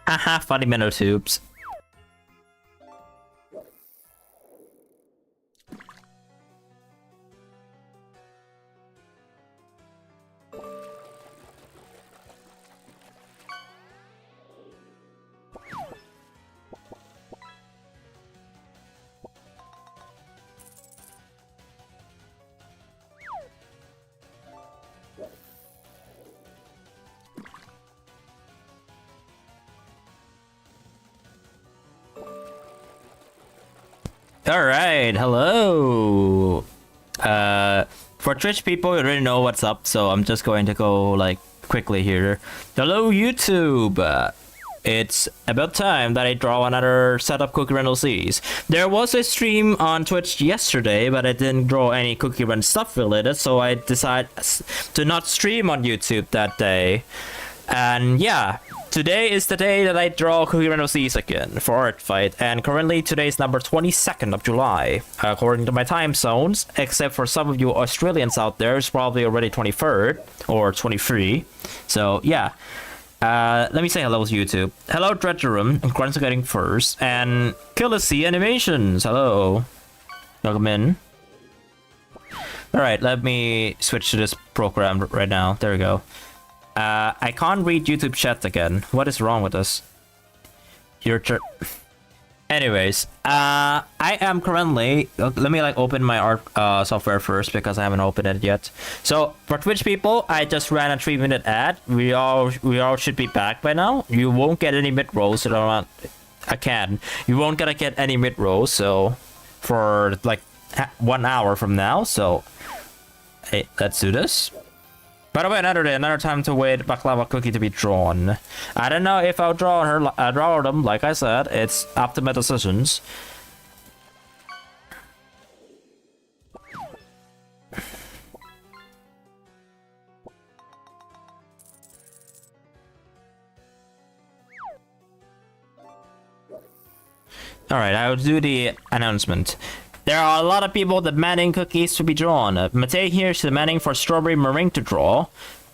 Haha, funny nanotubes. Alright, hello! For Twitch people, you already know what's up, so I'm just going to go, like, quickly here. Hello, YouTube! It's about time that I draw another set of Cookie Run OCs. There was a stream on Twitch yesterday, but I didn't draw any Cookie Run stuff related, so I decided to not stream on YouTube that day. And yeah, today is the day that I draw Cookie Run OCs again for Artfight, and currently today is number 22nd of July, according to my time zones, except for some of you Australians out there, it's probably already 23rd or 23. So yeah, let me say hello to YouTube. Hello Deltarune, and Grunts getting first, and Calamity Animations, hello. Welcome in. Alright, let me switch to this program right now, there we go. I can't read YouTube chat again. What is wrong with us? Anyways, I am currently... Let me like open my art software first because I haven't opened it yet. So for Twitch people, I just ran a 3-minute ad. We all should be back by now. You won't get any mid rolls. You won't gonna get any mid rolls. So for like 1 hour from now. So hey, let's do this. By the way, another day, another time to wait baklava cookie to be drawn. I don't know if I'll draw them. Like I said, it's up to my decisions. All right, I'll do the announcement. There are a lot of people demanding cookies to be drawn. Matei here is demanding for strawberry meringue to draw,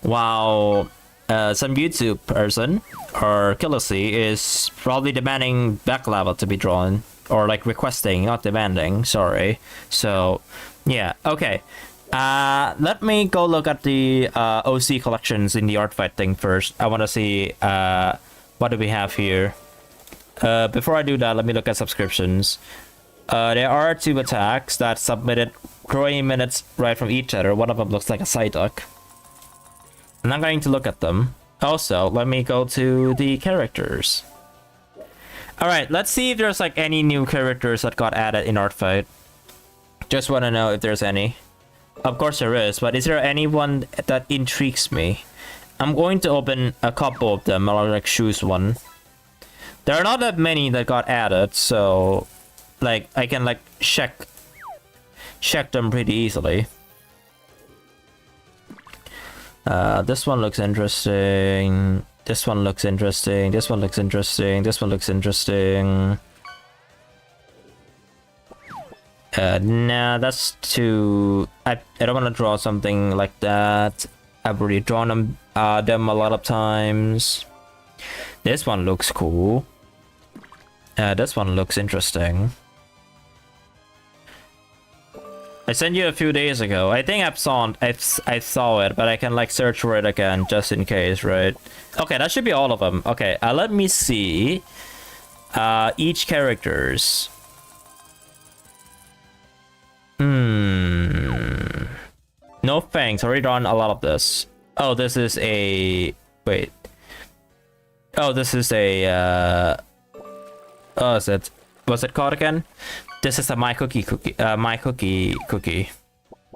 while some YouTube person, or Calamity, is probably demanding baklava to be drawn. Or like requesting, not demanding, sorry. So, yeah, okay. Let me go look at the OC collections in the Artfight thing first. I want to see what do we have here. Before I do that, let me look at subscriptions. There are 2 attacks that submitted 20 minutes right from each other. One of them looks like a Psyduck. I'm not going to look at them. Also, let me go to the characters. Alright, let's see if there's like any new characters that got added in Artfight. Just want to know if there's any. Of course there is, but is there anyone that intrigues me? I'm going to open a couple of them. I'll like choose one. There are not that many that got added, so... like I can like check them pretty easily. This one looks interesting. This one looks interesting. This one looks interesting. This one looks interesting. Nah, that's too... I don't want to draw something like that. I've already drawn them a lot of times. This one looks cool. This one looks interesting. I sent you a few days ago. I think I saw it, but I can like search for it again just in case, right? Okay, that should be all of them. Okay, let me see each characters. No thanks. Already drawn a lot of this. Oh, this is a wait. Oh, this is a oh, was it called again? This is a my cookie.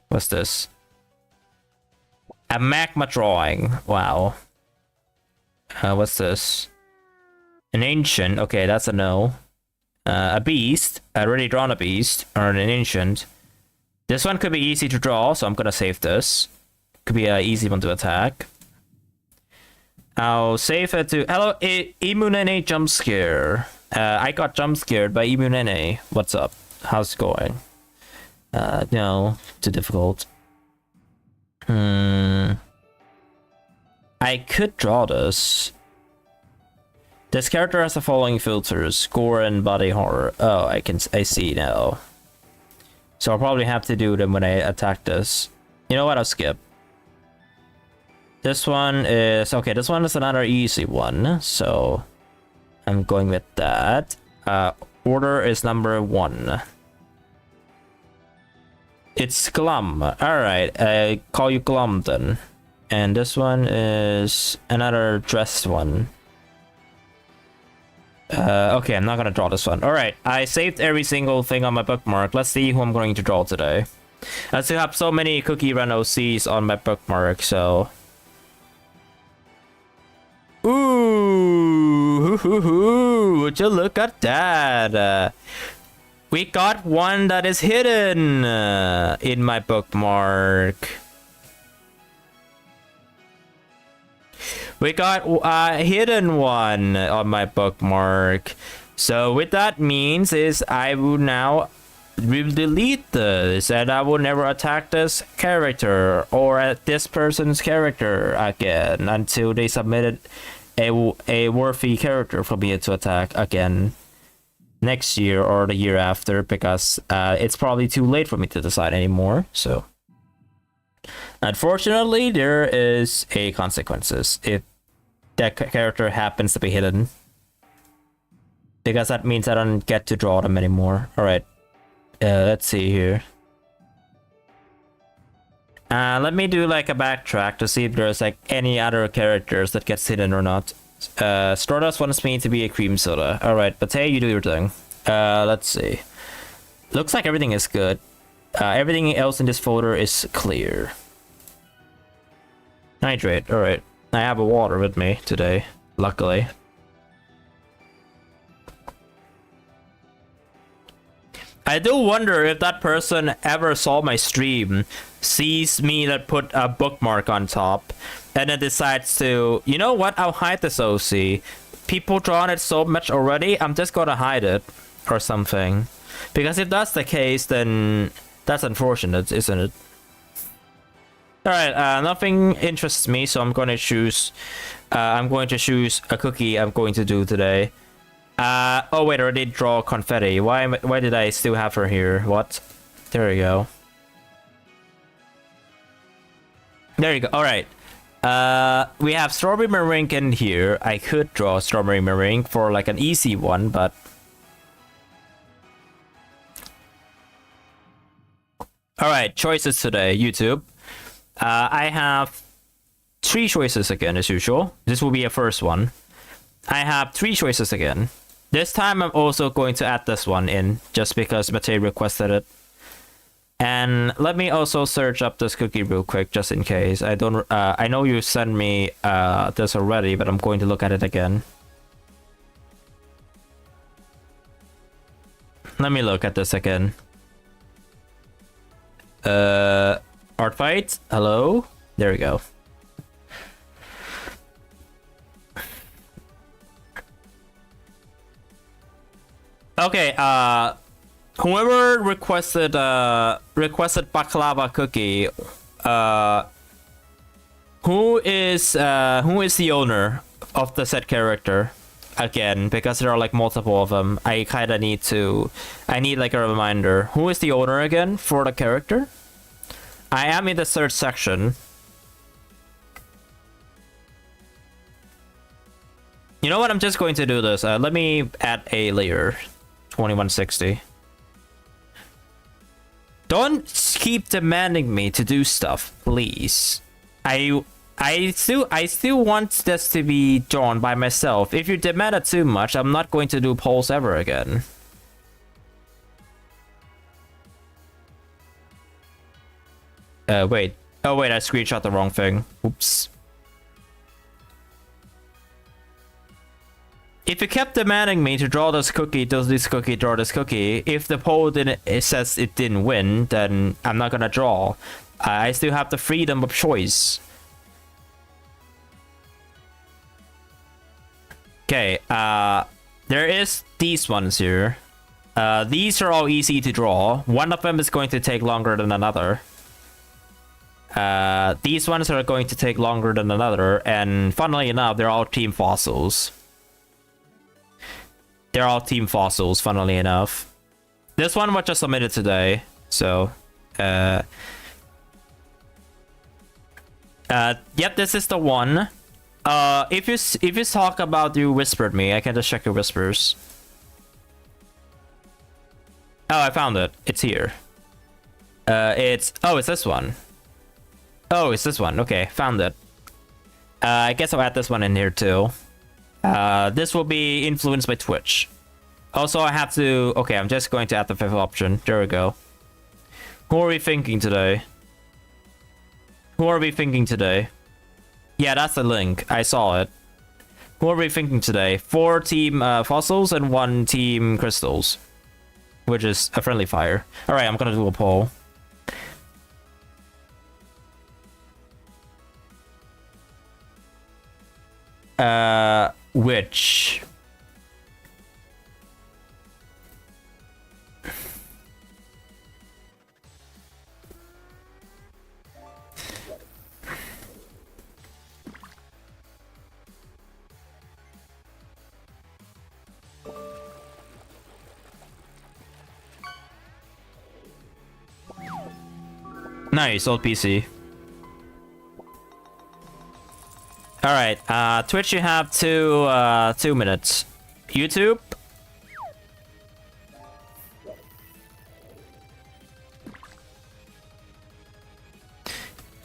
What's this? A magma drawing. Wow. What's this? An ancient. Okay, that's a no. A beast. I already drawn a beast or an ancient. This one could be easy to draw, so I'm gonna save this. Could be an easy one to attack. I'll save it to hello Imunene jump scare. I got jump scared by Imunene. What's up? How's it going? No, too difficult. I could draw this. This character has the following filters: score and body horror. Oh, I see now. So I'll probably have to do them when I attack this. You know what? I'll skip. This one is okay. This one is another easy one, so I'm going with that. Order is number 1. It's Glum. Alright, I call you Glum then. And this one is another dressed one. Okay, I'm not gonna draw this one. Alright, I saved every single thing on my bookmark. Let's see who I'm going to draw today. I still have so many Cookie Run OCs on my bookmark, so... Ooh, would you look at that? We got one that is hidden in my bookmark. We got a hidden one on my bookmark. So what that means is I will now delete this and I will never attack this character or this person's character again until they submitted a worthy character for me to attack again next year or the year after, because it's probably too late for me to decide anymore. So unfortunately there is a consequences if that character happens to be hidden, because that means I don't get to draw them anymore. All right, let's see here. Let me do like a backtrack to see if there's like any other characters that gets hidden or not. Stardust wants me to be a cream soda. Alright, but hey, you do your thing. Let's see. Looks like everything is good. Everything else in this folder is clear. Hydrate, alright. I have a water with me today, luckily. I do wonder if that person ever saw my stream, sees me that put a bookmark on top, and then decides to, you know what, I'll hide this OC. People drawn it so much already, I'm just gonna hide it, or something. Because if that's the case, then that's unfortunate, isn't it? Alright, nothing interests me, so I'm going to choose a cookie I'm going to do today. Oh wait, I already draw confetti. Why did I still have her here? What? There we go. There you go. All right. We have strawberry meringue in here. I could draw strawberry meringue for like an easy one, but all right, choices today, YouTube. I have 3 choices again as usual. This will be a first one. I have 3 choices again. This time I'm also going to add this one in, just because Matei requested it. And let me also search up this cookie real quick, just in case. I know you sent me this already, but I'm going to look at it again. Let me look at this again. Artfight, hello? There we go. Okay, whoever requested baklava cookie, who is the owner of the said character? Again, because there are like multiple of them, I need like a reminder. Who is the owner again for the character? I am in the search section. You know what? I'm just going to do this. Let me add a layer. 2160. Don't keep demanding me to do stuff, please. I still want this to be drawn by myself. If you demand it too much, I'm not going to do polls ever again. Wait. Oh wait, I screenshot the wrong thing. Oops. If you kept demanding me to draw this cookie, draw this cookie, if the poll says it didn't win, then I'm not gonna draw. I still have the freedom of choice. Okay, there is these ones here. These are all easy to draw. One of them is going to take longer than another. These ones are going to take longer than another, and funnily enough, they're all team fossils. They're all team fossils, funnily enough. This one was just submitted today, so yep, this is the one. If you talk about you whispered me, I can just check your whispers. Oh, I found it. It's here. It's this one. Oh, it's this one. Okay, found it. I guess I'll add this one in here too. This will be influenced by Twitch. Also, I have to... Okay, I'm just going to add the fifth option. There we go. Who are we thinking today? Who are we thinking today? Yeah, that's the link. I saw it. Who are we thinking today? 4 team fossils and 1 team crystals. Which is a friendly fire. Alright, I'm gonna do a poll. Which? Nice, old PC. Alright, Twitch, you have 2 minutes. YouTube?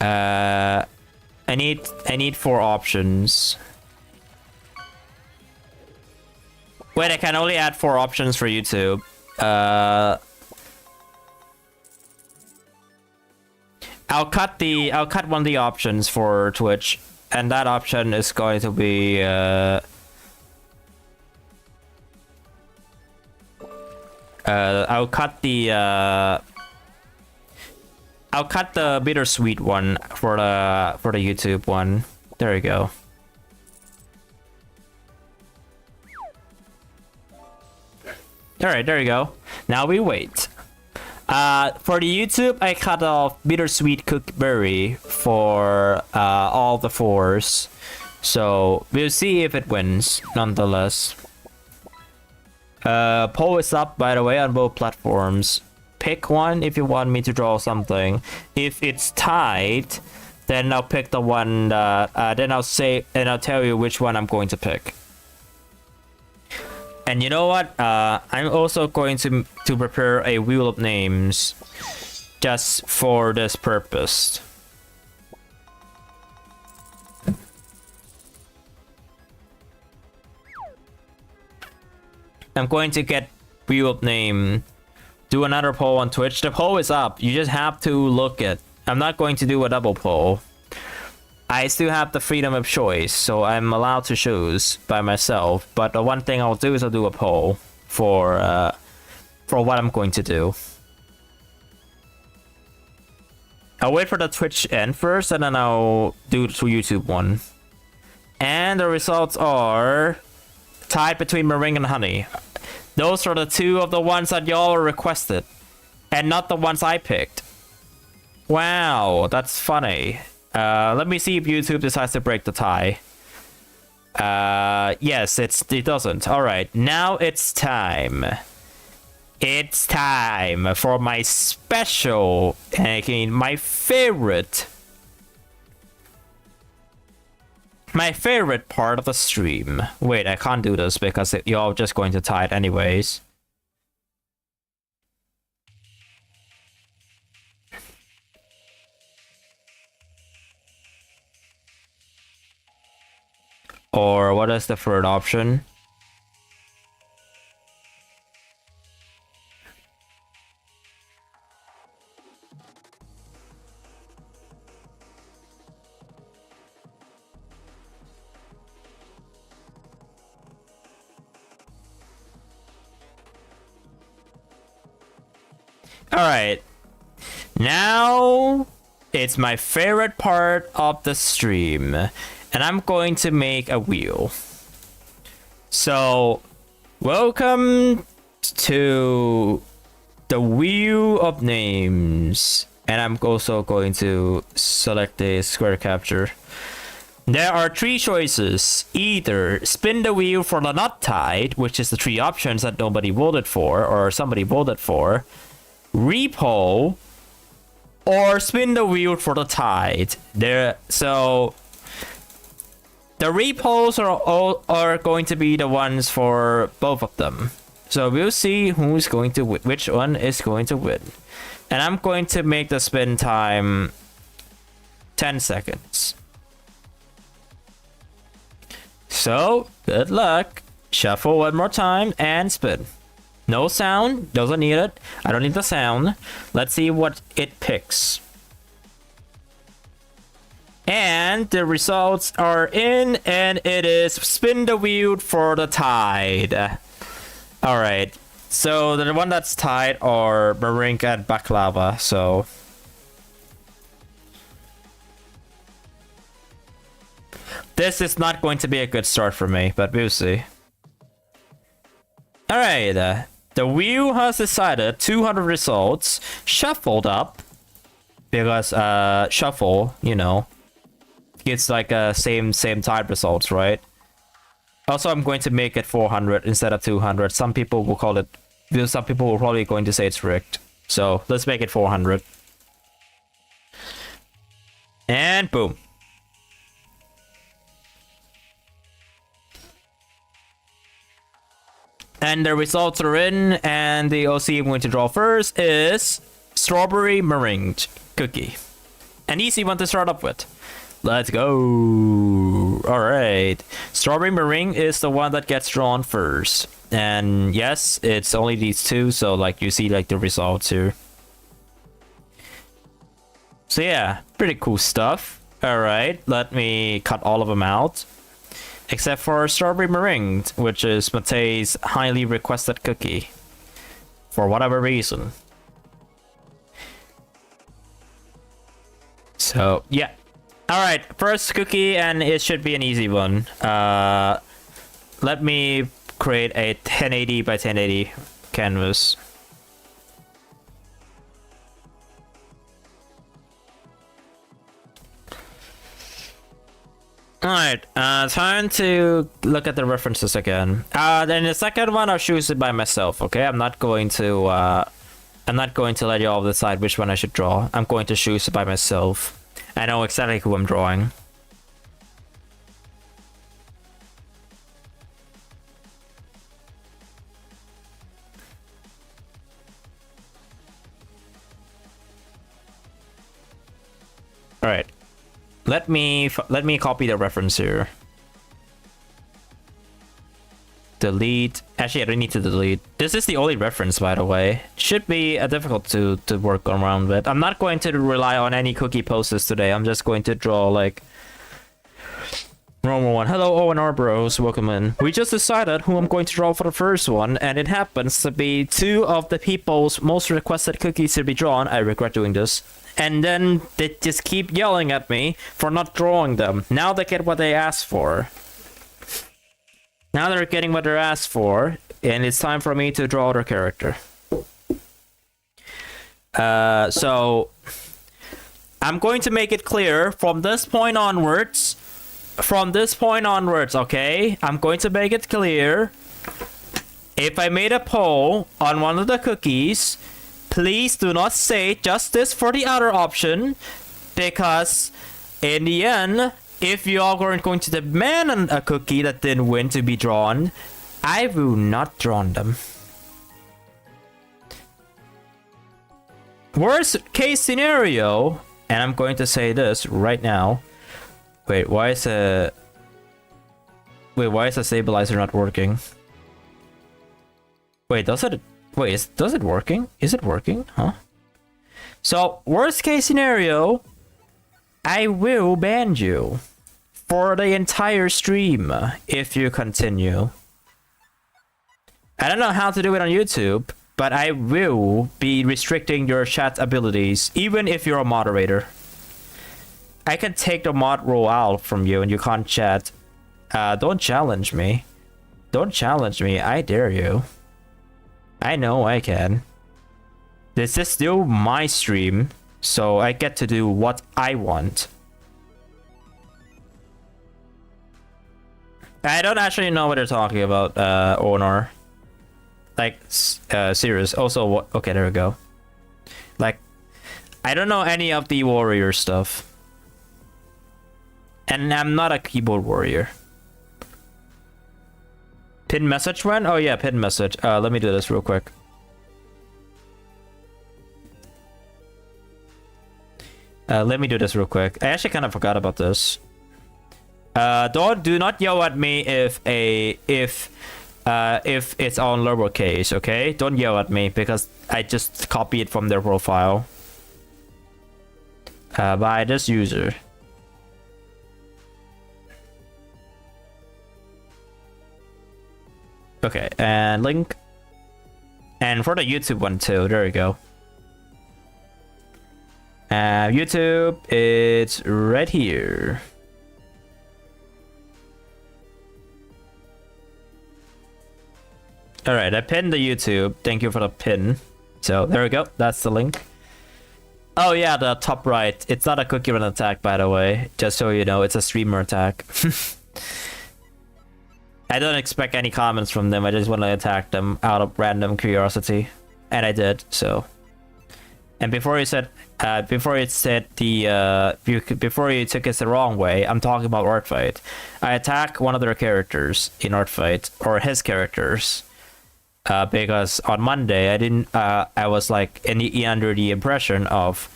I need 4 options. Wait, I can only add 4 options for YouTube. I'll cut one of the options for Twitch, and that option is going to be I'll cut the bittersweet one for the YouTube one. There you go. All right, there you go. Now we wait. For the YouTube, I cut off bittersweet cookberry for all the 4s. So we'll see if it wins, nonetheless. Poll is up, by the way, on both platforms. Pick one if you want me to draw something. If it's tied, then I'll pick the one that then I'll tell you which one I'm going to pick. And you know what? I'm also going to prepare a wheel of names just for this purpose. I'm going to get wheel of name. Do another poll on Twitch. The poll is up. You just have to look it. I'm not going to do a double poll. I still have the freedom of choice, so I'm allowed to choose by myself. But the one thing I'll do is I'll do a poll for what I'm going to do. I'll wait for the Twitch end first, and then I'll do the YouTube one. And the results are tied between meringue and honey. Those are the 2 of the ones that y'all requested, and not the ones I picked. Wow, that's funny. Let me see if YouTube decides to break the tie. Yes, it doesn't. Alright, now it's time. It's time for my special, my favorite part of the stream. Wait, I can't do this because you're just going to tie it anyways. Or what is the third option? Alright. Now it's my favorite part of the stream. And I'm going to make a wheel. So, welcome to the wheel of names. And I'm also going to select a square capture. There are 3 choices. Either spin the wheel for the not tied, which is the 3 options that nobody voted for, or somebody voted for, repo, or spin the wheel for the tied. So the repos are going to be the ones for both of them. So we'll see who's going to win, which one is going to win. And I'm going to make the spin time 10 seconds. So, good luck. Shuffle one more time and spin. No sound, doesn't need it. I don't need the sound. Let's see what it picks. And the results are in, and it is spin the wheel for the tide. Alright, so the one that's tied are Marink and Baklava, so... This is not going to be a good start for me, but we'll see. Alright, the wheel has decided 200 results, shuffled up, because shuffle, you know, it's like same type results, right? Also, I'm going to make it 400 instead of 200. Some people will call it, some people will probably going to say it's rigged. So let's make it 400. And boom. And the results are in, and the OC I'm going to draw first is Strawberry Meringue Cookie. An easy one to start up with. Let's go. Alright. Strawberry Meringue is the one that gets drawn first. And yes, it's only these 2, so like you see like the results here. So yeah, pretty cool stuff. Alright, let me cut all of them out. Except for Strawberry Meringue, which is Matei's highly requested cookie. For whatever reason. So, yeah. Alright, first cookie, and it should be an easy one. Let me create a 1080 by 1080 canvas. Alright, time to look at the references again. Then the second one I'll choose it by myself, okay? I'm not going to let you all decide which one I should draw. I'm going to choose it by myself. I know exactly who I'm drawing. Alright. Let me copy the reference here. Delete. Actually, I don't need to delete. This is the only reference, by the way. Should be difficult to work around with. I'm not going to rely on any cookie poses today. I'm just going to draw like normal one. Hello, O&R bros. Welcome in. We just decided who I'm going to draw for the first one, and it happens to be 2 of the people's most requested cookies to be drawn. I regret doing this. And then they just keep yelling at me for not drawing them. Now they get what they asked for. Now they're getting what they're asked for, and it's time for me to draw their character. So I'm going to make it clear from this point onwards. Okay? I'm going to make it clear. If I made a poll on one of the cookies, please do not say justice for the other option, because in the end, if you all weren't going to demand a cookie that didn't win to be drawn, I will not draw them. Worst case scenario, and I'm going to say this right now. Wait, why is the stabilizer not working? Wait, does it working? Is it working? Huh? So, worst case scenario, I will ban you for the entire stream if you continue. I don't know how to do it on YouTube, but I will be restricting your chat abilities, even if you're a moderator. I can take the mod role out from you and you can't chat. Don't challenge me. Don't challenge me, I dare you. I know I can. This is still my stream, so I get to do what I want. I don't actually know what they're talking about, Honor. Like, serious. Also, okay, there we go. Like, I don't know any of the warrior stuff. And I'm not a keyboard warrior. Pin message when? Oh yeah, pin message. Let me do this real quick. Let me do this real quick. I actually kind of forgot about this. Do not yell at me if it's on lowercase, okay? Don't yell at me because I just copied it from their profile. By this user. Okay, and link. And for the YouTube one too, there we go. YouTube, it's right here. Alright, I pinned the YouTube. Thank you for the pin. So there we go, that's the link. Oh yeah, the top right. It's not a Cookie Run attack, by the way. Just so you know, it's a streamer attack. I don't expect any comments from them. I just want to attack them out of random curiosity. And I did, so. And before you took it the wrong way, I'm talking about Artfight. I attack one of their characters in Artfight, or his characters. Because on Monday I was like under the impression of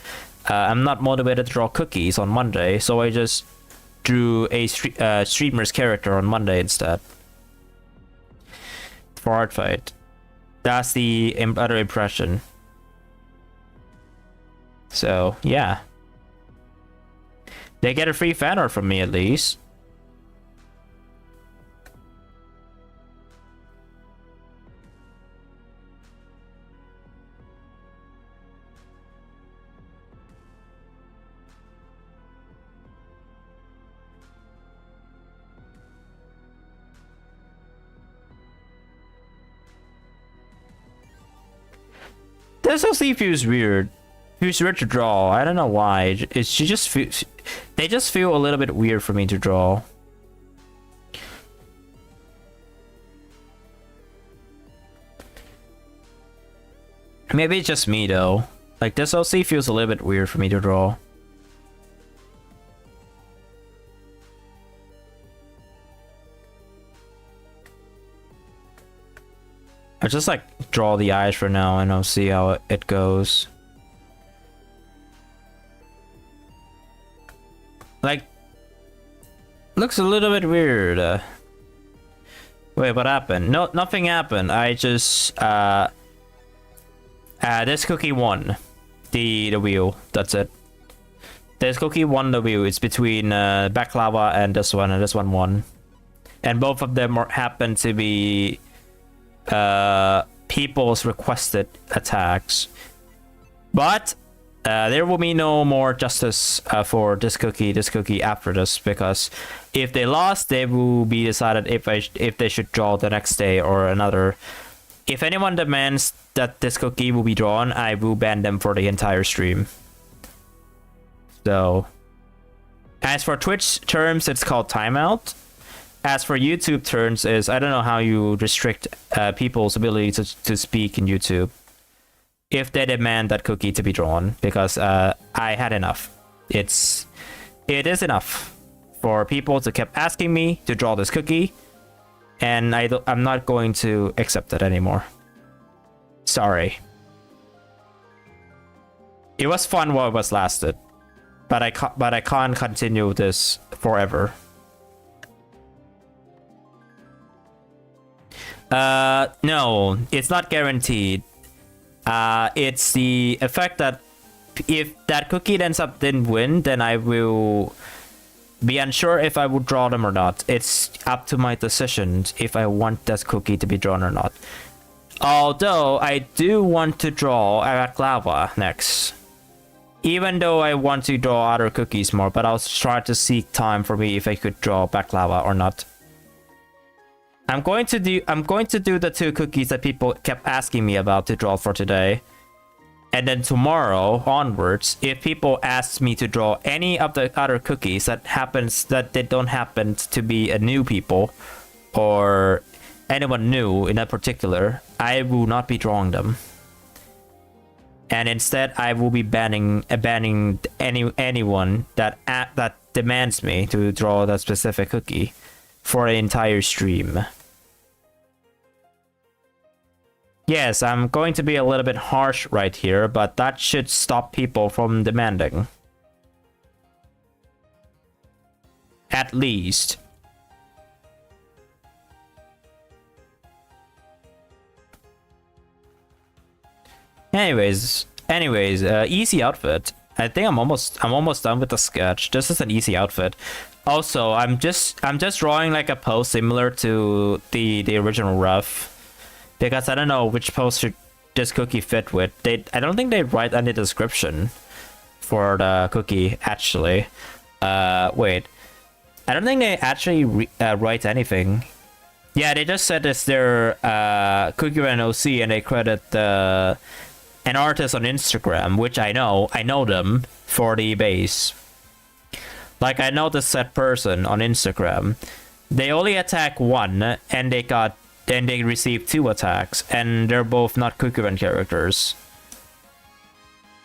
I'm not motivated to draw cookies on Monday, so I just drew a streamer's character on Monday instead for Artfight. That's the other impression. So yeah, they get a free fan art from me at least. This OC feels weird. Feels weird to draw. I don't know why. They just feel a little bit weird for me to draw. Maybe it's just me though. Like this OC feels a little bit weird for me to draw. I'll just like draw the eyes for now and I'll see how it goes. Like, looks a little bit weird. Wait, what happened? No, nothing happened. I just this cookie won the wheel. That's it. This cookie won the wheel. It's between Baklava and this one won, and both of them happen to be people's requested attacks, but there will be no more justice for this cookie after this, because if they lost, they will be decided if they should draw the next day or another. If anyone demands that this cookie will be drawn, I will ban them for the entire stream. So, as for Twitch terms, it's called timeout. As for YouTube terms, is I don't know how you restrict people's ability to speak in YouTube if they demand that cookie to be drawn, because I had enough. It is enough for people to keep asking me to draw this cookie, and I'm not going to accept it anymore. Sorry. It was fun while it was lasted, but I can't continue this forever. No, it's not guaranteed. It's the effect that if that cookie didn't win, then I will be unsure if I would draw them or not. It's up to my decision if I want that cookie to be drawn or not. Although I do want to draw Baklava next, even though I want to draw other cookies more, but I'll try to seek time for me if I could draw Baklava or not. I'm going to do the two cookies that people kept asking me about to draw for today. And then tomorrow onwards, if people ask me to draw any of the other cookies that they don't happen to be a new people or anyone new in that particular, I will not be drawing them. And instead, I will be banning anyone that demands me to draw that specific cookie for an entire stream. Yes, I'm going to be a little bit harsh right here, but that should stop people from demanding. At least. Anyways, easy outfit. I think I'm almost done with the sketch. This is an easy outfit. Also, I'm just drawing like a pose similar to the original rough, because I don't know which pose should this cookie fit with. I don't think they write any description for the cookie actually. Wait, I don't think they actually write anything. Yeah, they just said it's their Cookie Run OC, and they credit an artist on Instagram, which I know them for the base. Like, I know the set person on Instagram. They only attack one, and they receive 2 attacks, and they're both not Cookie Run characters.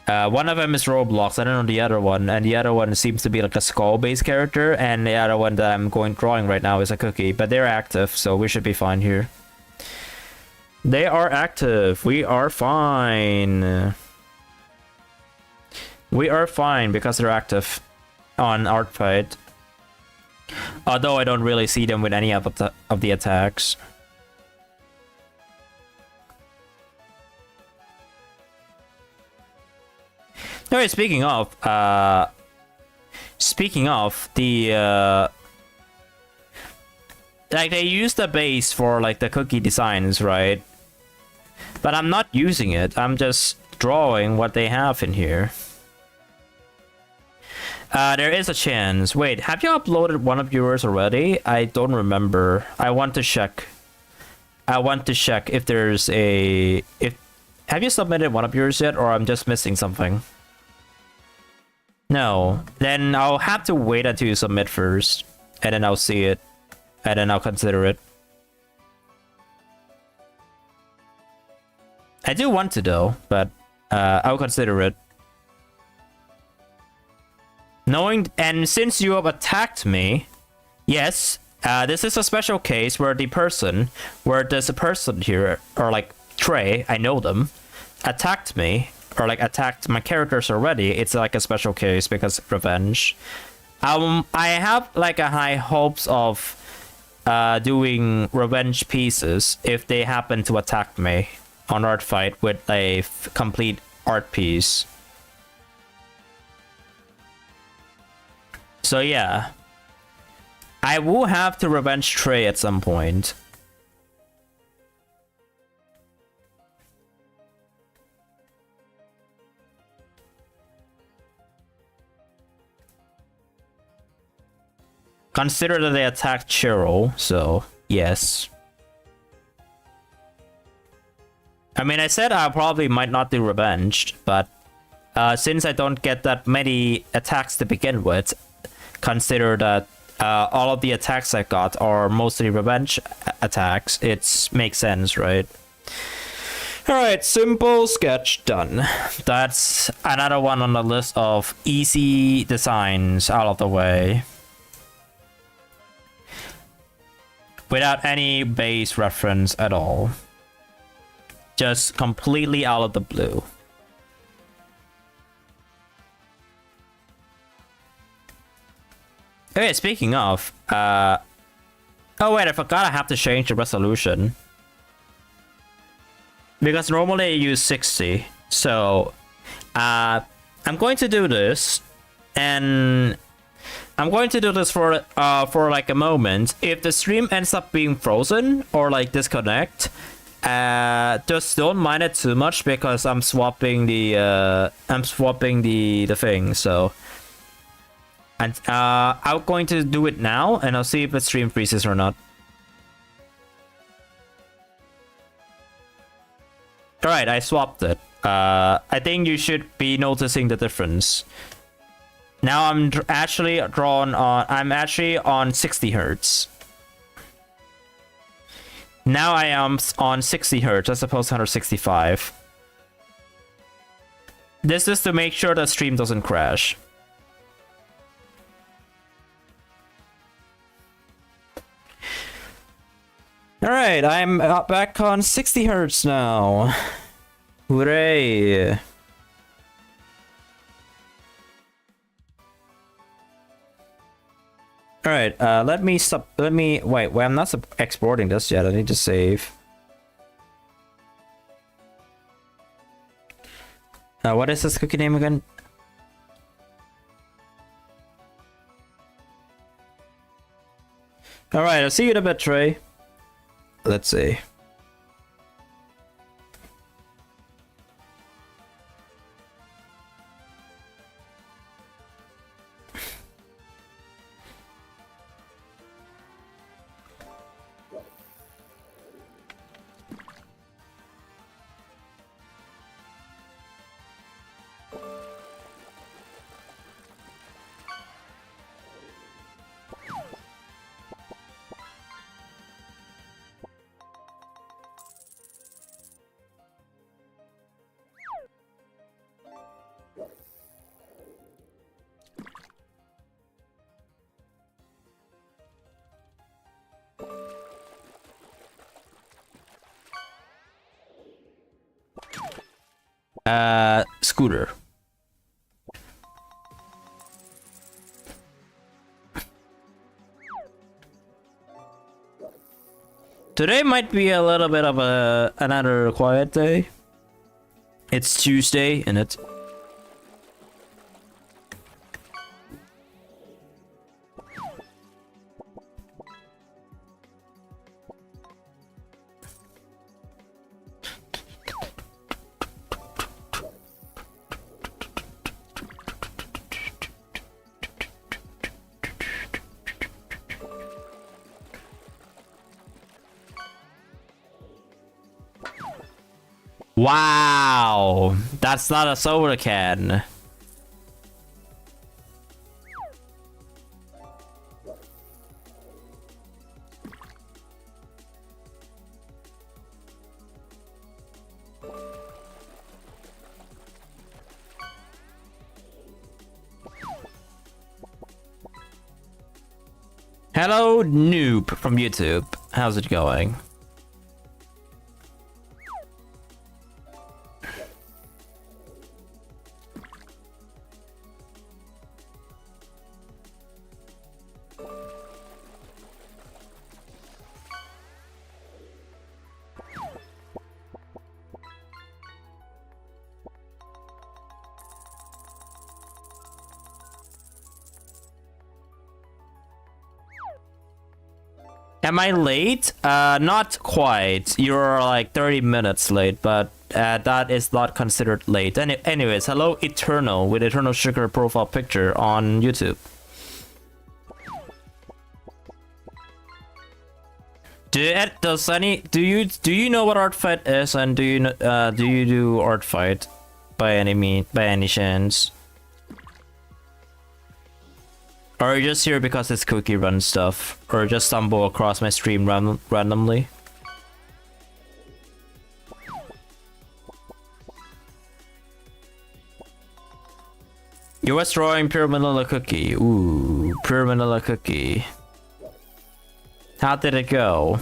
One of them is Roblox, I don't know the other one, and the other one seems to be like a skull-based character, and the other one that I'm drawing right now is a cookie, but they're active, so we should be fine here. They are active. We are fine. We are fine because they're active on Artfight. Although I don't really see them with any of the attacks. Anyway, speaking of the like, they use the base for like the cookie designs, right? But I'm not using it. I'm just drawing what they have in here. There is a chance. Wait, have you uploaded one of yours already? I don't remember. I want to check. If there's a... Have you submitted one of yours yet, or I'm just missing something? No. Then I'll have to wait until you submit first, and then I'll see it, and then I'll consider it. I do want to though, but I'll consider it. And since you have attacked me, yes, this is a special case where there's a person here, or like Trey, I know them, attacked me, or like attacked my characters already. It's like a special case because revenge. I have like a high hopes of doing revenge pieces if they happen to attack me on Artfight with a complete art piece. So yeah, I will have to revenge Trey at some point. Consider that they attacked Cheryl, so yes. I mean, I said I probably might not do revenged, but since I don't get that many attacks to begin with, consider that all of the attacks I got are mostly revenge attacks. It makes sense, right? Alright, simple sketch done. That's another one on the list of easy designs out of the way. Without any base reference at all. Just completely out of the blue. Okay, speaking of, oh wait, I forgot I have to change the resolution. Because normally I use 60. So, I'm going to do this, and I'm going to do this for like a moment. If the stream ends up being frozen or like disconnect, just don't mind it too much because I'm swapping the thing. So, and I'm going to do it now, and I'll see if the stream freezes or not. All right, I swapped it. I think you should be noticing the difference. Now I'm actually on 60 hertz. Now I am on 60 hertz as opposed to 165. This is to make sure the stream doesn't crash. Alright, I'm back on 60 hertz now. Hooray! Alright, let me wait, I'm not exporting this yet, I need to save. What is this cookie name again? Alright, I'll see you in a bit, Trey. Let's see. Scooter. Today might be a little bit of another quiet day. It's Tuesday, and it's wow, that's not a soda can. Hello, noob from YouTube. How's it going? Am I late? Not quite. You're like 30 minutes late, but that is not considered late. Anyways, hello Eternal with Eternal Sugar profile picture on YouTube. Do you know what Artfight is, and do you do Artfight by any chance? Or you just here because it's Cookie Run stuff, or just stumble across my stream randomly? You was drawing pure vanilla cookie. Ooh, pure vanilla cookie. How did it go?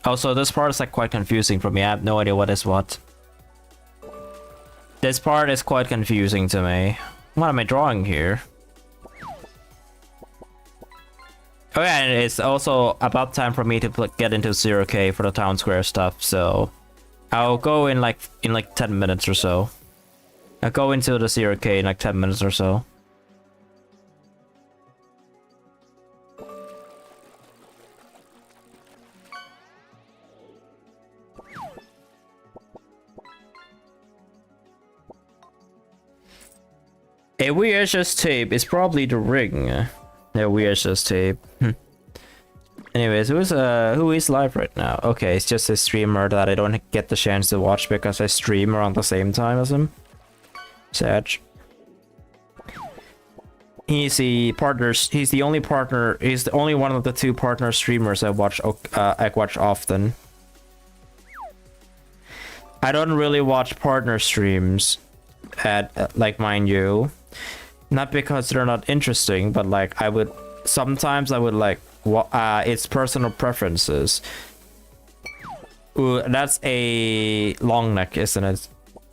Oh, so this part is like quite confusing for me. I have no idea what is what. This part is quite confusing to me. What am I drawing here? Oh yeah, and it's also about time for me to get into 0K for the town square stuff, so I'll go in like 10 minutes or so. I'll go into the 0K in like 10 minutes or so. A VHS tape is probably the ring. Yeah, VHS tape. Anyways, who is live right now? Okay, it's just a streamer that I don't get the chance to watch because I stream around the same time as him. Sag. He's the partners. He's the only partner. He's the only one of the 2 partner streamers I watch often. I don't really watch partner streams at like, mind you, not because they're not interesting, but like sometimes I would like it's personal preferences. Ooh, that's a long neck, isn't it?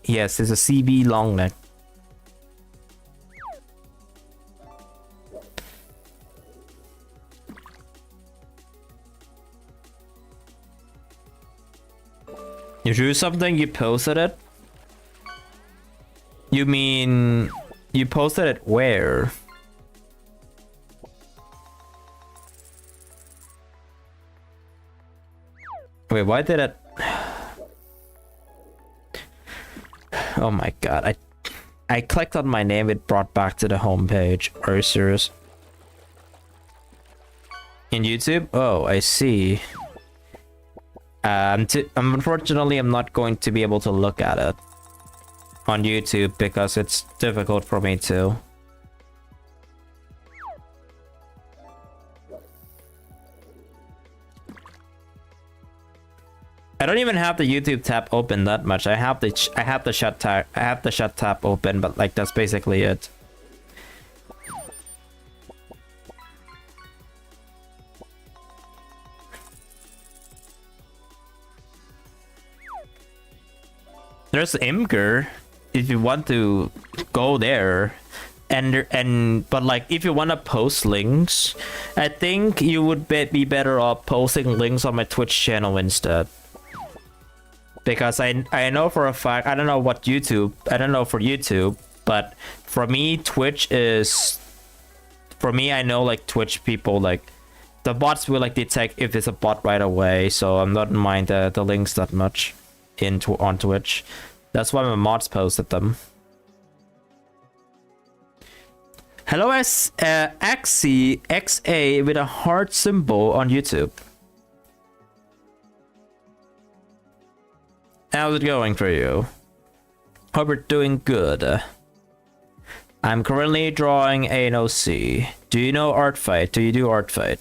Yes, it's a CB long neck. You drew something, you posted it? You mean you posted it where? Wait, why did it? Oh my god, I clicked on my name, it brought back to the homepage. Are you serious? In YouTube? Oh, I see. Unfortunately, I'm not going to be able to look at it on YouTube because it's difficult for me to. I don't even have the YouTube tab open that much. I have the shut tab open, but like that's basically it. There's Imgur if you want to go there, but like if you want to post links, I think you would be better off posting links on my Twitch channel instead. Because I know for a fact, I don't know for YouTube, but for me I know like Twitch people, like the bots will like detect if it's a bot right away, so I'm not mind the links that much on Twitch. That's why my mods posted them. Hello XA with a heart symbol on YouTube. How's it going for you? Hope you're doing good. I'm currently drawing an OC. Do you know Artfight? Do you do Artfight?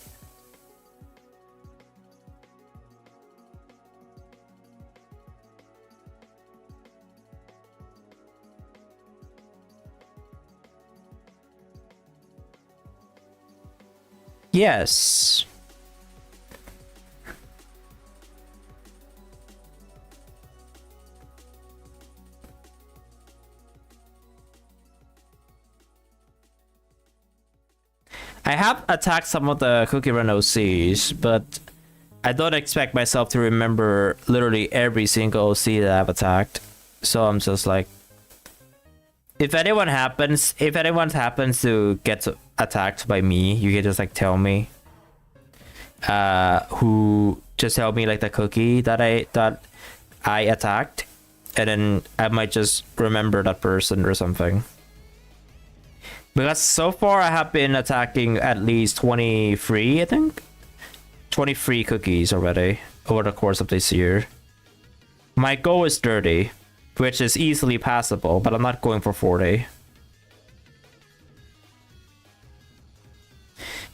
Yes. I have attacked some of the Cookie Run OCs, but I don't expect myself to remember literally every single OC that I've attacked. So I'm just like, if anyone happens to get attacked by me, you can just like tell me. Just tell me like the cookie that I attacked, and then I might just remember that person or something. Because so far I have been attacking at least 23, I think. 23 cookies already over the course of this year. My goal is 30, which is easily passable, but I'm not going for 40.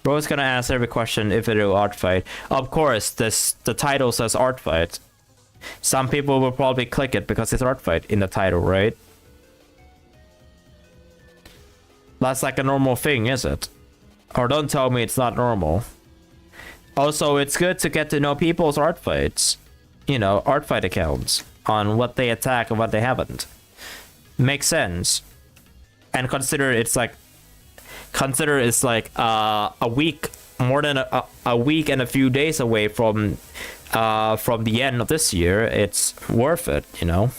Bro's gonna answer every question if it is Artfight. Of course, the title says Artfight. Some people will probably click it because it's Artfight in the title, right? That's like a normal thing, is it? Or don't tell me it's not normal. Also, it's good to get to know people's Artfights. You know, Artfight accounts. On what they attack and what they haven't. Makes sense. And consider it's like a week, more than a week and a few days away from the end of this year. It's worth it, you know.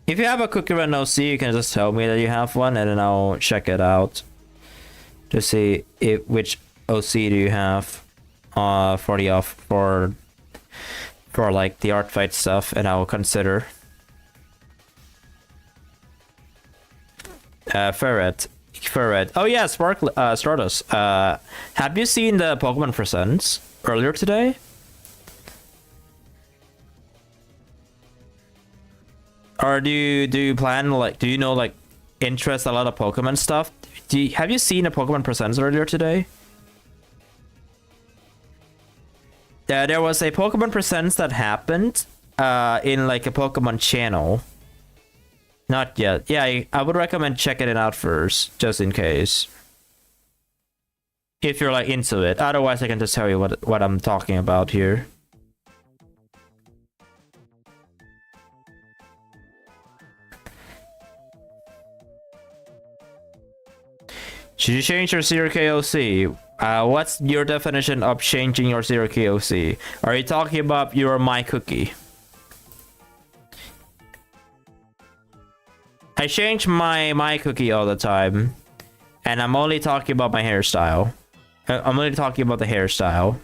If you have a Cookie Run OC, you can just tell me that you have one, and then I'll check it out to see which OC do you have for like the Artfight stuff, and I will consider. Ferret. Oh yeah, Stardust. Have you seen the Pokemon Presents earlier today? Or do you plan, like, do you know, like, interest a lot of Pokemon stuff? Have you seen a Pokemon Presents earlier today? Yeah, there was a Pokemon Presents that happened in like a Pokemon channel. Not yet. Yeah, I would recommend checking it out first, just in case. If you're like into it. Otherwise, I can just tell you what I'm talking about here. Should you change your Zero KOC? What's your definition of changing your Zero KOC? Are you talking about your My Cookie? I change my Cookie all the time, and I'm only talking about my hairstyle. I'm only talking about the hairstyle.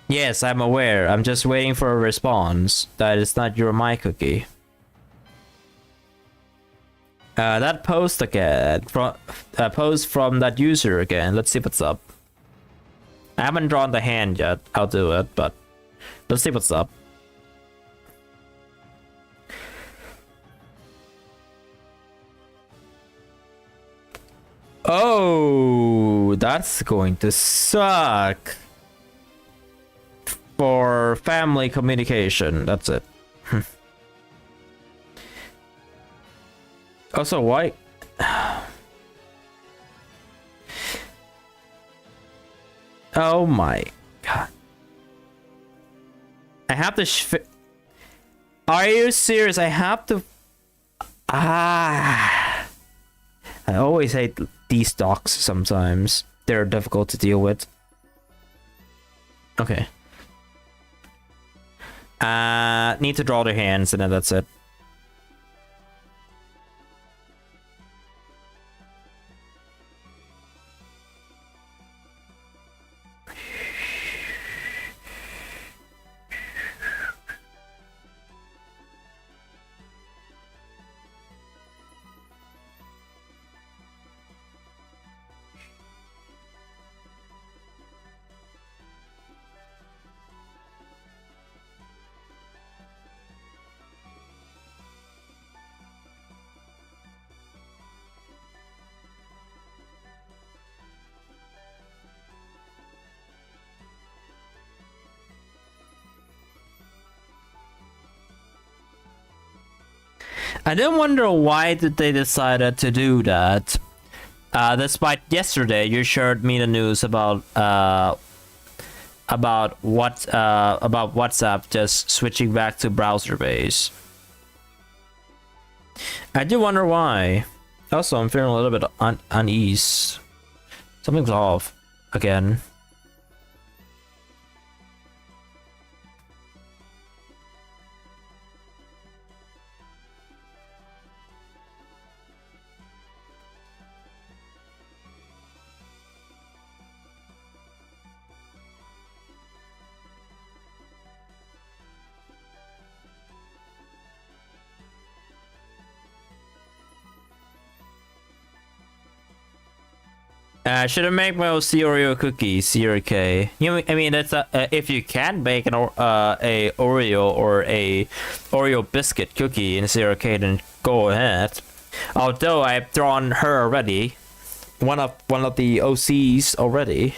Yes, I'm aware. I'm just waiting for a response. That is not your My Cookie. That post again. Post from that user again. Let's see what's up. I haven't drawn the hand yet. I'll do it, but let's see what's up. Oh, that's going to suck. For family communication, that's it. Also, why? Oh my god! I have to. Are you serious? I have to. I always hate these docs. Sometimes they're difficult to deal with. Okay. Need to draw their hands, and then that's it. I didn't wonder why did they decided to do that. Despite yesterday, you shared me the news about WhatsApp just switching back to browser base. I do wonder why. Also, I'm feeling a little bit unease. Something's off again. Should I make my own Oreo cookie, CRK? I mean, that's if you can bake a Oreo or a Oreo biscuit cookie in CRK, then go ahead. Although I've drawn her already, one of the OCs already.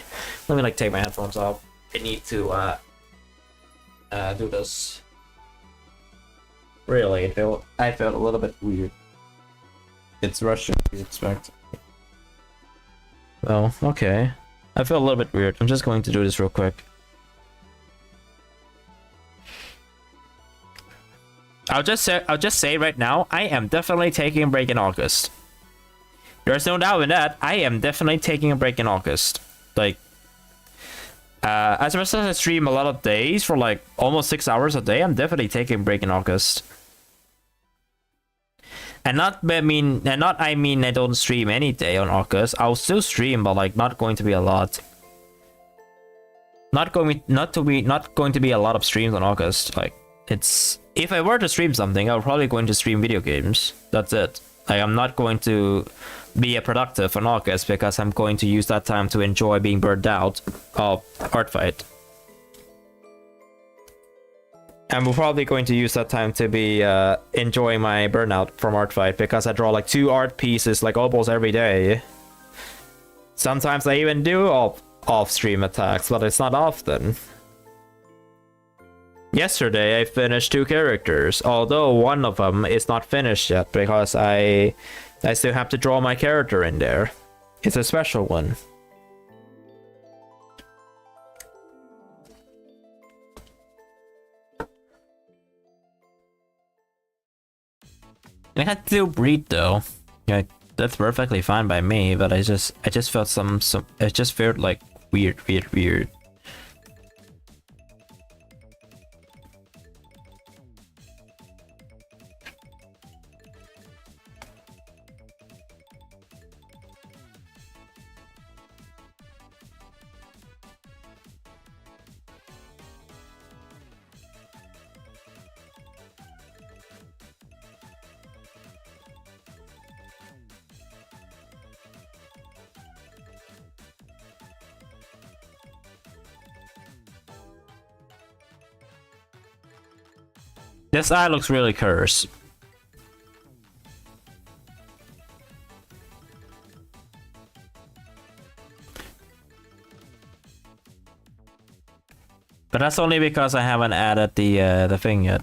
Let me like take my headphones off. I need to do this. Really, I felt a little bit weird. It's Russian, you expect. Well, okay. I feel a little bit weird. I'm just going to do this real quick. I'll just say right now, I am definitely taking a break in August. There's no doubt in that. I am definitely taking a break in August. Like, as much as I stream a lot of days for like almost 6 hours a day, I'm definitely taking a break in August. And I mean I don't stream any day on August. I'll still stream, but like not going to be a lot. Not going to be a lot of streams on August. Like, it's, if I were to stream something, I'm probably going to stream video games. That's it. Like, I'm not going to be productive on August because I'm going to use that time to enjoy being burned out of Artfight. And we're probably going to use that time to be enjoying my burnout from Artfight because I draw like 2 art pieces like almost every day. Sometimes I even do off-stream attacks, but it's not often. Yesterday I finished 2 characters, although one of them is not finished yet because I still have to draw my character in there. It's a special one. I had to breathe though. Yeah, that's perfectly fine by me, but I just felt some it just felt like weird. This eye looks really cursed. But that's only because I haven't added the thing yet.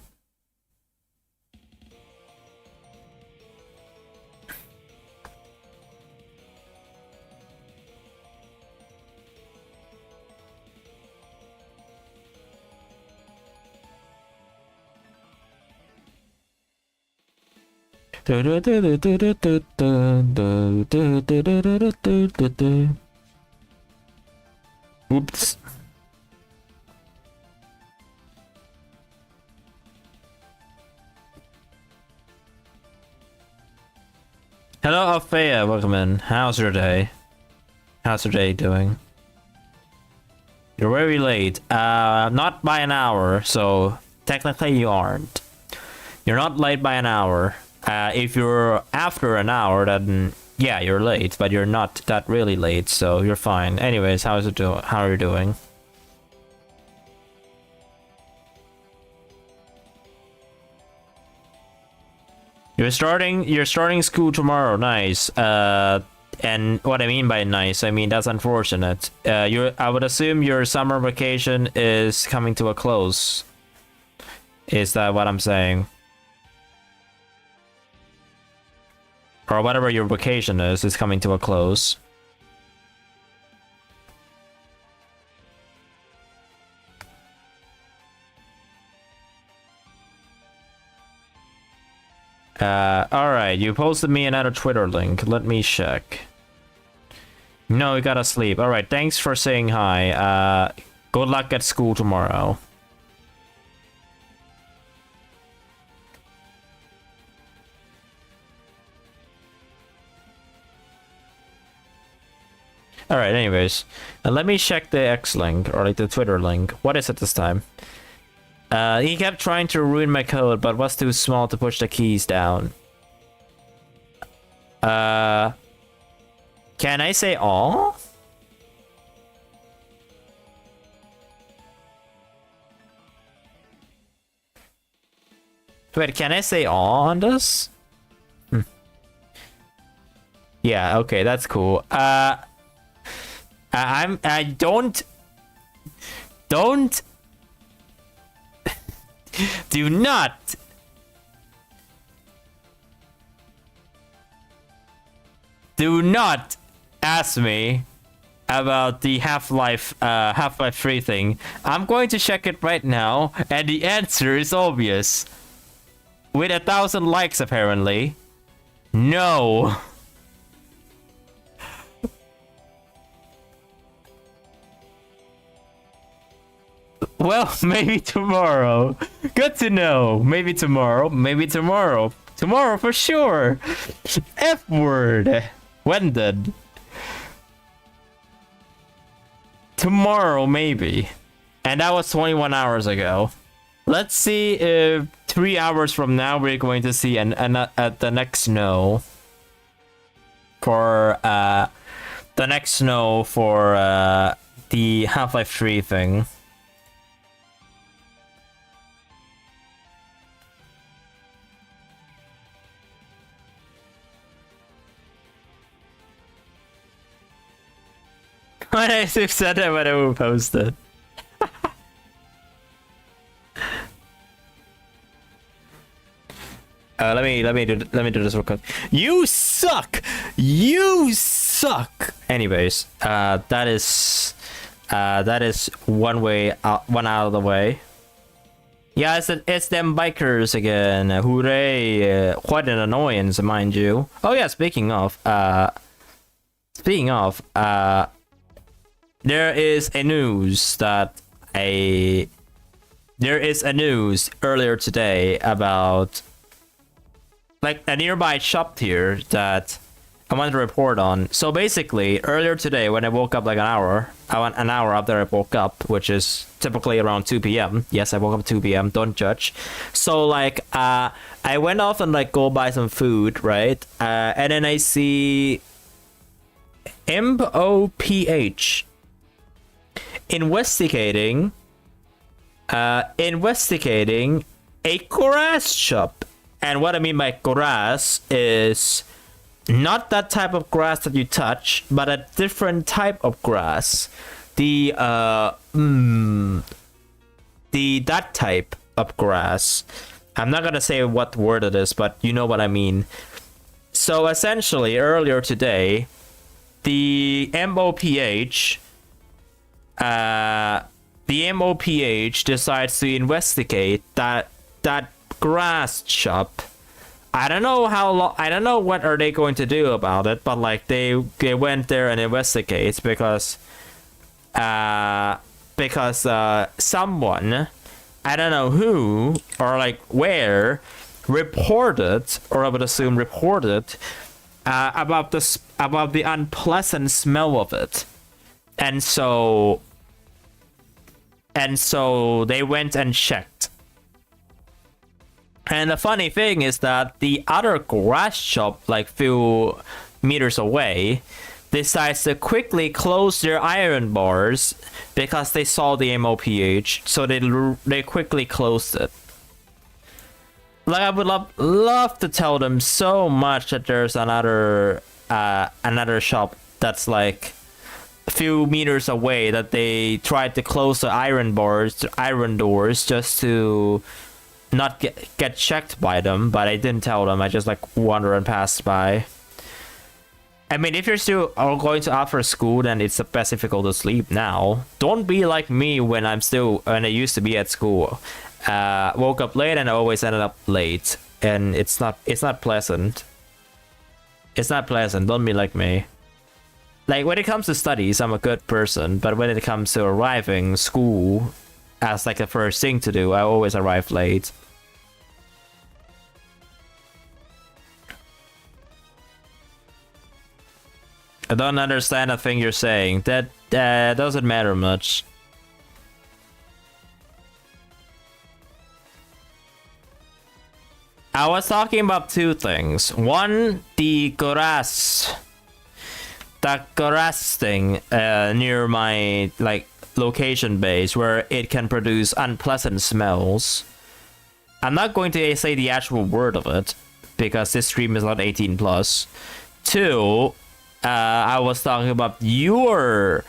Oops. Hello, Althea, welcome in. How's your day? How's your day doing? You're very late. Not by an hour, so technically you aren't. You're not late by an hour. If you're after an hour, then yeah, you're late, but you're not that really late, so you're fine. Anyways, how are you doing? You're starting school tomorrow. Nice. And what I mean by nice, I mean that's unfortunate. I would assume your summer vacation is coming to a close. Is that what I'm saying? Or whatever your vacation is coming to a close. Alright, you posted me another Twitter link. Let me check. No, you gotta sleep. Alright, thanks for saying hi. Good luck at school tomorrow. Alright, anyways. Let me check the X link, or like the Twitter link. What is it this time? He kept trying to ruin my code, but was too small to push the keys down. Can I say aw? Wait, can I say aw on this? Yeah, okay, that's cool. I don't do not do not ask me about the Half-Life 3 thing. I'm going to check it right now, and the answer is obvious. With 1,000 likes, apparently. No. Well, maybe tomorrow. Good to know. Maybe tomorrow. Maybe tomorrow. Tomorrow for sure. F word. When then? Tomorrow, maybe. And that was 21 hours ago. Let's see if 3 hours from now we're going to see the next snow. For the next snow for the Half-Life 3 thing. When I said that when I will post it. Let me do this real quick. You suck. You suck. Anyways, that is one out of the way. Yeah, it's them bikers again. Hooray! Quite an annoyance, mind you. Oh yeah, speaking of, there is a news earlier today about like a nearby shop here that I wanted to report on. So basically, earlier today when I woke up like an hour after I woke up, which is typically around 2 p.m. Yes, I woke up at 2 p.m. Don't judge. So like I went off and like go buy some food, right? And then I see MOPH investigating a grass shop. And what I mean by grass is not that type of grass that you touch, but a different type of grass. That type of grass. I'm not gonna say what word it is, but you know what I mean. So essentially, earlier today, the MOPH decides to investigate that grass shop. I don't know how long. I don't know what are they going to do about it, but like they went there and investigate because someone, I don't know who or like where, reported, or I would assume reported, about the unpleasant smell of it, and so they went and checked. And the funny thing is that the other grass shop, like few meters away, decides to quickly close their iron bars because they saw the MOPH, so they quickly closed it. Like I would love to tell them so much that there's another shop that's like a few meters away that they tried to close the iron doors just to not get checked by them, but I didn't tell them. I just like wander and pass by. I mean, if you're still going to offer school, then it's best if you go to sleep now. Don't be like me when I used to be at school. Woke up late and I always ended up late, and it's not pleasant. It's not pleasant. Don't be like me. Like when it comes to studies, I'm a good person, but when it comes to arriving school as like the first thing to do, I always arrive late. I don't understand a thing you're saying. That doesn't matter much. I was talking about two things. One, the grass thing near my like location base where it can produce unpleasant smells. I'm not going to say the actual word of it because this stream is not 18 plus. Two, I was talking about I'm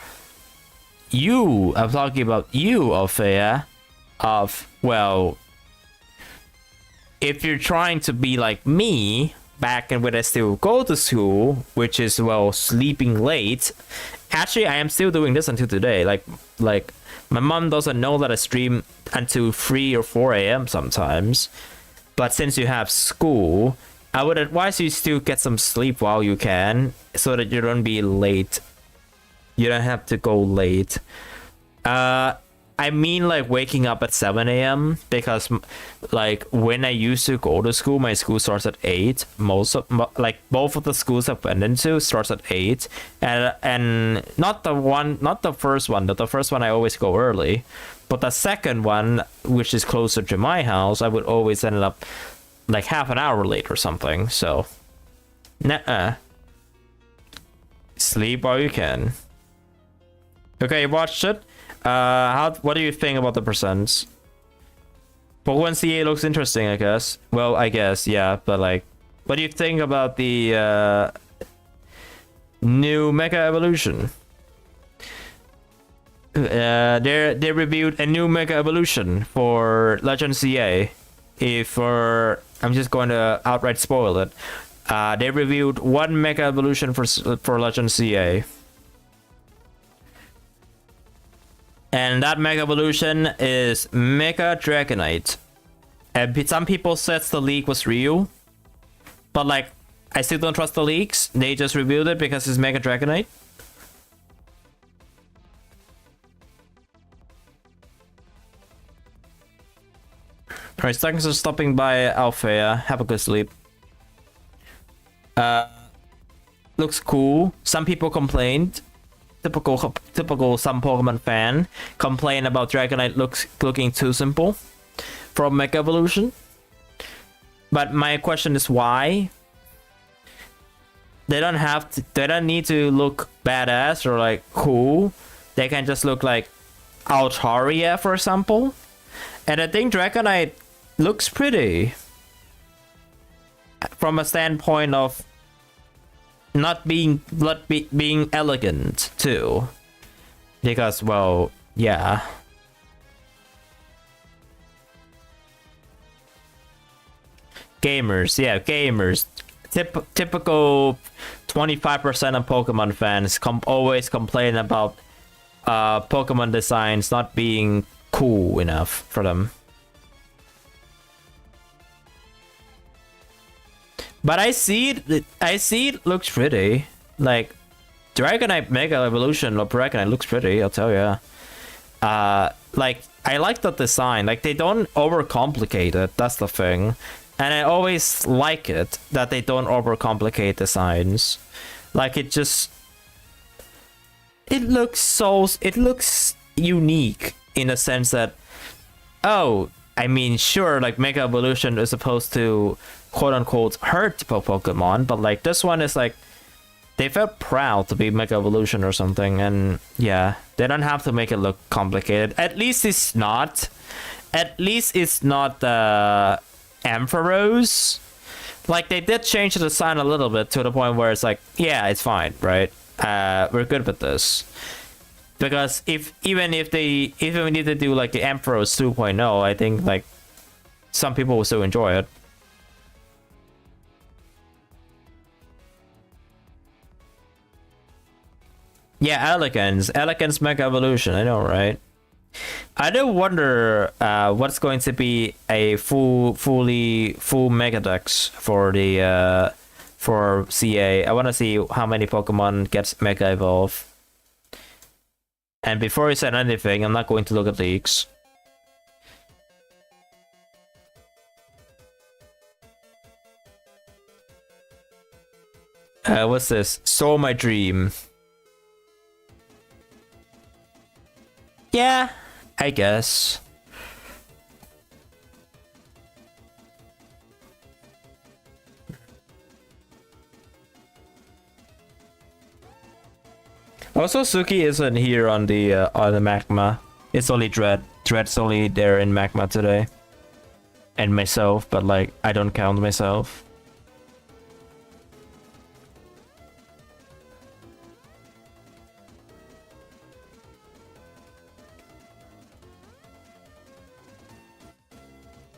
talking about you, Althea, well, if you're trying to be like me, back and when I still go to school, which is, well, sleeping late. Actually, I am still doing this until today. Like my mom doesn't know that I stream until 3 or 4 a.m. sometimes. But since you have school, I would advise you still get some sleep while you can, so that you don't be late. You don't have to go late. I mean, like, waking up at 7 a.m. because, like, when I used to go to school, my school starts at 8. Both of the schools I've went into starts at 8, and not the first one. The first one I always go early, but the second one, which is closer to my house, I would always end up like half an hour late or something. So, sleep while you can. Okay, you watched it. What do you think about the percents? Pokemon CA looks interesting, I guess. Well, I guess, yeah, but like, what do you think about the new Mega Evolution? They reviewed a new Mega Evolution for Legend CA. I'm just going to outright spoil it. They reviewed one Mega Evolution for Legend CA. And that Mega Evolution is Mega Dragonite. And some people said the leak was real. But like, I still don't trust the leaks. They just revealed it because it's Mega Dragonite. Alright, thanks for stopping by, Althea. Have a good sleep. Looks cool. Some people complained. Typical some Pokemon fan complain about Dragonite looking too simple from Mega Evolution. But my question is why? They don't need to look badass or like cool. They can just look like Altaria, for example. And I think Dragonite looks pretty from a standpoint of not being elegant too, because, well, yeah. Gamers. Typical 25% of Pokemon fans always complain about Pokemon designs not being cool enough for them. But I see it looks pretty. Like, Dragonite Mega Evolution of Dragonite looks pretty, I'll tell ya. Like, I like the design. Like, they don't overcomplicate it, that's the thing. And I always like it that they don't overcomplicate designs. Like, it looks unique in the sense that, oh, I mean, sure, like, Mega Evolution is supposed to quote-unquote hurt Pokemon, but like, this one is like, they felt proud to be Mega Evolution or something, and yeah, they don't have to make it look complicated. At least it's not the Ampharos. Like, they did change the design a little bit to the point where it's like, yeah, it's fine, right? We're good with this. Because even if we need to do like the Ampharos 2.0, I think like some people will still enjoy it. Yeah, Elegance Mega Evolution, I know, right? I do wonder what's going to be a full Mega Dex for the for CA. I want to see how many Pokemon gets Mega Evolve. And before you said anything, I'm not going to look at leaks. What's this? Soul My Dream. Yeah, I guess. Also, Suki isn't here on the Magma. It's only Dread. Dread's only there in Magma today. And myself, but like, I don't count myself.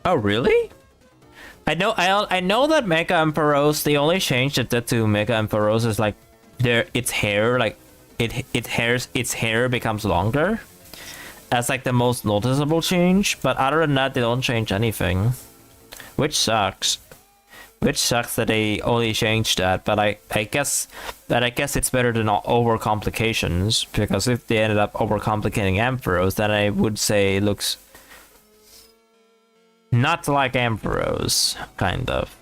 Oh, really? I know that Mega Emperors, the only change that did to Mega Emperors is like its hair, like its hair becomes longer. That's like the most noticeable change, but other than that they don't change anything. Which sucks. Which sucks that they only changed that, but I guess it's better than over complications, because if they ended up overcomplicating Emperors, then I would say it looks not like Emperors, kind of.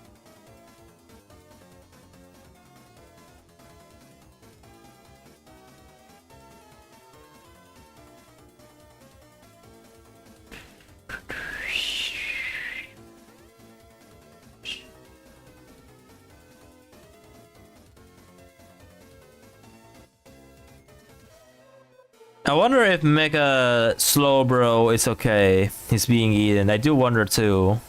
I wonder if Mega Slowbro is okay. He's being eaten. I do wonder too.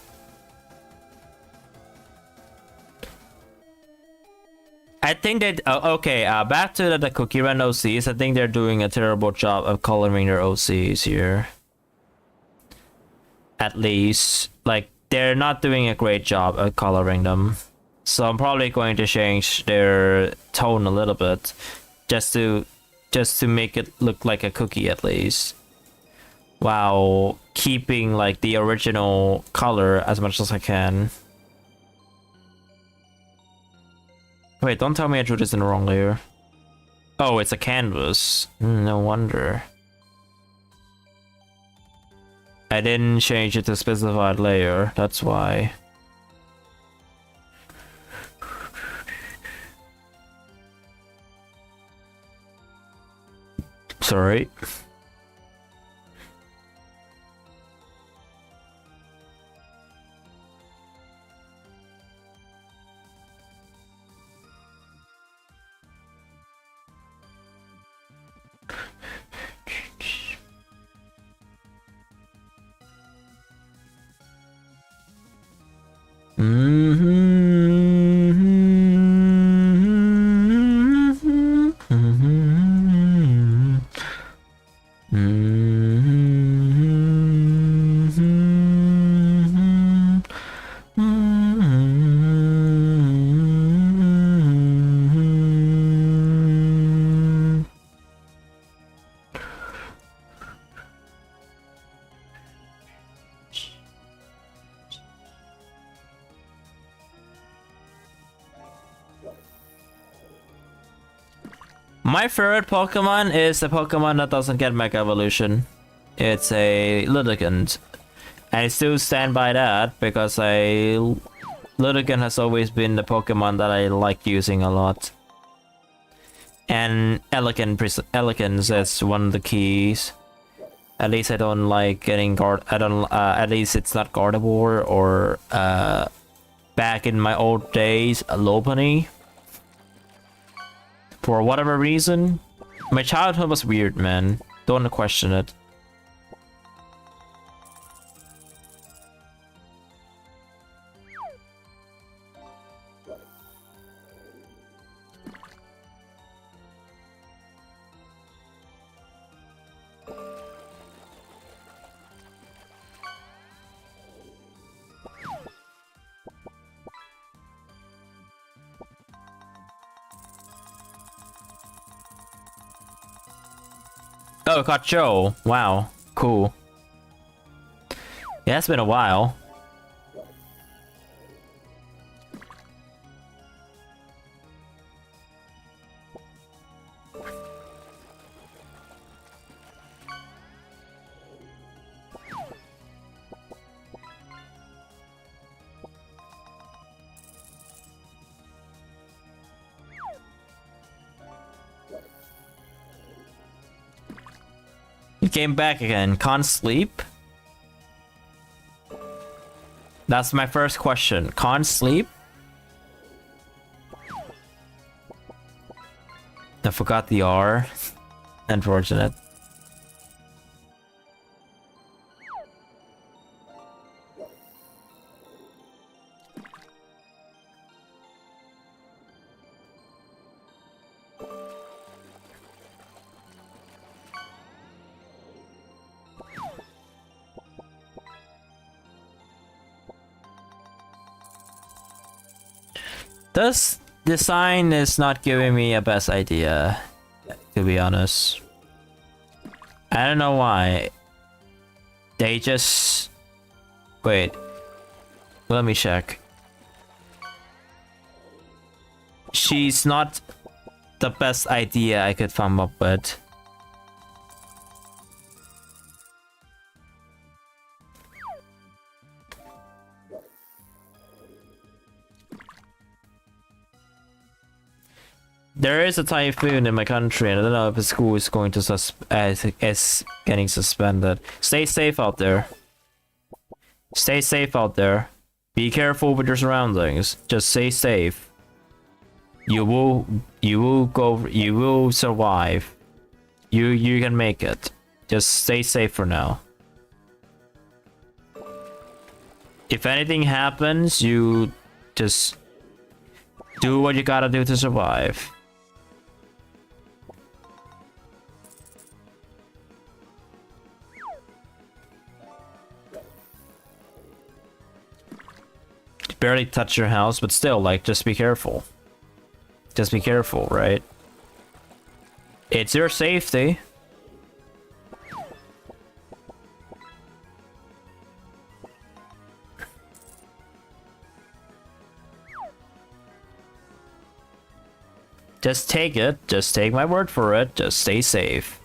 I think that okay. Back to the Cookie Run OCs. I think they're doing a terrible job of coloring their OCs here. At least, like, they're not doing a great job at coloring them. So I'm probably going to change their tone a little bit, just to make it look like a cookie at least, while keeping like the original color as much as I can. Wait, don't tell me I drew this in the wrong layer. Oh, it's a canvas. No wonder. I didn't change it to specified layer, that's why. Sorry. My favorite Pokemon is the Pokemon that doesn't get Mega Evolution. It's a Ludicant. And I still stand by that because Ludicant has always been the Pokemon that I like using a lot. And Elegance is one of the keys. At least I don't like getting at least it's not Gardevoir or back in my old days, Lopunny. For whatever reason, my childhood was weird, man. Don't question it. Oh, it caught Joe. Wow. Cool. Yeah, it's been a while. It came back again. Can't sleep? That's my first question. Can't sleep? I forgot the R. Unfortunate. This design is not giving me a best idea, to be honest. I don't know why. They just... Wait. Let me check. She's not the best idea I could come up with. There is a typhoon in my country, and I don't know if the school is going to is getting suspended. Stay safe out there. Stay safe out there. Be careful with your surroundings. Just stay safe. You will survive. You can make it. Just stay safe for now. If anything happens, you just do what you gotta do to survive. Barely touch your house, but still, like, just be careful. Just be careful, right? It's your safety. Just take it. Just take my word for it. Just stay safe.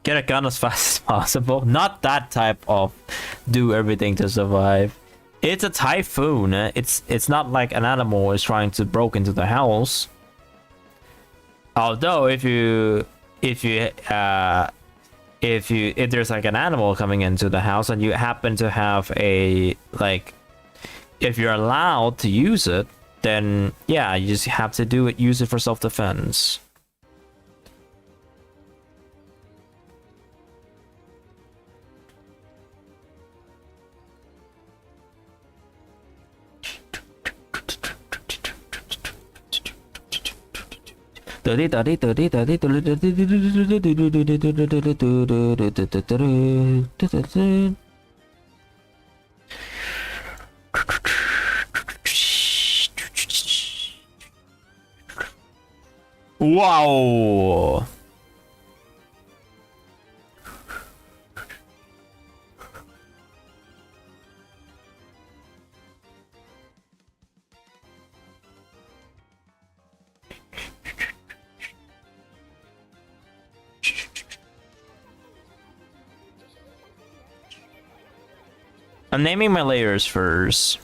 Get a gun as fast as possible. Not that type of do everything to survive. It's a typhoon. It's not like an animal is trying to break into the house. Although if there's like an animal coming into the house and you happen to have a, like, if you're allowed to use it, then yeah, you just have to use it for self-defense. Wow. I'm naming my layers first.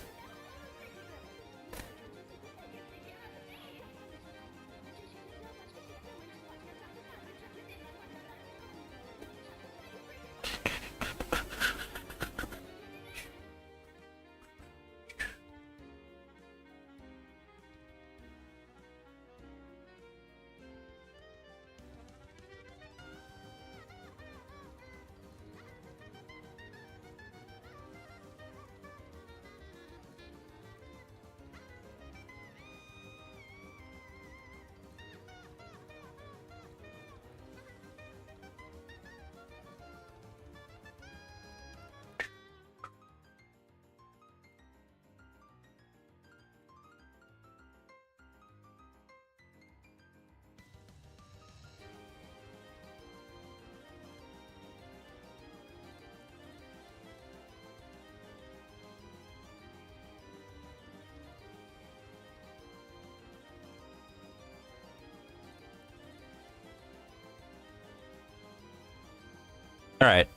Alright.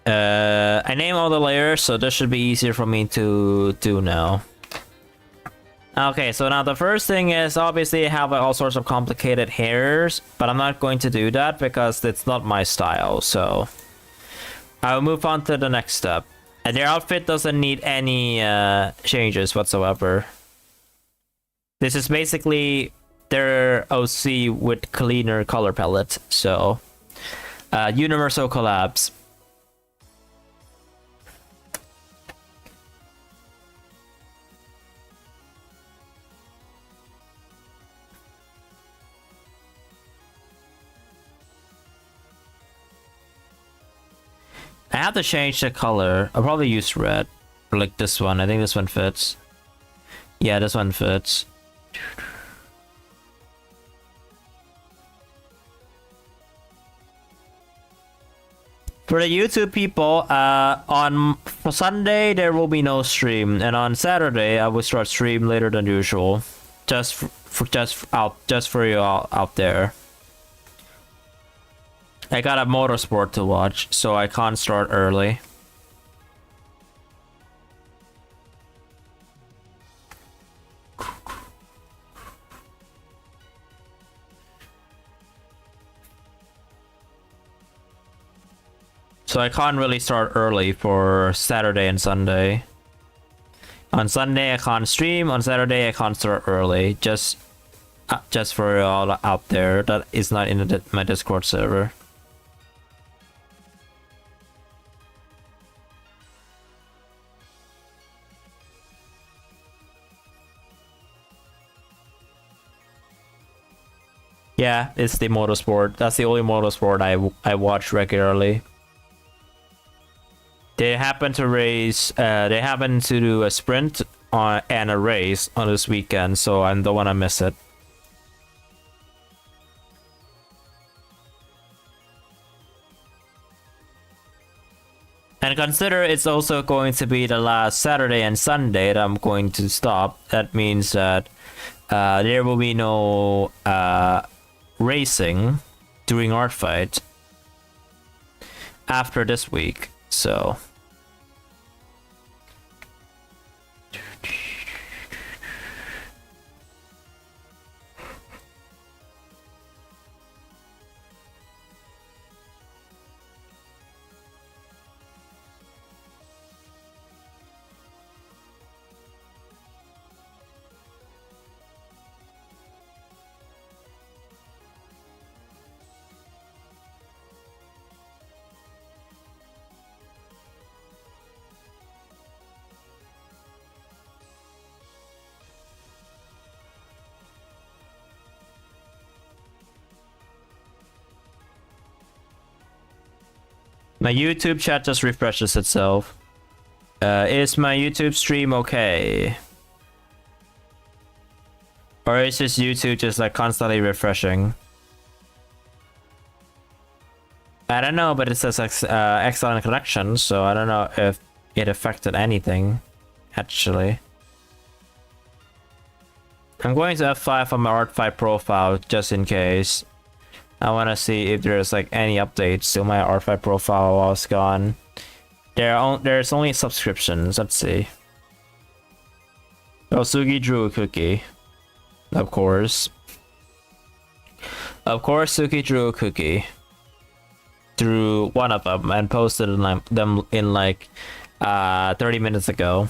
I name all the layers, so this should be easier for me to do now. Okay, so now the first thing is obviously I have all sorts of complicated hairs, but I'm not going to do that because it's not my style, so I'll move on to the next step. And their outfit doesn't need any changes whatsoever. This is basically their OC with cleaner color palette, so universal collabs. I have to change the color. I'll probably use red. Or like this one. I think this one fits. Yeah, this one fits. For the YouTube people, for Sunday there will be no stream, and on Saturday I will start stream later than usual, just for you all out there. I got a motorsport to watch, so I can't start early. So I can't really start early for Saturday and Sunday. On Sunday I can't stream, on Saturday I can't start early. Just for all out there that is not in my Discord server. Yeah, it's the motorsport. That's the only motorsport I watch regularly. They happen to race. They happen to do a sprint and a race on this weekend, so I don't want to miss it. And consider it's also going to be the last Saturday and Sunday that I'm going to stop. That means that there will be no racing during Artfight after this week. So my YouTube chat just refreshes itself. Is my YouTube stream okay? Or is this YouTube just like constantly refreshing? I don't know, but it says excellent connection, so I don't know if it affected anything, actually. I'm going to F5 on my Artfight profile just in case. I want to see if there's like any updates to my Artfight profile while it's gone. There's only subscriptions. Let's see. Oh, Sugi drew a cookie. Of course. Of course, Suki drew a cookie. Drew one of them and posted them in like 30 minutes ago.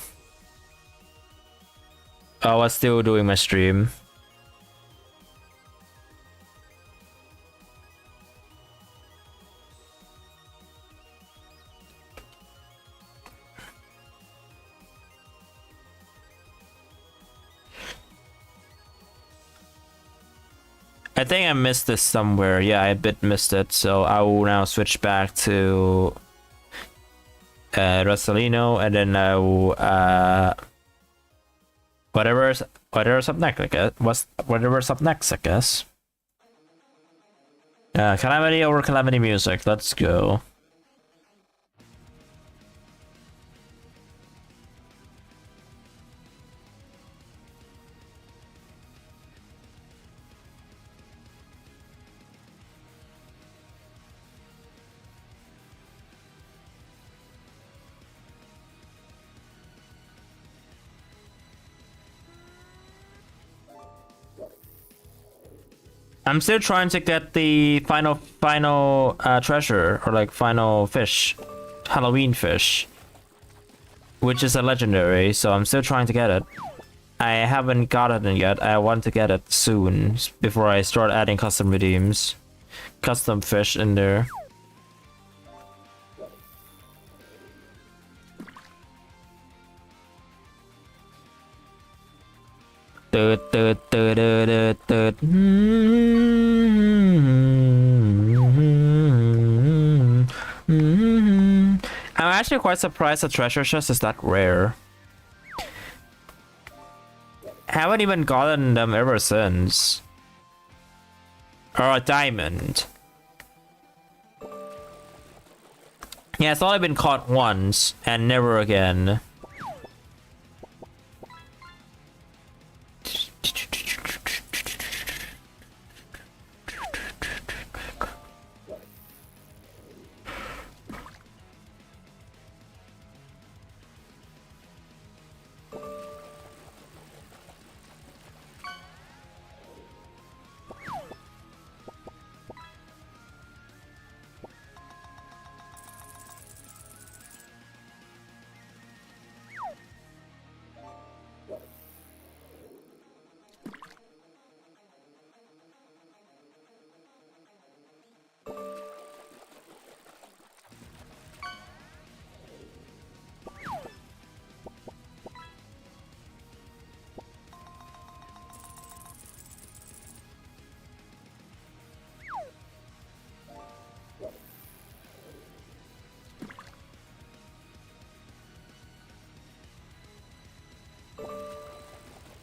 I was still doing my stream. I think I missed this somewhere. Yeah, I missed it. So I will now switch back to Rosalino, and then I will whatever's up next. I guess whatever's up next. I guess. Calamity over Calamity music. Let's go. I'm still trying to get the final treasure, or like final fish, Halloween fish, which is a legendary, so I'm still trying to get it. I haven't got it yet. I want to get it soon before I start adding custom redeems, custom fish in there. actually quite surprised the treasure chest is that rare. Haven't even gotten them ever since. Or a diamond. Yeah, it's only been caught once and never again.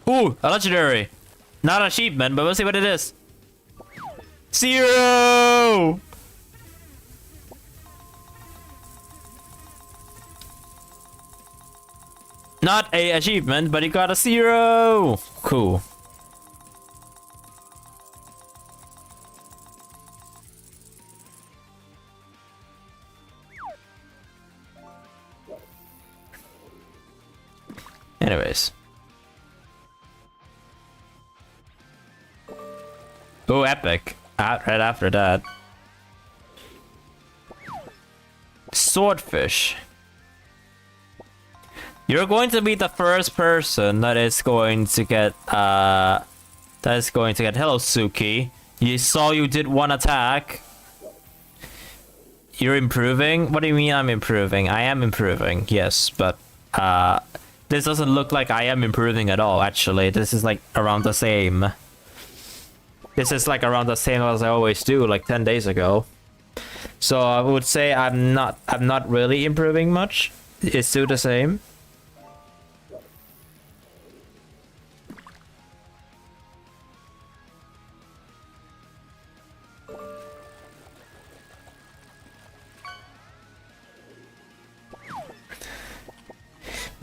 Ooh, a legendary. Not an achievement, but we'll see what it is. 0! Not a achievement, but he got a 0! Cool. Anyways. Oh, epic. Right after that. Swordfish. You're going to be the first person that is going to get, hello, Suki. You saw you did one attack. You're improving? What do you mean I'm improving? I am improving, yes, but, this doesn't look like I am improving at all, actually. This is, like, around the same. This is like around the same as I always do, like 10 days ago. So I would say I'm not really improving much. It's still the same.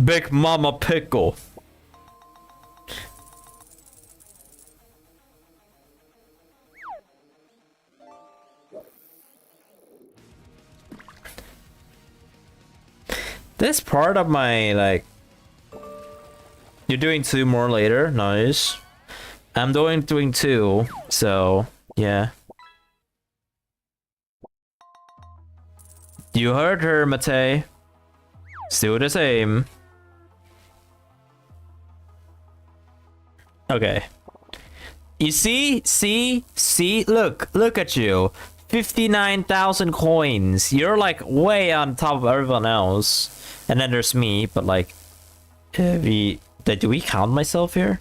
Big Mama Pickle. This part of my, like... You're doing 2 more later? Nice. I'm doing 2, so... Yeah. You heard her, Mate. Still the same. Okay. You see? Look at you. 59,000 coins. You're like way on top of everyone else. And then there's me, but like, do we count myself here?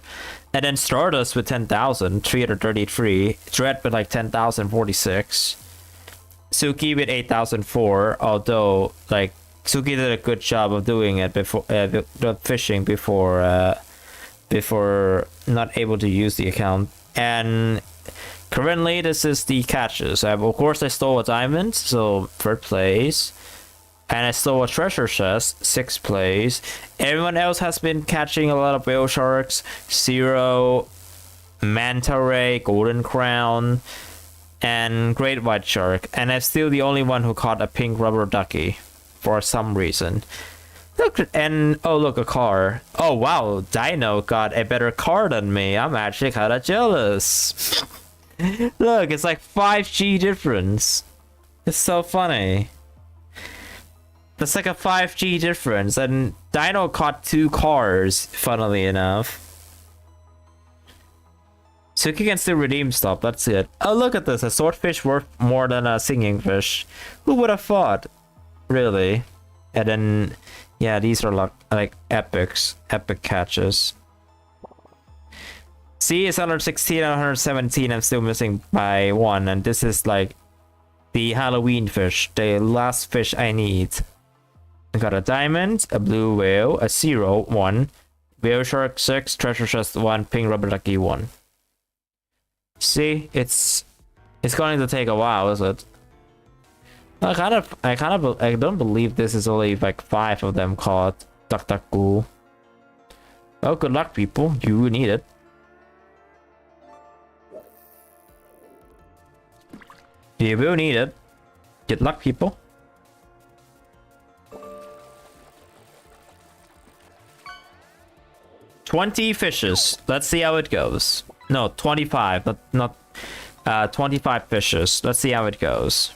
And then Stardust with 10,333. Dread with like 10,046. Suki with 8,004. Although, like, Suki did a good job of doing it before the fishing before not able to use the account. And currently, this is the catches. Of course, I stole a diamond, so 3rd place. And I stole a treasure chest, 6th place. Everyone else has been catching a lot of whale sharks. 0, manta ray, golden crown, and great white shark. And I'm still the only one who caught a pink rubber ducky for some reason. Look, and oh look, a car. Oh wow, Dino got a better car than me. I'm actually kind of jealous. Look, it's like 5G difference. It's so funny. That's like a 5G difference, and Dino caught 2 cars, funnily enough. Suki can still redeem stuff, that's it. Oh, look at this, a swordfish worth more than a singing fish. Who would have thought? Really? And then, yeah, these are like epic catches. See, it's 116 and 117, I'm still missing by 1, and this is like the Halloween fish, the last fish I need. I got a diamond, a blue whale, a 0, 1, whale shark 6, treasure chest 1, pink rubber ducky 1. See, it's going to take a while, is it? I don't believe this is only like 5 of them called DOKURO. Oh, good luck, people. You need it. You will need it. Good luck, people. $20 fishes. Let's see how it goes. No, 25, but not 25 fishes. Let's see how it goes.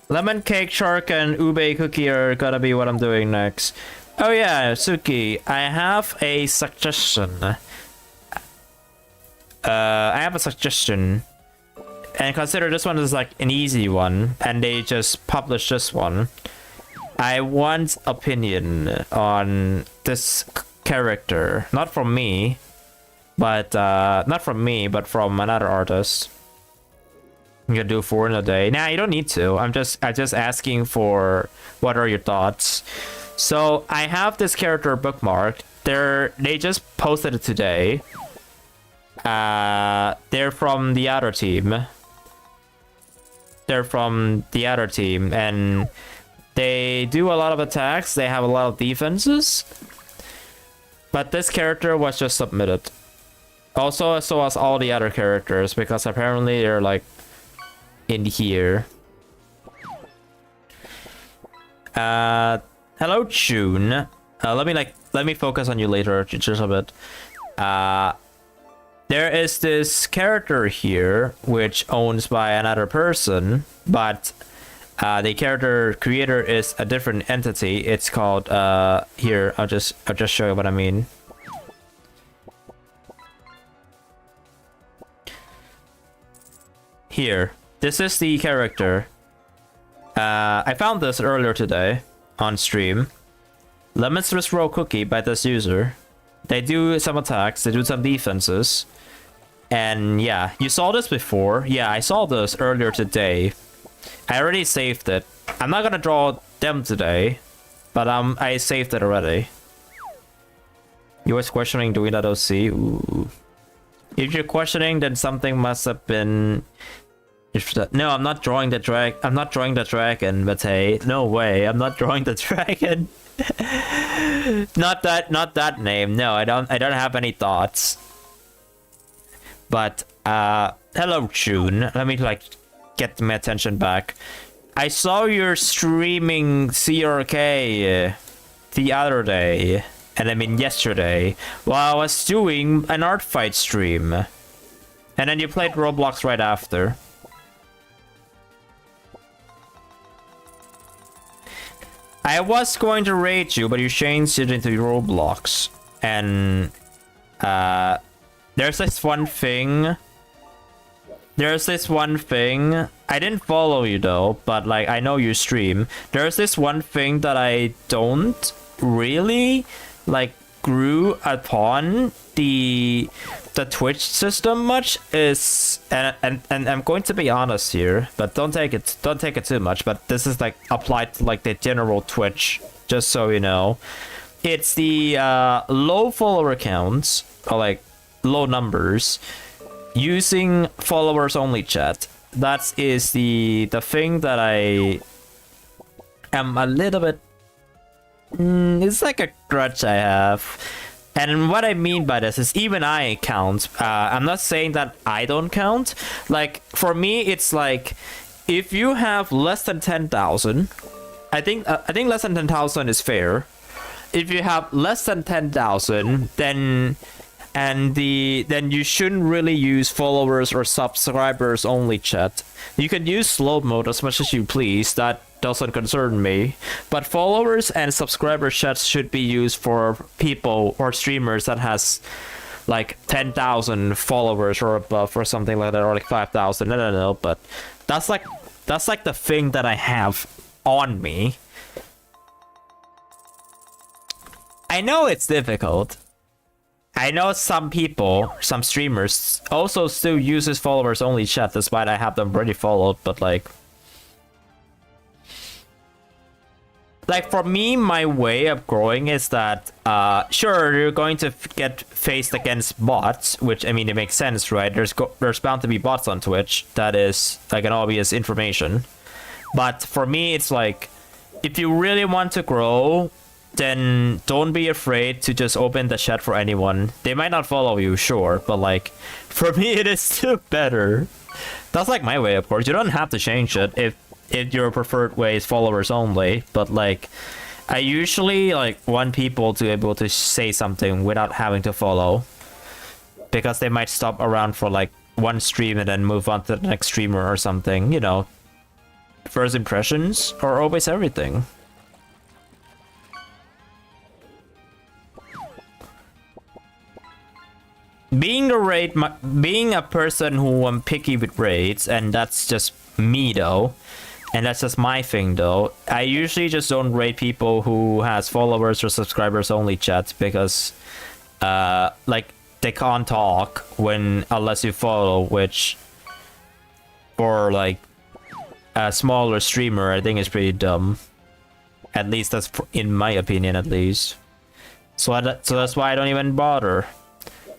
Lemon cake shark and ube cookie are gonna be what I'm doing next. Oh yeah, Suki, I have a suggestion. And consider this one is like an easy one, and they just published this one. I want opinion on this character, not from me, but from another artist. You can do 4 in a day. Nah, you don't need to. I'm just asking for what are your thoughts. So I have this character bookmarked. They just posted it today. They're from the other team. And they do a lot of attacks. They have a lot of defenses. But this character was just submitted. Also, so as all the other characters, because apparently they're like in here. Hello, June. Let me focus on you later just a bit. There is this character here which owns by another person, but the character creator is a different entity. It's called here. I'll just show you what I mean. Here. This is the character. I found this earlier today on stream. Lemon Swiss Roll Cookie by this user. They do some attacks, they do some defenses. And yeah, you saw this before. Yeah, I saw this earlier today. I already saved it. I'm not gonna draw them today, but I saved it already. You was questioning doing that OC? Ooh. If you're questioning, then something must have been... No, I'm not drawing the drag. I'm not drawing the dragon, Matei. No way. I'm not drawing the dragon. Not that name. No, I don't have any thoughts. But hello, June. Let me like get my attention back. I saw your streaming CRK the other day, and I mean yesterday, while I was doing an Artfight stream, and then you played Roblox right after. I was going to raid you, but you changed it into Roblox. And there's this one thing. I didn't follow you though, but like I know you stream. There's this one thing that I don't really like screw upon the Twitch system much is, and I'm going to be honest here, but don't take it too much, but this is like applied to like the general Twitch, just so you know. It's the low follower counts, or like low numbers, using followers only chat. That is the thing that I am a little bit, it's like a grudge I have. And what I mean by this is even I count. I'm not saying that I don't count. Like, for me, it's like, if you have less than 10,000, I think less than 10,000 is fair. If you have less than 10,000, then you shouldn't really use followers or subscribers only chat. You can use slow mode as much as you please. That doesn't concern me, but followers and subscriber chats should be used for people or streamers that has like 10,000 followers or above, or something like that, or like 5,000. I don't know, but that's like the thing that I have on me. I know it's difficult. I know some people, some streamers, also still uses followers only chat despite I have them already followed, but like for me, my way of growing is that, sure, you're going to get faced against bots, which, I mean, it makes sense, right? There's bound to be bots on Twitch. That is, like, an obvious information. But for me, it's like, if you really want to grow, then don't be afraid to just open the chat for anyone. They might not follow you, sure, but, like, for me, it is still better. That's, like, my way, of course. You don't have to change it if your preferred way is followers only, but like I usually like want people to be able to say something without having to follow, because they might stop around for like one stream and then move on to the next streamer or something, you know. First impressions are always everything. Being a person who I'm picky with raids, and that's just me though. And that's just my thing though. I usually just don't raid people who has followers or subscribers only chats, because like they can't talk unless you follow, which for like a smaller streamer I think is pretty dumb. At least that's in my opinion, at least. So that's why I don't even bother.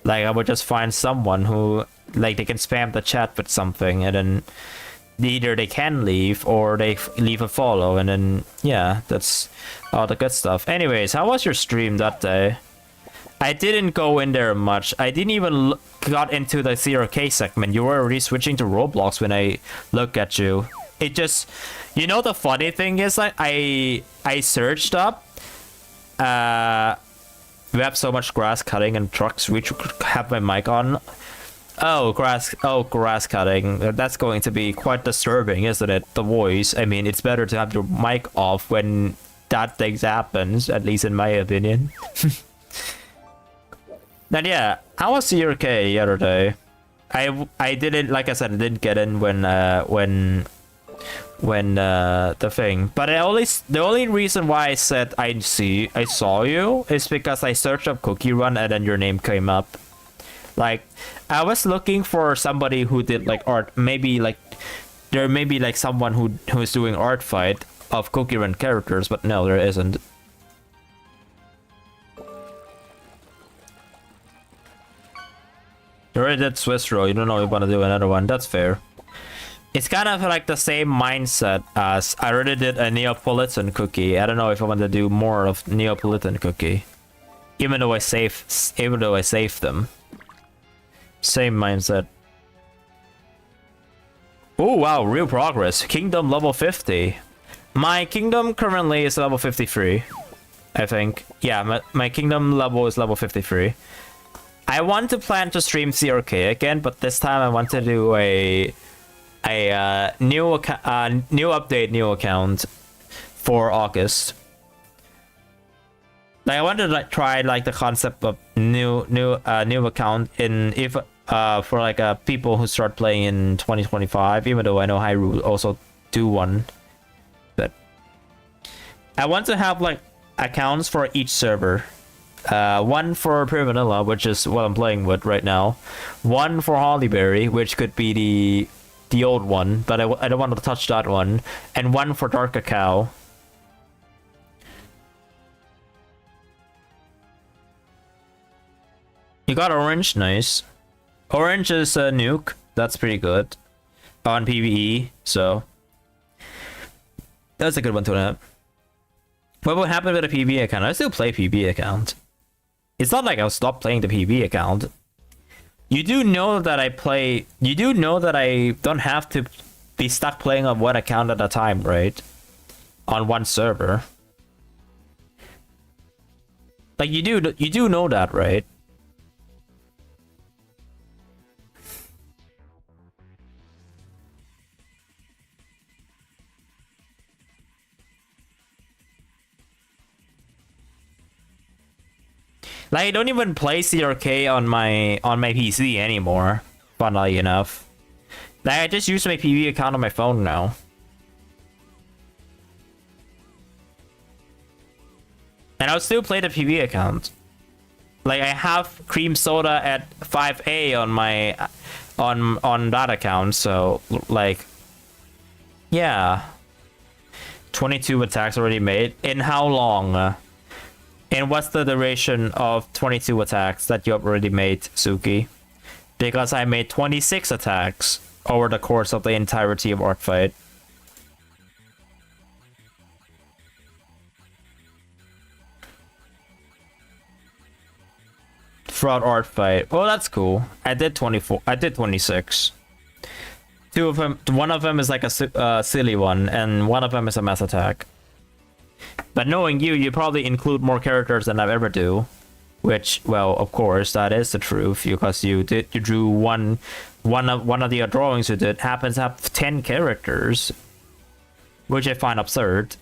Like I would just find someone who like they can spam the chat with something, and then either they can leave or they leave a follow, and then yeah, that's all the good stuff. Anyways, how was your stream that day? I didn't go in there much. I didn't even got into the 0K segment. You were already switching to Roblox when I look at you. It just, you know, the funny thing is like I searched up we have so much grass cutting and trucks, which have my mic on. Oh, grass cutting. That's going to be quite disturbing, isn't it? The voice. I mean, it's better to have your mic off when that thing happens, at least in my opinion. And yeah, how was the UK the other day? I didn't, like I said, I didn't get in when the thing. But the only reason why I said I saw you is because I searched up Cookie Run and then your name came up. Like, I was looking for somebody who did like art. Maybe like there may be like someone who's doing Artfight of Cookie Run characters, but no, there isn't. You already did Swiss roll. You don't know if you want to do another one. That's fair. It's kind of like the same mindset as I already did a Neapolitan cookie. I don't know if I want to do more of Neapolitan cookie, even though I saved them. Same mindset. Oh wow, real progress. Kingdom level 50. My kingdom currently is level 53. I think. Yeah, my kingdom level is level 53. I want to plan to stream CRK again, but this time I want to do a new account for August. Like I wanted to like try like the concept of new account for like people who start playing in 2025, even though I know Hyrule also do one. But I want to have like accounts for each server. One for Pure Vanilla, which is what I'm playing with right now. One for Hollyberry, which could be the old one, but I don't want to touch that one. And one for Dark Cacao. You got Orange, nice. Orange is a nuke, that's pretty good. On PvE, so that's a good one to have. What will happen with a PvE account? I still play PvE account. It's not like I'll stop playing the PvE account. You do know that I play. You do know that I don't have to be stuck playing on one account at a time, right? On one server. Like you do know that, right? Like I don't even play CRK on my PC anymore, funnily enough. Like I just use my PvE account on my phone now. And I'll still play the PvE account. Like I have Cream Soda at 5A on my on that account, so like yeah. 22 attacks already made. In how long? And what's the duration of 22 attacks that you have already made, Suki? Because I made 26 attacks over the course of the entirety of Artfight. Throughout Artfight. Well, that's cool. I did 24. I did 26. Two of them. One of them is like a silly one, and one of them is a mass attack. But knowing you, you probably include more characters than I ever do, which, well, of course, that is the truth because you drew one of the drawings you did happens to have 10 characters, which I find absurd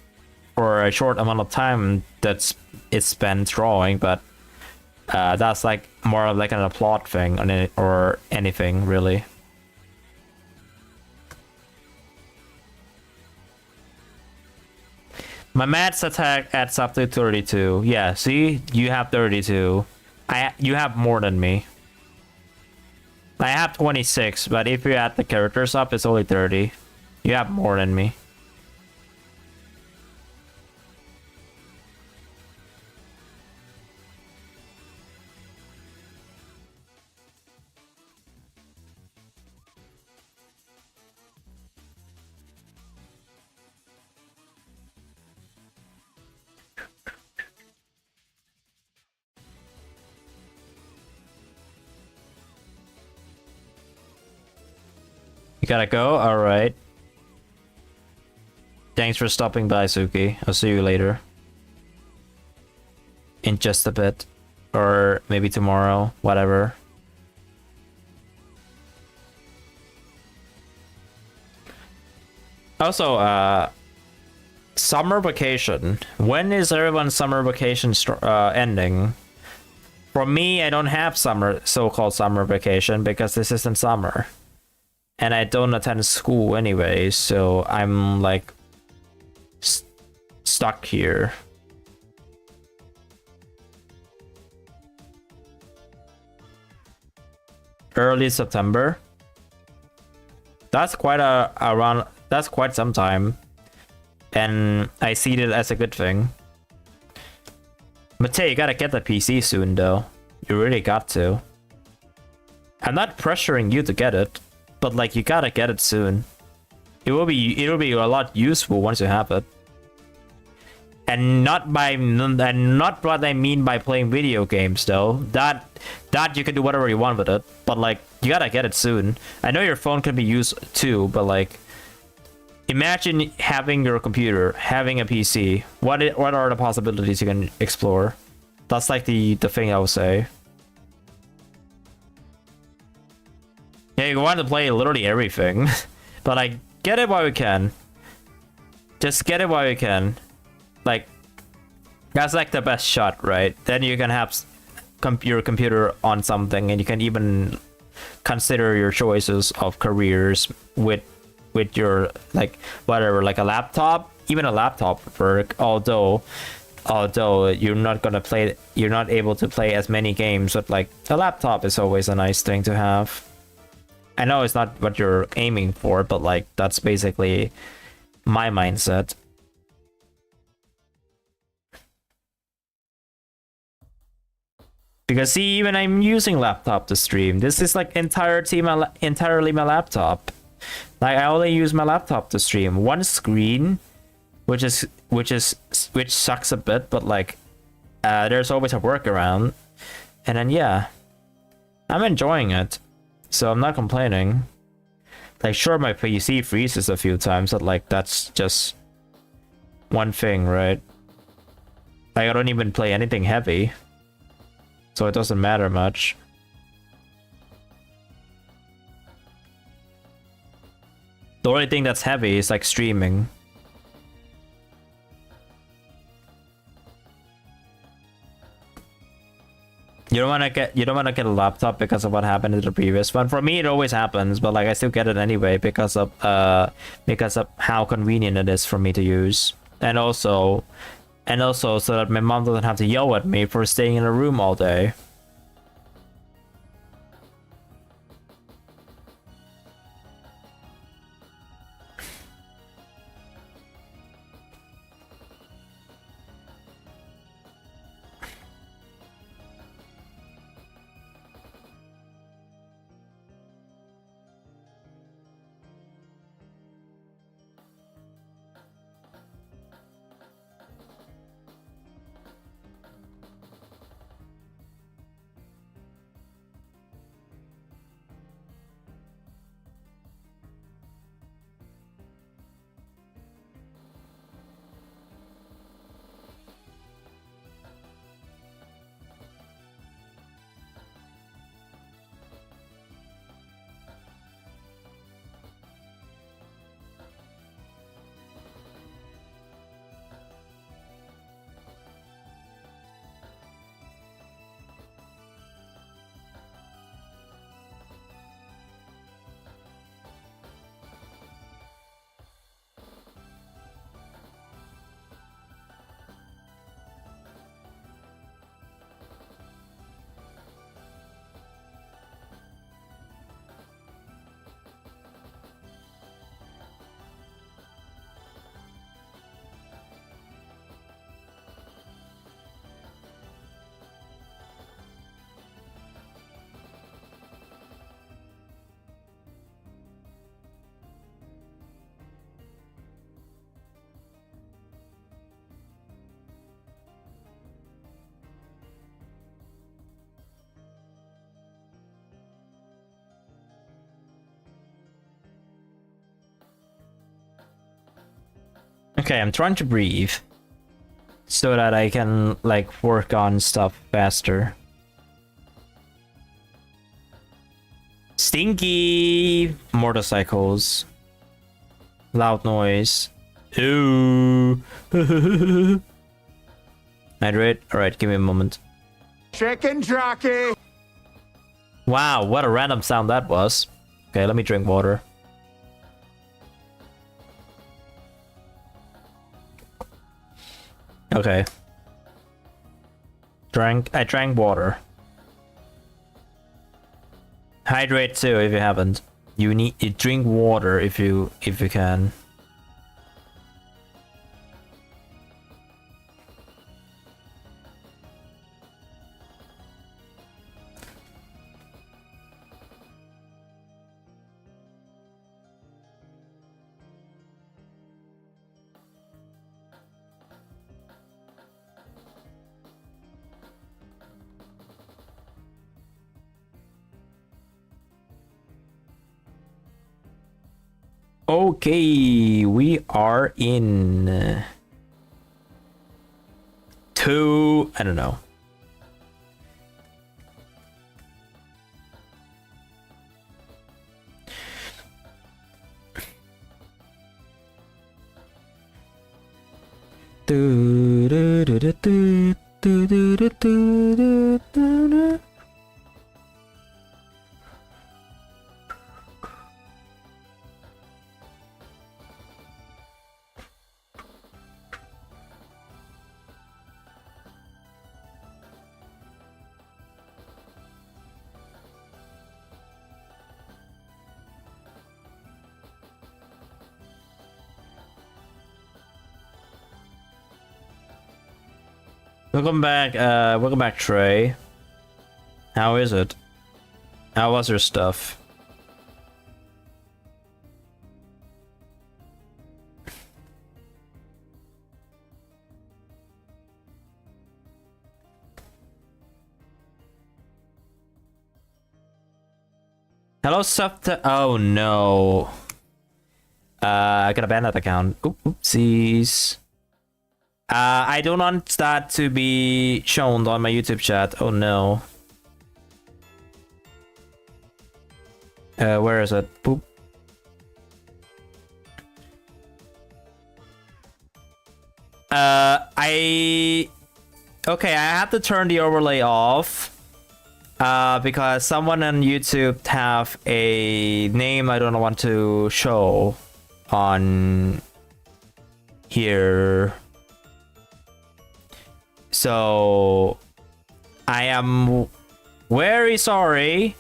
for a short amount of time it's spent drawing. But that's like more like a plot thing or anything really. My max attack adds up to 32. Yeah, see? You have 32. You have more than me. I have 26, but if you add the characters up, it's only 30. You have more than me. You gotta go? Alright. Thanks for stopping by, Suki. I'll see you later. In just a bit. Or maybe tomorrow. Whatever. Also, summer vacation. When is everyone's summer vacation ending? For me, I don't have so-called summer vacation because this isn't summer. And I don't attend school anyway, so I'm like stuck here. Early September. That's quite that's quite some time. And I see it as a good thing. Matei, you gotta get the PC soon though. You really got to. I'm not pressuring you to get it. But like you gotta get it soon. It'll be a lot useful once you have it. And not what I mean by playing video games though. That you can do whatever you want with it. But like you gotta get it soon. I know your phone can be used too, but like imagine having your computer, having a PC. What are the possibilities you can explore? That's like the thing I would say. Yeah, you want to play literally everything, but like get it while you can. Just get it while you can. Like that's like the best shot, right? Then you can have your computer on something, and you can even consider your choices of careers with your like whatever, like a laptop. Even a laptop would work. Although although you're not able to play as many games, but like a laptop is always a nice thing to have. I know it's not what you're aiming for, but like that's basically my mindset. Because see, even I'm using laptop to stream. This is like entirely my laptop. Like I only use my laptop to stream. One screen, which sucks a bit, but like there's always a workaround. And then yeah, I'm enjoying it, so I'm not complaining. Like sure, my PC freezes a few times, but like that's just one thing, right? Like I don't even play anything heavy, so it doesn't matter much. The only thing that's heavy is like streaming. You don't wanna get a laptop because of what happened in the previous one. For me, it always happens, but like I still get it anyway because of how convenient it is for me to use, and also so that my mom doesn't have to yell at me for staying in a room all day. Okay, I'm trying to breathe so that I can like work on stuff faster. Stinky motorcycles. Loud noise. Ooh. Hydrate. Alright, give me a moment. Chicken jockey! Wow, what a random sound that was. Okay, let me drink water. Okay. I drank water. Hydrate too if you haven't. You need to drink water if you can. Okay, we are in I don't know. Welcome back, Trey. How is it? How was your stuff? Hello, oh no. I gotta ban that account. Oopsies. I don't want that to be shown on my YouTube chat. Oh no. Where is it? Boop. Okay, I have to turn the overlay off. Because someone on YouTube have a name I don't want to show on here. So I am very sorry,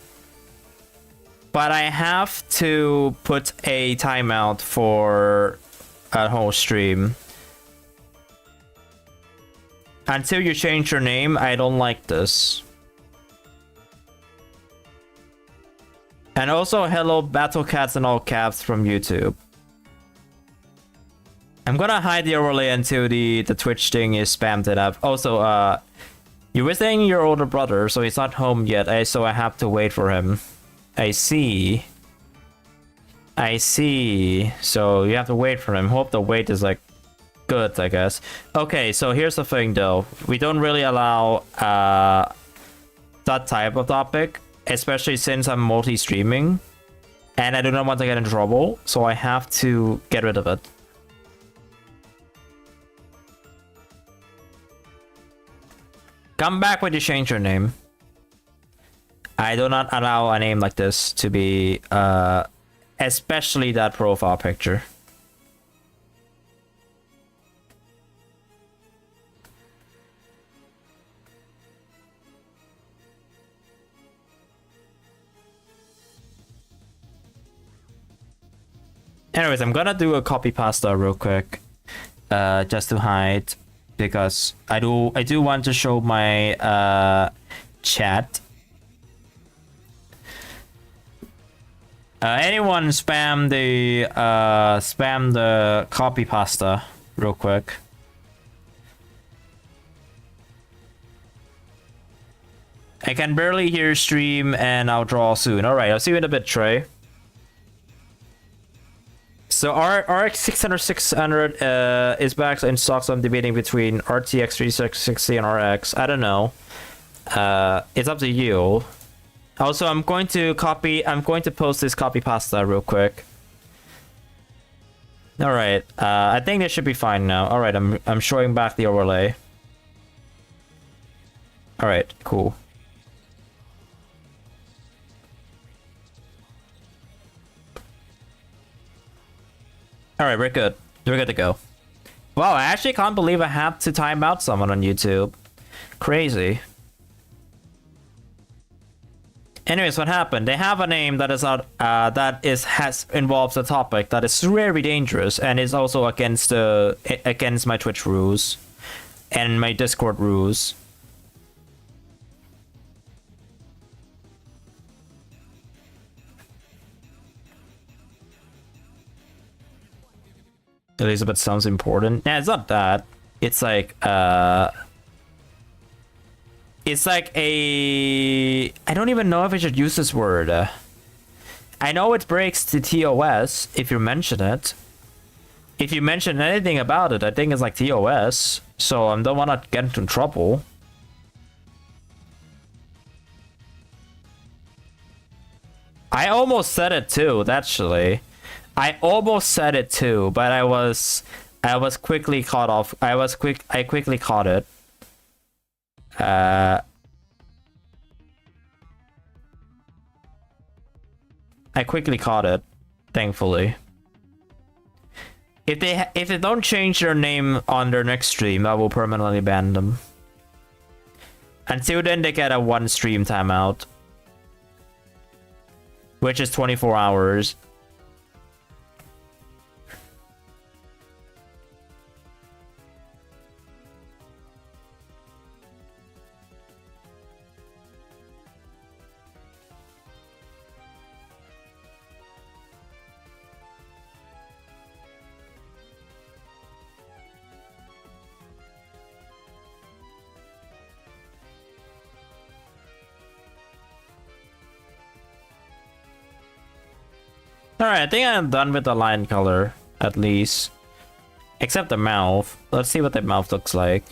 but I have to put a timeout for a whole stream. Until you change your name, I don't like this. And also, hello, Battle Cats in all caps from YouTube. I'm gonna hide the overlay until the Twitch thing is spammed it up. Also, you're visiting your older brother, so he's not home yet, so I have to wait for him. I see. So you have to wait for him. Hope the wait is like good, I guess. Okay, so here's the thing though. We don't really allow that type of topic. Especially since I'm multi-streaming and I do not want to get in trouble, so I have to get rid of it. Come back when you change your name. I do not allow a name like this to be, especially that profile picture. Anyways, I'm gonna do a copy pasta real quick, just to hide, because I do want to show my chat. Anyone spam the copy pasta real quick. I can barely hear stream and I'll draw soon. All right, I'll see you in a bit, Trey. So RX 600 is back in stock, so I'm debating between RTX 3660 and RX. I don't know. It's up to you. Also, I'm going to post this copy pasta real quick. All right. I think this should be fine now. All right, I'm showing back the overlay. All right, cool. Alright, we're good. We're good to go. Wow, I actually can't believe I have to time out someone on YouTube. Crazy. Anyways, what happened? They have a name that is not involves a topic that is very dangerous and is also against my Twitch rules and my Discord rules. Elizabeth sounds important. Yeah, it's not that. It's like it's like a, I don't even know if I should use this word. I know it breaks to TOS if you mention it. If you mention anything about it, I think it's like TOS. So I don't want to get into trouble. I almost said it too, actually. I almost said it too, but I was quickly caught off. I quickly caught it. I quickly caught it, thankfully. If they don't change their name on their next stream, I will permanently ban them. Until then, they get a 1 stream timeout, which is 24 hours. Alright, I think I'm done with the line color, at least. Except the mouth. Let's see what the mouth looks like.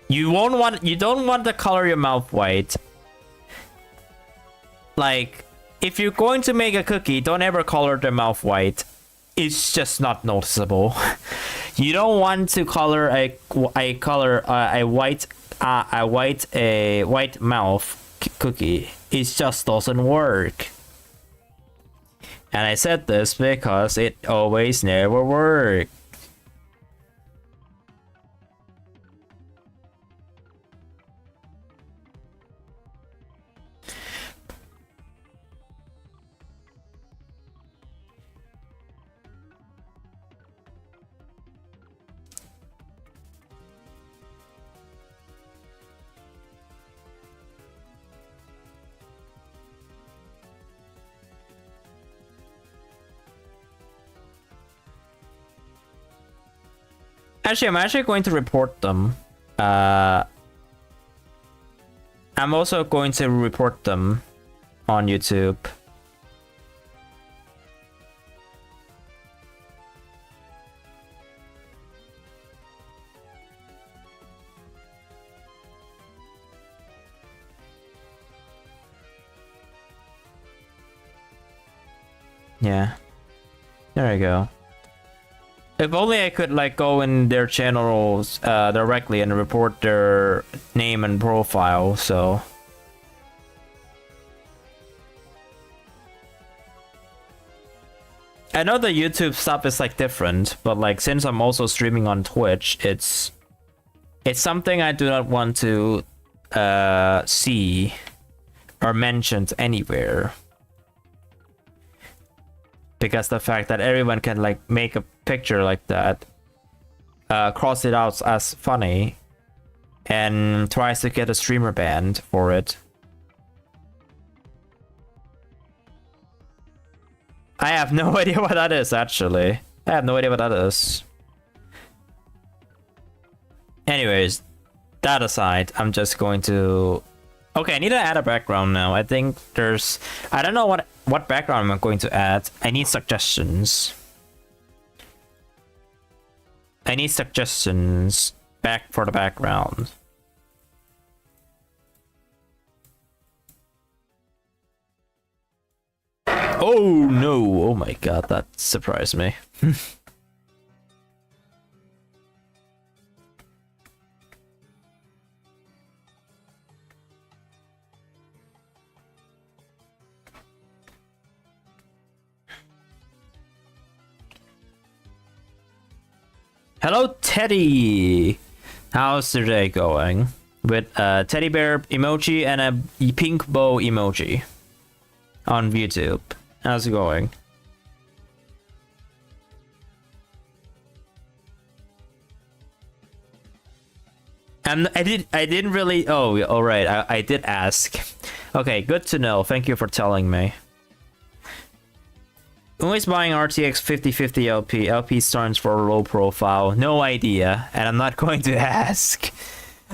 You don't want to color your mouth white. Like, if you're going to make a cookie, don't ever color the mouth white. It's just not noticeable. You don't want to color a white mouth cookie. It just doesn't work. And I said this because it always never worked. Actually, I'm actually going to report them. I'm also going to report them on YouTube. Yeah. There I go. If only I could like go in their channels directly and report their name and profile, so. I know the YouTube stuff is like different, but like since I'm also streaming on Twitch, it's something I do not want to see or mentioned anywhere. Because the fact that everyone can like make a picture like that, cross it out as funny, and tries to get a streamer banned for it. I have no idea what that is, actually. I have no idea what that is. Anyways, that aside, I'm just going to... Okay, I need to add a background now. I think there's... I don't know what background I'm going to add. I need suggestions. I need suggestions back for the background. Oh no! Oh my god, that surprised me. Hello, Teddy! How's the day going? With a teddy bear emoji and a pink bow emoji on YouTube. How's it going? I didn't really... Oh, alright, I did ask. Okay, good to know. Thank you for telling me. Who is buying RTX 5050 LP? LP stands for low profile. No idea, and I'm not going to ask.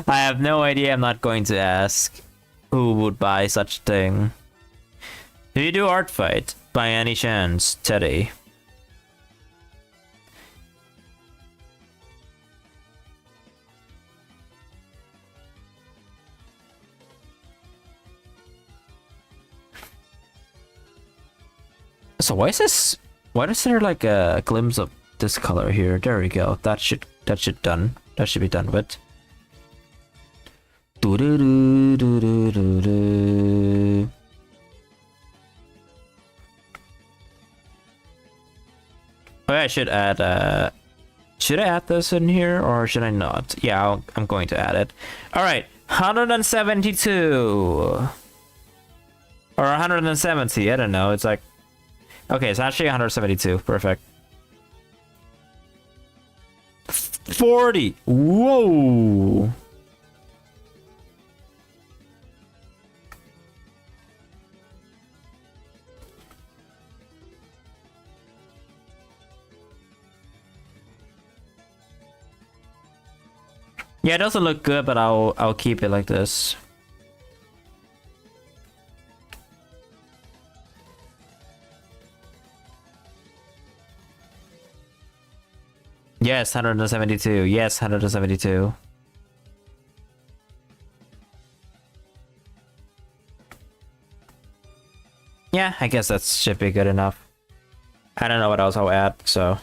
I have no idea. I'm not going to ask who would buy such thing. Do you do Artfight by any chance, Teddy? So why is there like a glimpse of this color here? There we go. That should be done with. Do do do do do do do. Oh, I should add should I add this in here or should I not? Yeah, I'm going to add it. All right, 172 or 170. I don't know. It's like. Okay, it's actually 172. Perfect. 40. Whoa. Yeah, it doesn't look good, but I'll keep it like this. Yes, 172. Yes, 172. Yeah, I guess that should be good enough. I don't know what else I'll add, so.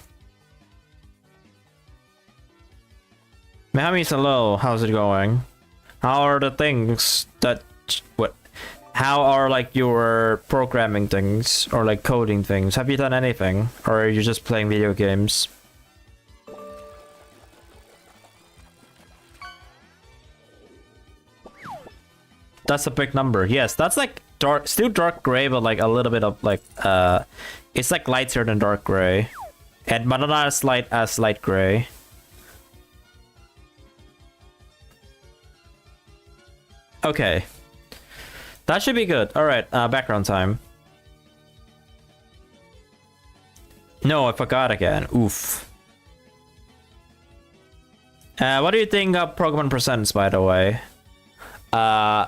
Miami's hello, how's it going? How are the things that what how are like your programming things or like coding things? Have you done anything? Or are you just playing video games? That's a big number. Yes, that's like dark, still dark gray, but like a little bit of like it's like lighter than dark gray, and but not as light as light gray. Okay, that should be good. All right, background time. No, I forgot again. Oof. What do you think of Pokemon Presents, by the way?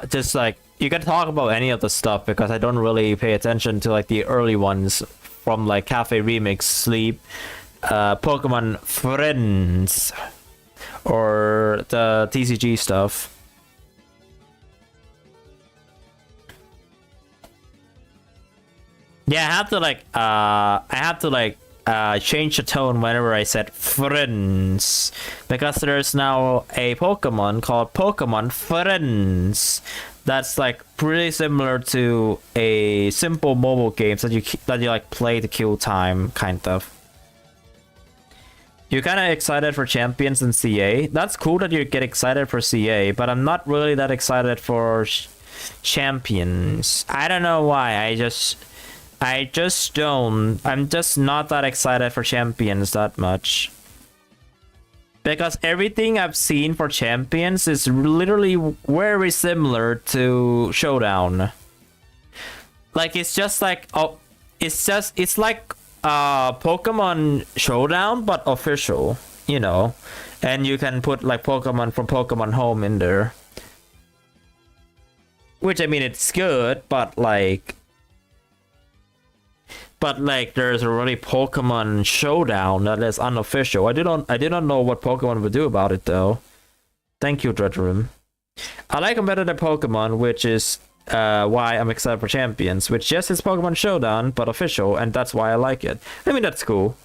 Just like you can talk about any of the stuff because I don't really pay attention to like the early ones from like Cafe Remix, Sleep, Pokemon Friends, or the TCG stuff. Yeah, I have to like change the tone whenever I said friends, because there's now a Pokemon called Pokemon Friends that's like pretty similar to a simple mobile game that you like play to kill time, kind of. You're kind of excited for Champions in CA. That's cool that you get excited for CA, but I'm not really that excited for Champions. I don't know why. I'm just not that excited for Champions that much. Because everything I've seen for Champions is literally very similar to Showdown. Like, it's just like, oh, it's like Pokemon Showdown, but official, you know. And you can put like Pokemon from Pokemon Home in there. Which, I mean, it's good, but like... But like, there's already Pokemon Showdown that is unofficial. I did not know what Pokemon would do about it though. Thank you, Deltarune. I like competitive Pokemon, which is why I'm excited for Champions. Which yes, is Pokemon Showdown, but official, and that's why I like it. I mean, that's cool.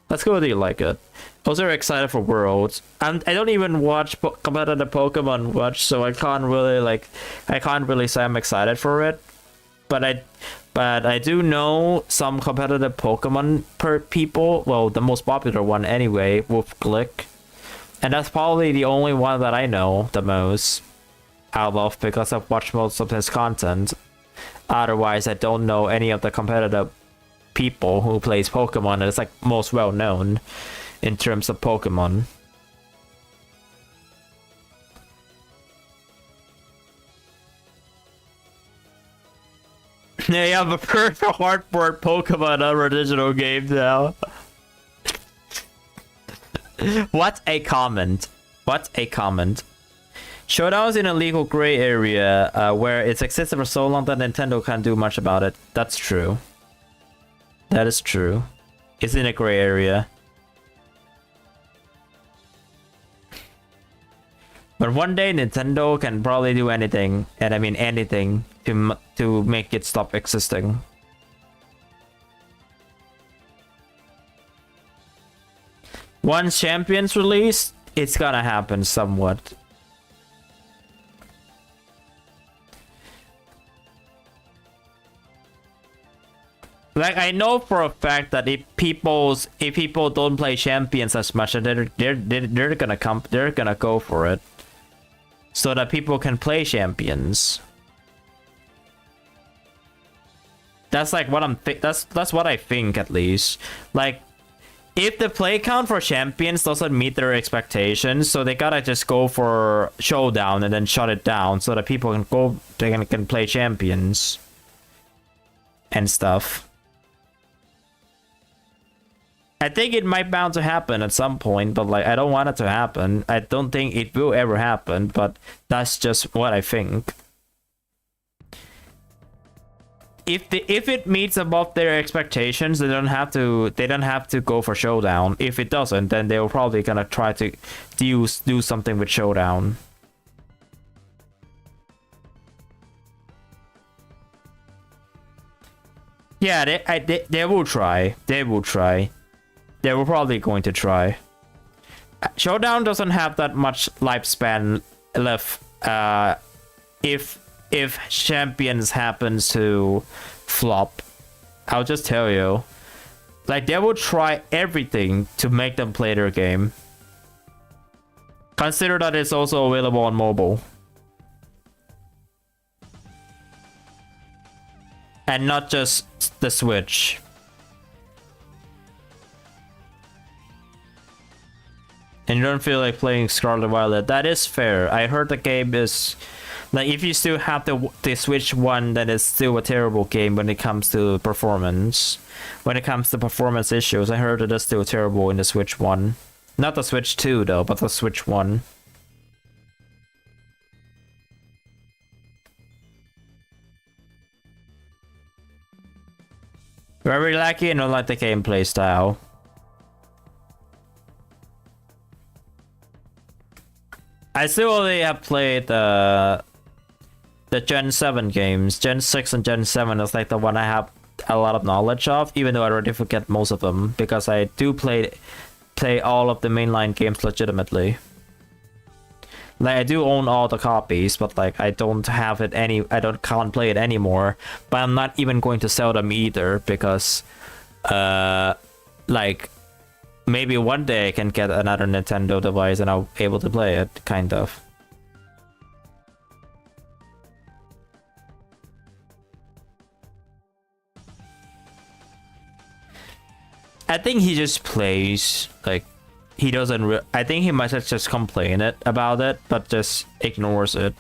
That's cool that you like it. Also excited for Worlds, and I don't even watch competitive Pokemon much, so I can't really say I'm excited for it. But I do know some competitive Pokemon people. Well, the most popular one anyway, Wolf Glick. And that's probably the only one that I know the most out of, because I've watched most of his content. Otherwise, I don't know any of the competitive people who plays Pokemon that is like most well known in terms of Pokemon. Yeah, you have a perfect hardboard Pokemon on our digital game now. What a comment. What a comment. Showdown's in a legal gray area where it's existed for so long that Nintendo can't do much about it. That's true. That is true. It's in a gray area. But one day Nintendo can probably do anything, and I mean anything, to make it stop existing. Once Champions release, it's gonna happen somewhat. Like, I know for a fact that if people don't play Champions as much, they're gonna go for it, so that people can play Champions. That's like what that's what I think, at least. Like, if the play count for Champions doesn't meet their expectations, so they gotta just go for Showdown and then shut it down so that people can play Champions and stuff. I think it might bound to happen at some point, but like, I don't want it to happen. I don't think it will ever happen, but that's just what I think. if it meets above their expectations, they don't have to go for showdown. If it doesn't, then they're probably gonna try to do something with showdown. Yeah, they will try. They will try. They were probably going to try. Showdown doesn't have that much lifespan left. If champions happens to flop, I'll just tell you, like, they will try everything to make them play their game. Consider that it's also available on mobile. And not just the Switch. And you don't feel like playing Scarlet Violet. That is fair. I heard the game is... Like, if you still have the Switch one, then it's still a terrible game when it comes to performance. When it comes to performance issues, I heard it is still terrible in the Switch one. Not the Switch 2 though, but the Switch 1. Very lucky and don't like the gameplay style. I still only have played the Gen 7 games. Gen 6 and Gen 7 is like the one I have a lot of knowledge of, even though I already forget most of them, because I do play all of the mainline games legitimately. Like, I do own all the copies, but like I don't have it can't play it anymore. But I'm not even going to sell them either, because like, maybe one day I can get another Nintendo device and I'll be able to play it, kind of. I think he just plays, like, he doesn't I think he might just complain about it, but just ignores it.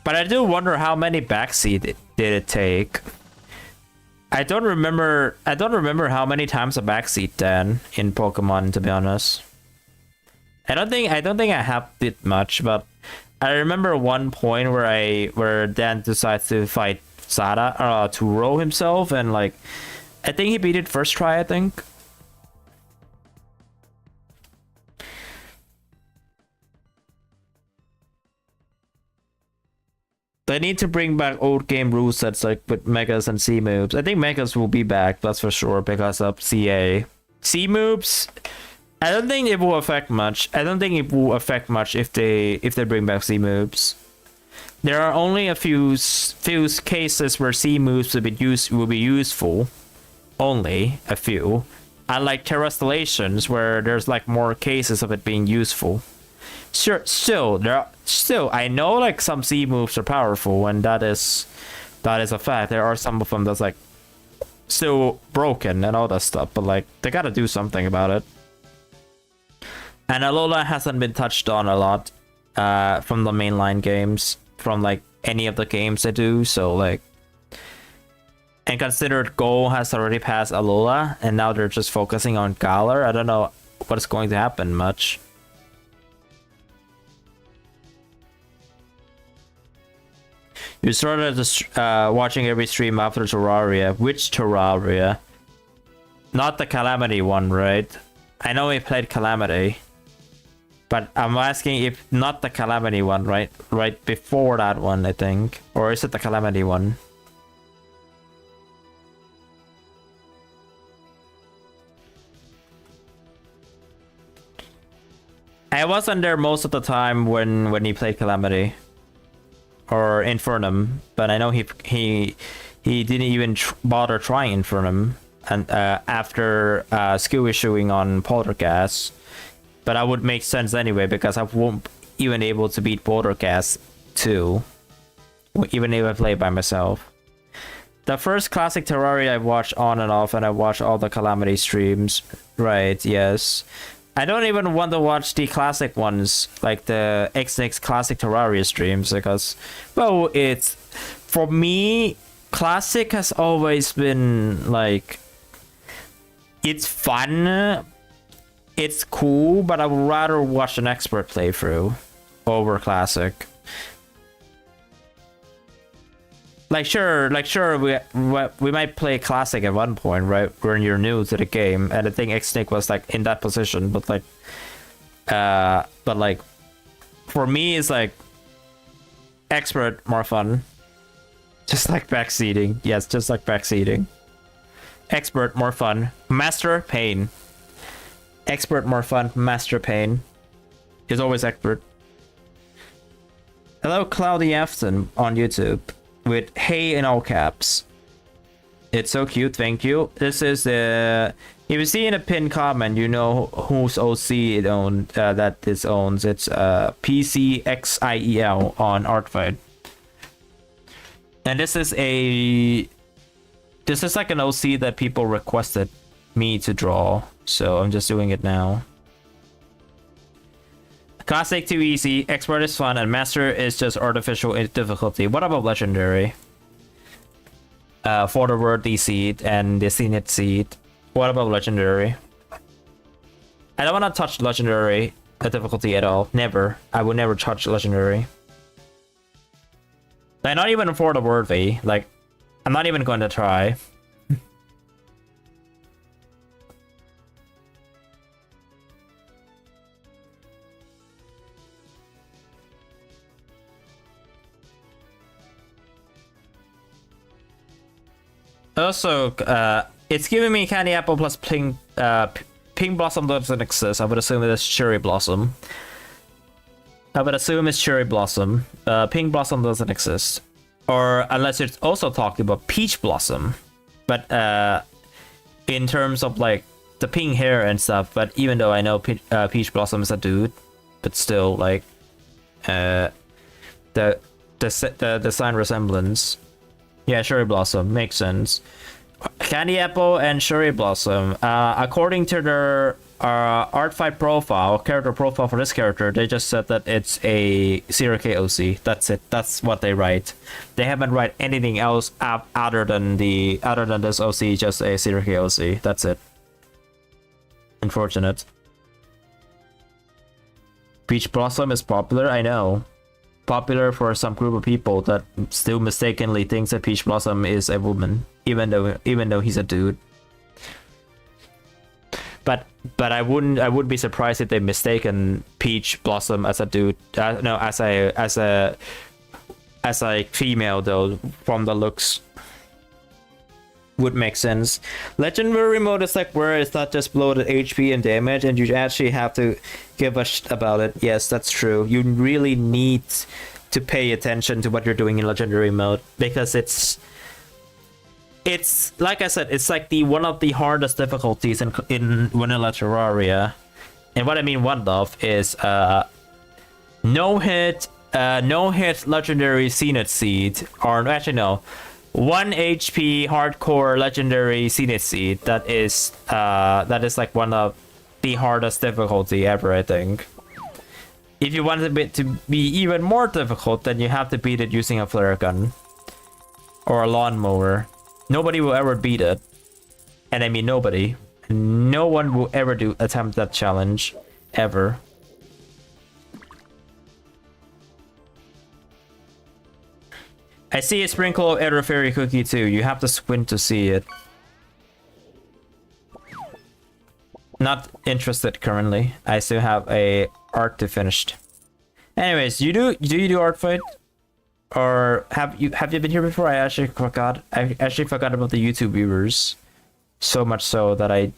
But I do wonder how many backseat did it take. I don't remember how many times a backseat then in Pokemon, to be honest. I don't think I have it much, but I remember one point where Dan decides to fight Touhou himself, and like, I think he beat it first try, I think. They need to bring back old game rule sets, like with Megas and C moves. I think Megas will be back, that's for sure, because of CA. C moves, I don't think it will affect much. I don't think it will affect much if they bring back C moves. There are only a few cases where C moves will be useful. Only a few. Unlike Terrastallations, where there's like more cases of it being useful. Sure, still I know like some C moves are powerful, and that is a fact. There are some of them that's like still broken and all that stuff, but like they gotta do something about it. And Alola hasn't been touched on a lot from the mainline games, from like any of the games they do, so like, and considered Go has already passed Alola, and now they're just focusing on Galar. I don't know what's going to happen much. You started watching every stream after Terraria. Which Terraria? Not the Calamity one, right? I know we played Calamity, but I'm asking if not the Calamity one, right? Right before that one, I think. Or is it the Calamity one? I wasn't there most of the time when he played Calamity or Infernum, but I know he didn't even bother trying Infernum, and after skill issuing on Poltergeist. But that would make sense anyway, because I won't even able to beat Poltergeist 2, even if I play by myself. The first classic Terraria I watched on and off, and I watched all the Calamity streams. Right, yes. I don't even want to watch the classic ones, like the XX classic Terraria streams, because, well, it's, for me, classic has always been like, it's fun, it's cool, but I would rather watch an expert playthrough over classic. Like sure, we might play classic at one point, right? When you're new to the game, and I think X-Nick was like in that position, but like for me it's like expert more fun. Just like backseating. Yes, just like backseating. Expert more fun. Master pain. Expert more fun. Master pain. Is always expert. Hello Cloudy Afton on YouTube with hey in all caps. It's so cute, thank you. This is the if you see in a pinned comment, you know whose OC it owns, that this owns. It's PCXIEL on Artfight. And this is like an OC that people requested me to draw, so I'm just doing it now. Classic too easy, expert is fun, and master is just artificial difficulty. What about legendary? For the worthy seed and the Zenith seed. What about legendary? I don't want to touch legendary difficulty at all. Never. I would never touch legendary. Like, not even for the worthy. Like, I'm not even going to try. Also, it's giving me Candy Apple plus Pink Blossom doesn't exist. I would assume it's Cherry Blossom. Pink Blossom doesn't exist. Or unless it's also talking about Peach Blossom. But in terms of like the pink hair and stuff, but even though I know Peach Blossom is a dude, but still like the design resemblance. Yeah, Cherry Blossom makes sense. Candy Apple and Cherry Blossom. According to their Artfight profile, character profile for this character, they just said that it's a 0k OC. That's it. That's what they write. They haven't write anything else other than this OC. Just a 0k OC. That's it. Unfortunate. Peach Blossom is popular. I know. Popular for some group of people that still mistakenly thinks that Peach Blossom is a woman, even though he's a dude. But I would be surprised if they mistaken Peach Blossom as a dude. No, as a female though, from the looks. Would make sense. Legendary mode is like where it's not just bloated HP and damage, and you actually have to give a shit about it. Yes, that's true. You really need to pay attention to what you're doing in legendary mode, because it's like I said, it's like one of the hardest difficulties in vanilla Terraria. And what I mean one of is no hit legendary Zenith seed, or actually no, 1 HP hardcore legendary Zenith seed. That is like one of the hardest difficulty ever, I think. If you want it to be even more difficult, then you have to beat it using a flare gun or a lawnmower. Nobody will ever beat it, and I mean nobody. No one will ever attempt that challenge ever. I see a sprinkle of Error Fairy Cookie too. You have to squint to see it. Not interested currently. I still have a art to finish. Anyways, do you do Artfight? Or have you been here before? I actually forgot about the YouTube viewers. So much so that I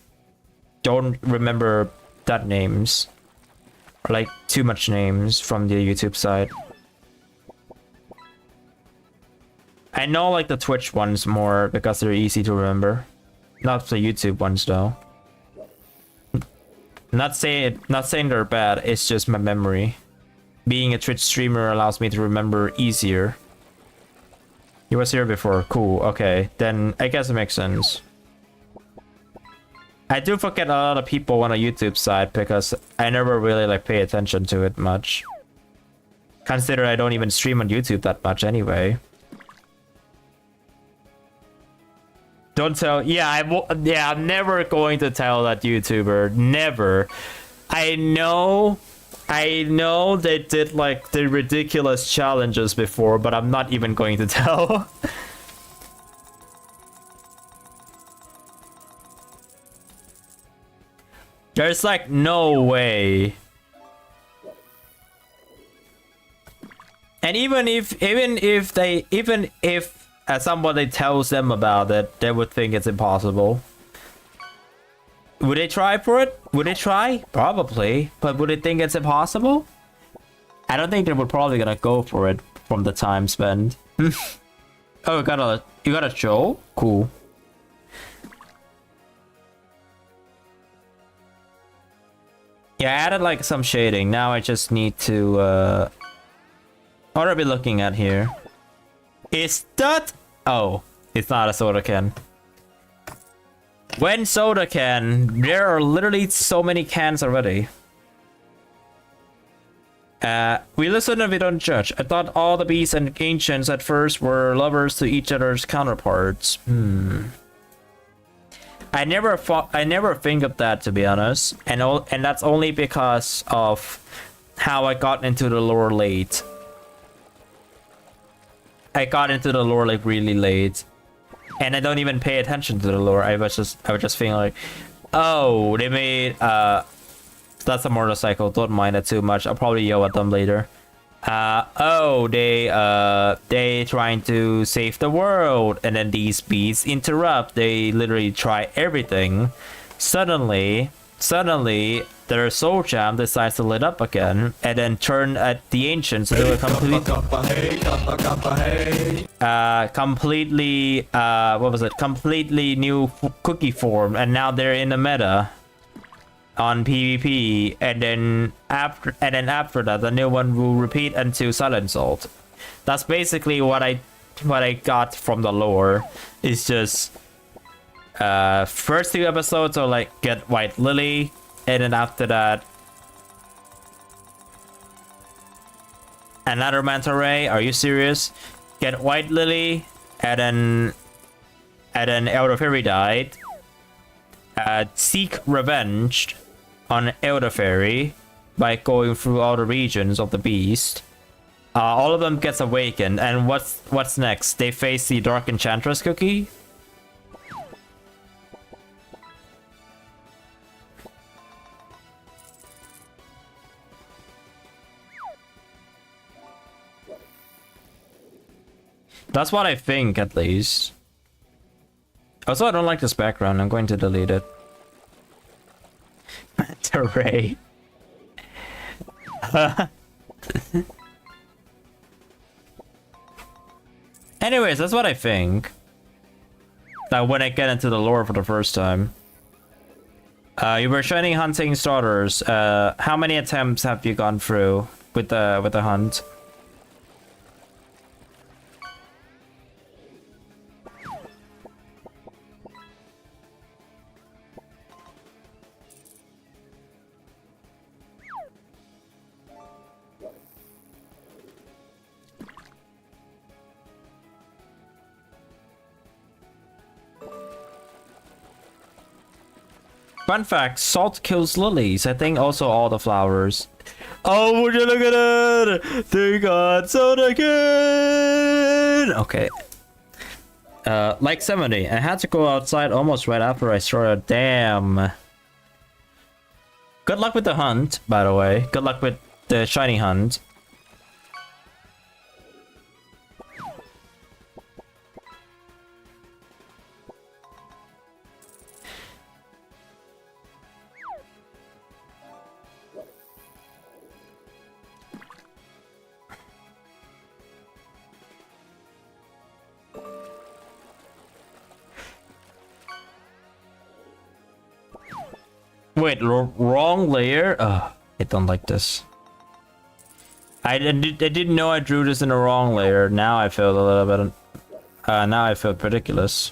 don't remember that names. Or like too much names from the YouTube side. I know like the Twitch ones more because they're easy to remember. Not the YouTube ones though. Not saying they're bad, it's just my memory. Being a Twitch streamer allows me to remember easier. He was here before, cool, okay. Then I guess it makes sense. I do forget a lot of people on a YouTube side because I never really like pay attention to it much. Consider I don't even stream on YouTube that much anyway. Don't tell. Yeah, I'm never going to tell that YouTuber. Never. I know they did like the ridiculous challenges before, but I'm not even going to tell. There's like no way. And even if somebody tells them about it, they would think it's impossible. Would they try for it? Would they try? Probably. But would they think it's impossible? I don't think they would probably gonna go for it from the time spent. Oh, you got a show? Cool. Yeah, I added like some shading. Now I just need to what are we looking at here? Is that... Oh, it's not a soda can. When soda can, there are literally so many cans already. We listen and we don't judge. I thought all the beasts and ancients at first were lovers to each other's counterparts. I never think of that, to be honest, and that's only because of how I got into the lore late. I got into the lore like really late, and I don't even pay attention to the lore. I was just feeling like, oh, they made that's a motorcycle. Don't mind it too much. I'll probably yell at them later. Oh, they trying to save the world, and then these beasts interrupt. They literally try everything. Suddenly, their soul jam decides to lit up again, and then turn at the ancients to do a completely new cookie form, and now they're in the meta on PvP, and then after that, the new one will repeat until Silent Salt. That's basically what I got from the lore. It's just first 2 episodes are like get White Lily, and then after that another manta ray. Are you serious? Get White Lily, and then Elder Fairy died. Seek revenge on Elder Fairy by going through all the regions of the beast. All of them gets awakened, and what's next? They face the Dark Enchantress cookie. That's what I think, at least. Also, I don't like this background. I'm going to delete it. Terraria. Anyways, that's what I think. Like when I get into the lore for the first time. You were shining hunting starters. How many attempts have you gone through with the hunt? Fun fact, salt kills lilies. I think also all the flowers. Oh, would you look at it? They got soda again. Okay. Like 70. I had to go outside almost right after I started. Damn. Good luck with the hunt, by the way. Good luck with the shiny hunt. Wait, wrong layer? I don't like this. I didn't know I drew this in the wrong layer. Now I feel a little bit... now I feel ridiculous.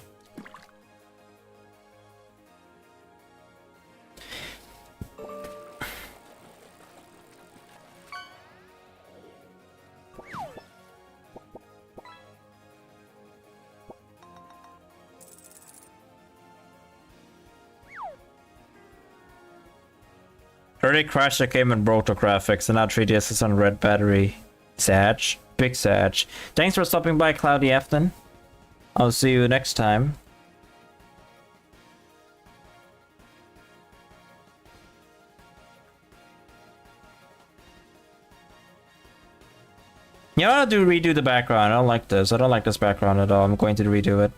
Early crashed the game and broke the graphics, and now 3DS is on red battery. Sad. Big sad. Thanks for stopping by, Cloudy Afton. I'll see you next time. Yeah, I'll redo the background. I don't like this. I don't like this background at all. I'm going to redo it.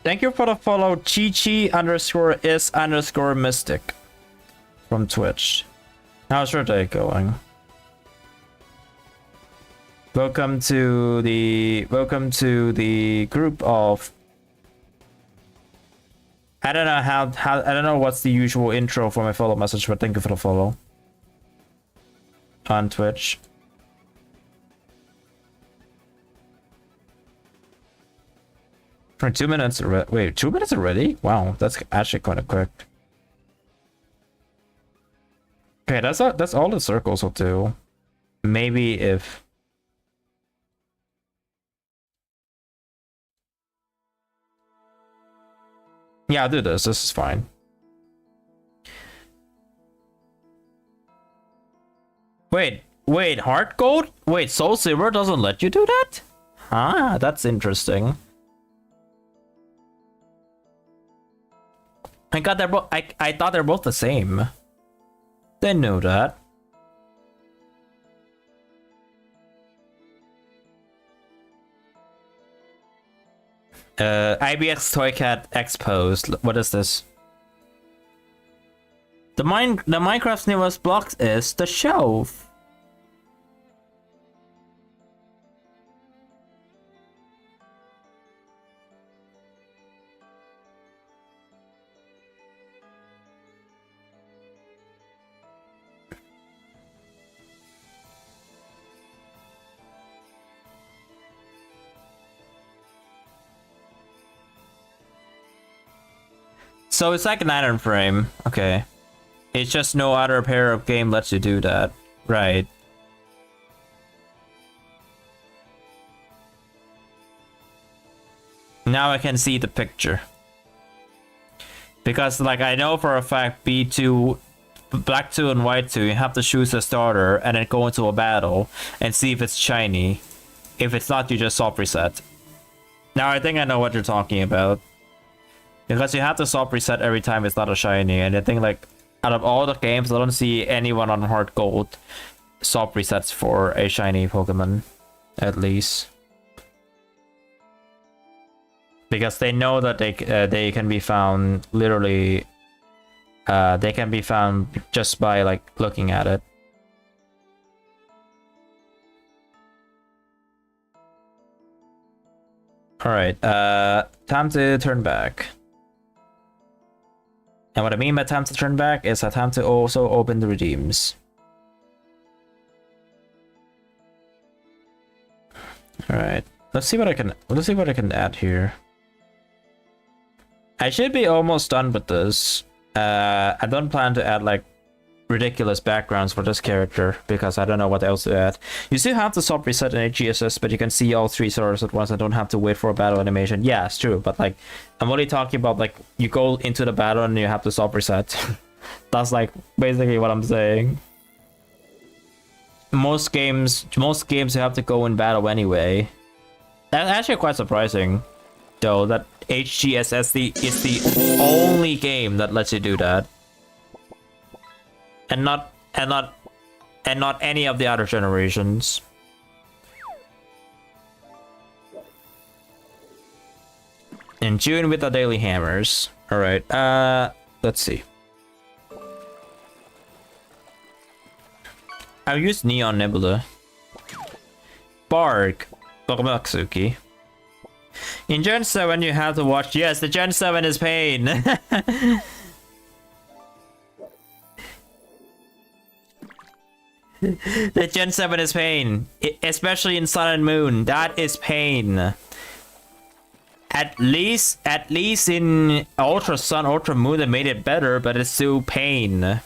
Thank you for the follow, Chi_is_mystic from Twitch. How's your day going? Welcome to the group of. I don't know I don't know what's the usual intro for my follow message, but thank you for the follow on Twitch. For 2 minutes already. Wait, 2 minutes already? Wow, that's actually kind of quick. Okay, that's all the circles will do. Maybe if. Yeah, I'll do this. This is fine. Wait, heart gold? Wait, soul silver doesn't let you do that? Ah, that's interesting. I thought they're both the same. Didn't know that. IBX Toycat exposed. What is this? The Minecraft's newest block is the shelf. So it's like an item frame. Okay. It's just no other pair of game lets you do that. Right. Now I can see the picture. Because like I know for a fact B2, black 2 and white 2, you have to choose a starter and then go into a battle and see if it's shiny. If it's not, you just soft reset. Now I think I know what you're talking about. Because you have to soft reset every time it's not a shiny, and I think like out of all the games, I don't see anyone on hard gold soft resets for a shiny Pokemon, at least. Because they know that they can be found literally, they can be found just by like looking at it. All right, time to turn back. And what I mean by time to turn back is a time to also open the redeems. Alright. Let's see what I can add here. I should be almost done with this. I don't plan to add like ridiculous backgrounds for this character because I don't know what else to add. You still have to soft reset in HGSS, but you can see all three stars at once and don't have to wait for a battle animation. Yeah, it's true, but like I'm only talking about like you go into the battle and you have to soft reset. That's like basically what I'm saying. Most games you have to go in battle anyway. That's actually quite surprising, though, that HGSS is the only game that lets you do that. And not any of the other generations. In June with the daily hammers. Alright, let's see. I'll use Neon Nebula. Bark. Baranowsky. In Gen 7 you have to watch. Yes, the Gen 7 is pain. The Gen 7 is pain. Especially in Sun and Moon. That is pain. At least in Ultra Sun, Ultra Moon they made it better, but it's still pain.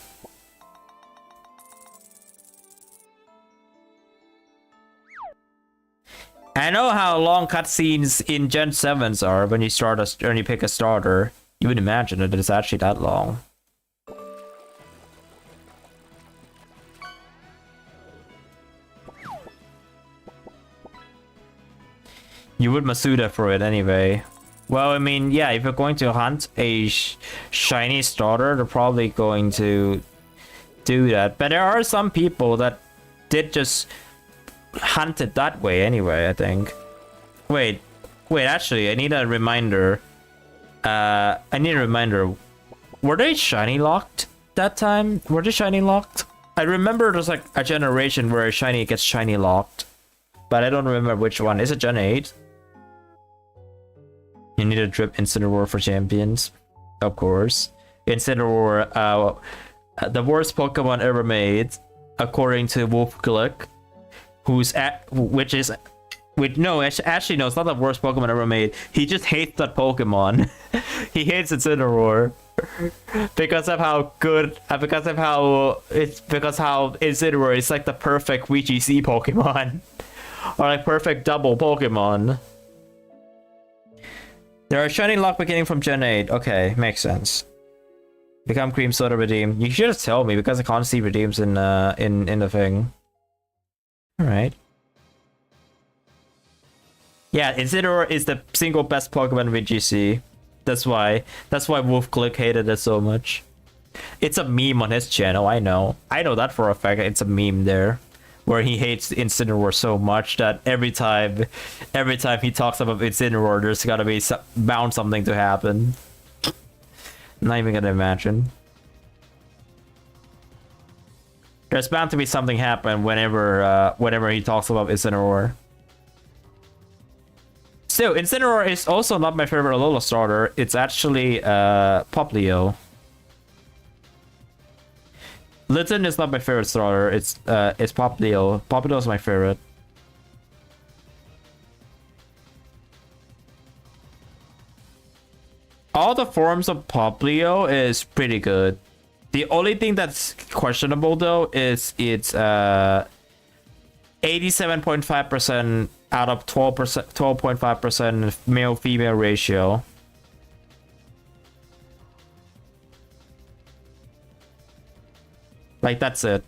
I know how long cutscenes in Gen 7s are when you when you pick a starter. You would imagine that it's actually that long. You would Masuda for it anyway. Well, I mean, yeah, if you're going to hunt a shiny starter, they're probably going to do that. But there are some people that did just hunt it that way anyway, I think. Wait, actually, I need a reminder. Were they shiny locked that time? Were they shiny locked? I remember there's like a generation where a shiny gets shiny locked. But I don't remember which one. Is it Gen 8? You need a drip Incineroar for champions. Of course. Incineroar, the worst Pokemon ever made, according to Wolf Glick, actually no, it's not the worst Pokemon ever made. He just hates that Pokemon. He hates Incineroar. Because how Incineroar is like the perfect VGC Pokemon. Or like perfect double Pokemon. There are shiny lock beginning from Gen 8. Okay, makes sense. Become cream soda redeem. You should have told me because I can't see redeems in the thing. Alright. Yeah, Incineroar is the single best Pokemon with GC. That's why Wolf Click hated it so much. It's a meme on his channel, I know. I know that for a fact. It's a meme there. Where he hates Incineroar so much that every time he talks about Incineroar, there's gotta be bound something to happen. Not even gonna imagine. There's bound to be something happen whenever he talks about Incineroar. Still, Incineroar is also not my favorite Alola starter. It's actually Popplio. Litten is not my favorite starter. It's Popplio. Popplio is my favorite. All the forms of Popplio is pretty good. The only thing that's questionable though is it's 87.5% out of 12.5% male female ratio. Like, that's it.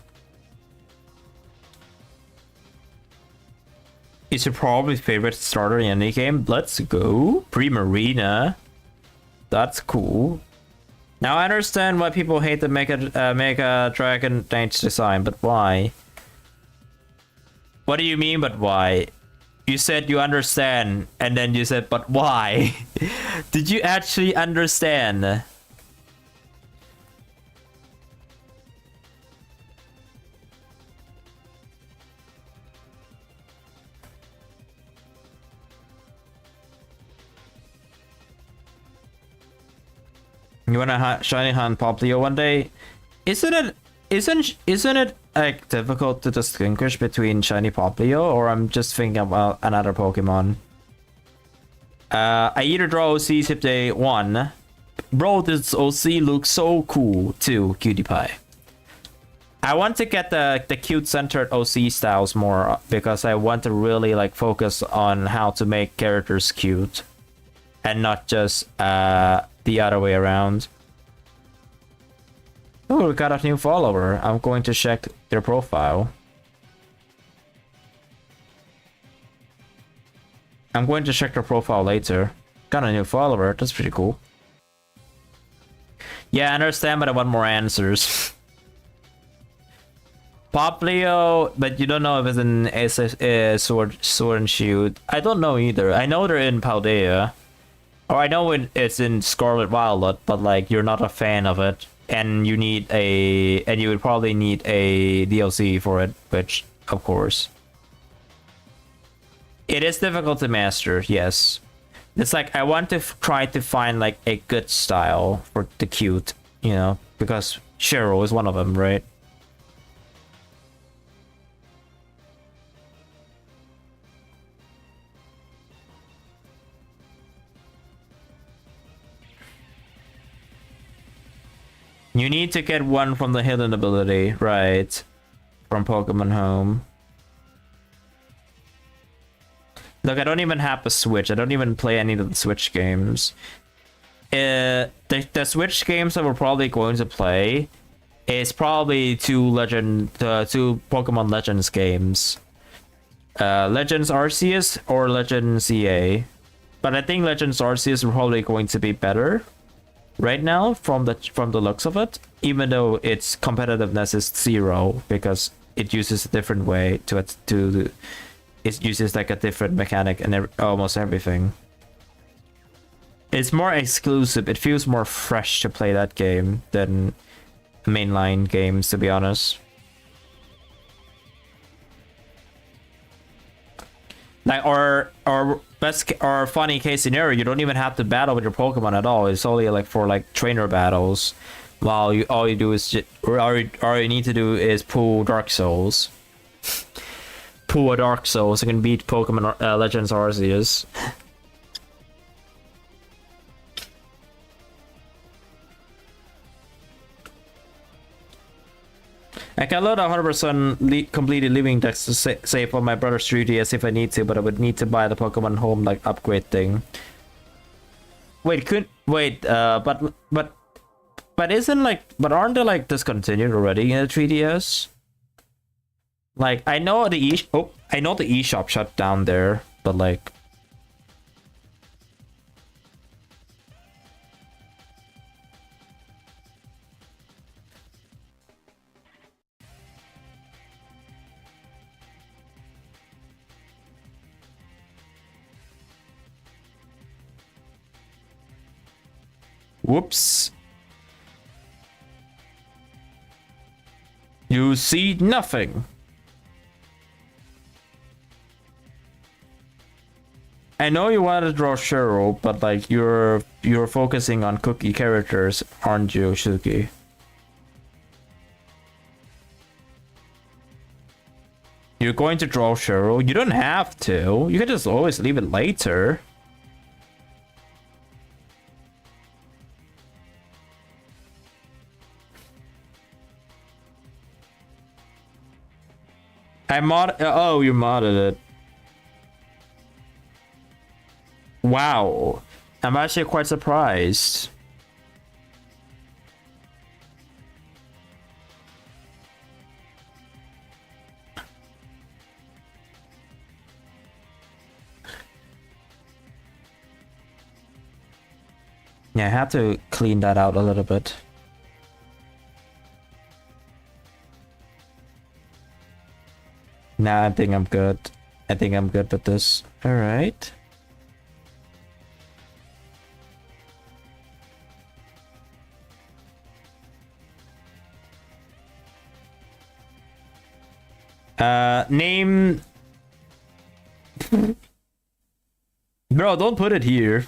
Is your probably favorite starter in any game? Let's go. Primarina. That's cool. Now I understand why people hate the Mega Dragon Knights design, but why? What do you mean, but why? You said you understand, and then you said, but why? Did you actually understand? You wanna shiny hunt Popplio one day? Isn't it like difficult to distinguish between shiny Popplio, or I'm just thinking about another Pokemon? I either draw OCs if they won. Bro, this OC looks so cool too, Cutie Pie. I want to get the cute centered OC styles more because I want to really like focus on how to make characters cute and not just the other way around. Oh, we got a new follower. I'm going to check their profile. I'm going to check their profile later. Got a new follower. That's pretty cool. Yeah, I understand, but I want more answers. Popplio, but you don't know if it's in Sword and Shield. I don't know either. I know they're in Paldea. Or I know it's in Scarlet Violet, but like you're not a fan of it, and you would probably need a DLC for it, which of course. It is difficult to master, yes. It's like I want to try to find like a good style for the cute, you know, because Cheryl is one of them, right? You need to get one from the hidden ability, right? From Pokemon Home. Look, I don't even have a Switch. I don't even play any of the Switch games. The Switch games that we're probably going to play is probably two Pokemon Legends games. Legends Arceus or Legends CA. But I think Legends Arceus is probably going to be better right now from the looks of it, even though its competitiveness is 0 because it uses a different way it uses like a different mechanic and almost everything. It's more exclusive. It feels more fresh to play that game than mainline games, to be honest. Like, or funny case scenario, you don't even have to battle with your Pokemon at all. It's only like for like trainer battles, while all you do is all you need to do is pull Dark Souls. Pull a Dark Souls and can beat Pokemon Legends Arceus. I can load 100% completed living decks to save on my brother's 3DS if I need to, but I would need to buy the Pokemon Home like upgrade thing. Wait, but aren't they like discontinued already in the 3DS? Like I know the eShop shut down there, but like. Whoops. You see nothing. I know you want to draw Cheryl, but like you're focusing on Cookie characters, aren't you, Shuki? You're going to draw Cheryl? You don't have to. You can just always leave it later. Oh, you modded it. Wow. I'm actually quite surprised. Yeah, I have to clean that out a little bit. Nah, I think I'm good. I think I'm good with this. All right. Name. Bro, don't put it here.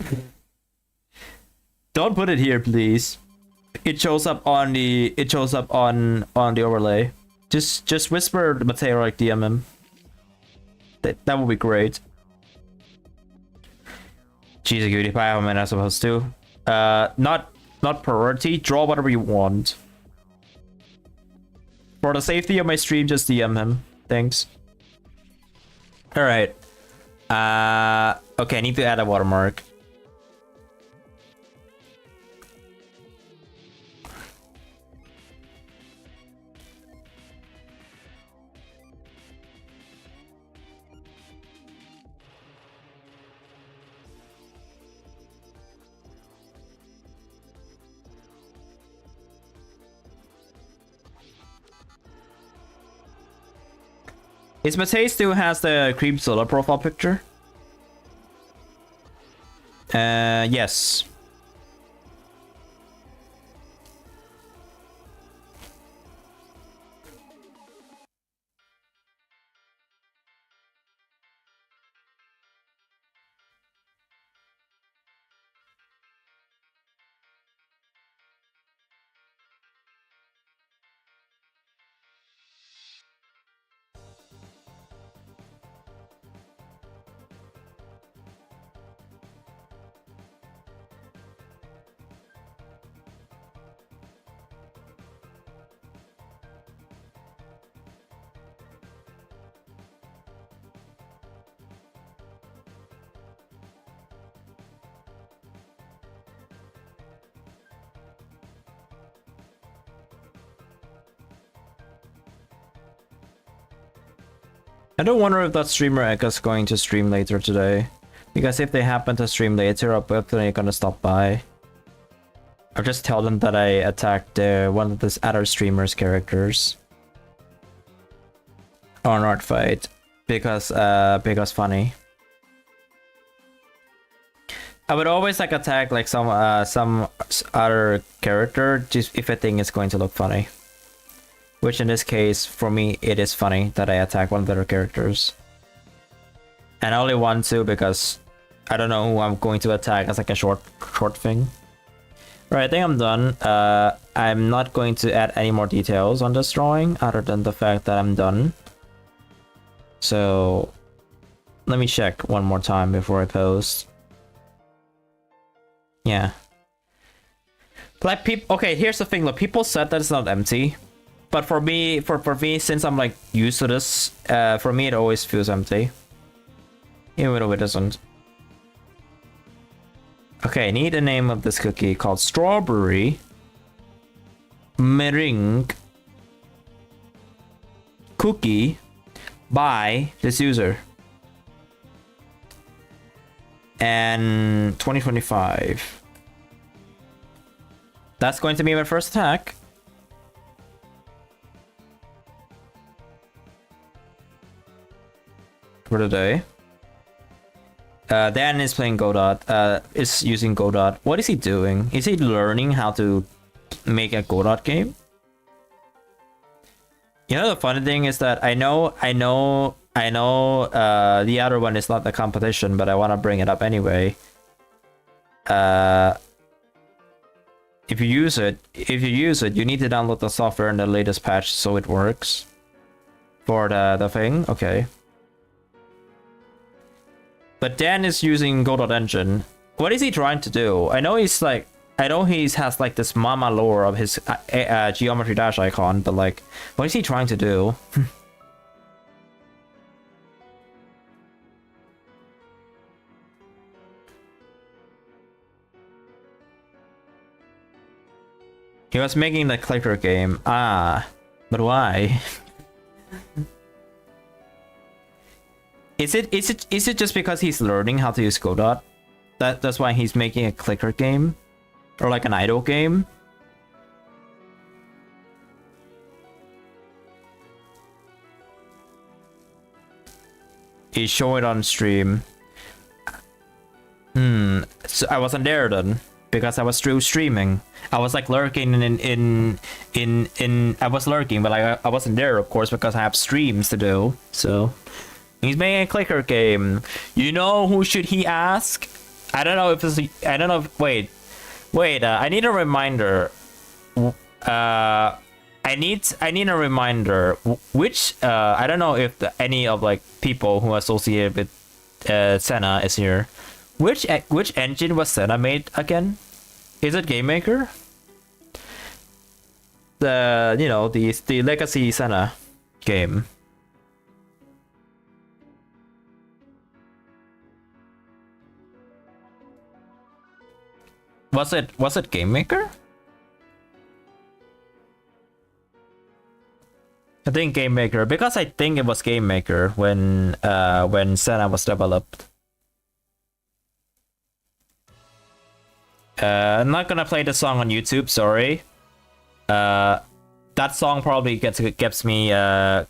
Don't put it here, please. It shows up on the the overlay. Just whisper Mateo like DM him. That would be great. Jeez, a cutie pie, how am I not supposed to? Not priority. Draw whatever you want. For the safety of my stream, just DM him. Thanks. All right. Okay, I need to add a watermark. Is Matei still has the Creep Solar profile picture? Yes. I don't wonder if that streamer Eka's going to stream later today. Because if they happen to stream later, I'm definitely gonna stop by. I'll just tell them that I attacked one of this other streamer's characters on Artfight because funny. I would always like attack like some other character just if I think it's going to look funny. Which in this case, for me, it is funny that I attack one of the other characters. And I only want to because I don't know who I'm going to attack as like a short thing. Right, I think I'm done. I'm not going to add any more details on this drawing other than the fact that I'm done. So let me check one more time before I post. Yeah. Like people, okay, here's the thing. Look, people said that it's not empty, but for me, since I'm like used to this, for me it always feels empty, even though it doesn't. Okay, I need a name of this cookie called Strawberry Meringue Cookie by this user. And 2025. That's going to be my first attack. For the day. Dan is playing Godot, is using Godot. What is he doing? Is he learning how to make a Godot game? You know, the funny thing is that I know the other one is not the competition, but I want to bring it up anyway. If you use it, you need to download the software in the latest patch so it works. For the thing, okay. But Dan is using Godot engine. What is he trying to do? I know he has like this mama lore of his geometry dash icon, but like, what is he trying to do? He was making the clicker game. Ah, but why? Is it just because he's learning how to use Godot? That's why he's making a clicker game? Or like an idle game? He showed it on stream. So I wasn't there then. Because I was still streaming. I was like lurking I was lurking, but I wasn't there of course because I have streams to do. So he's making a clicker game. You know who should he ask? I don't know if this. I don't know. Wait. I need a reminder. I need a reminder. Which I don't know if any of like people who are associated with Senna is here. Which engine was Senna made again? Is it Game Maker? The Legacy Senna game. Was it Game Maker? I think Game Maker, because I think it was Game Maker when Senna was developed. I'm not gonna play the song on YouTube, sorry. That song probably gets me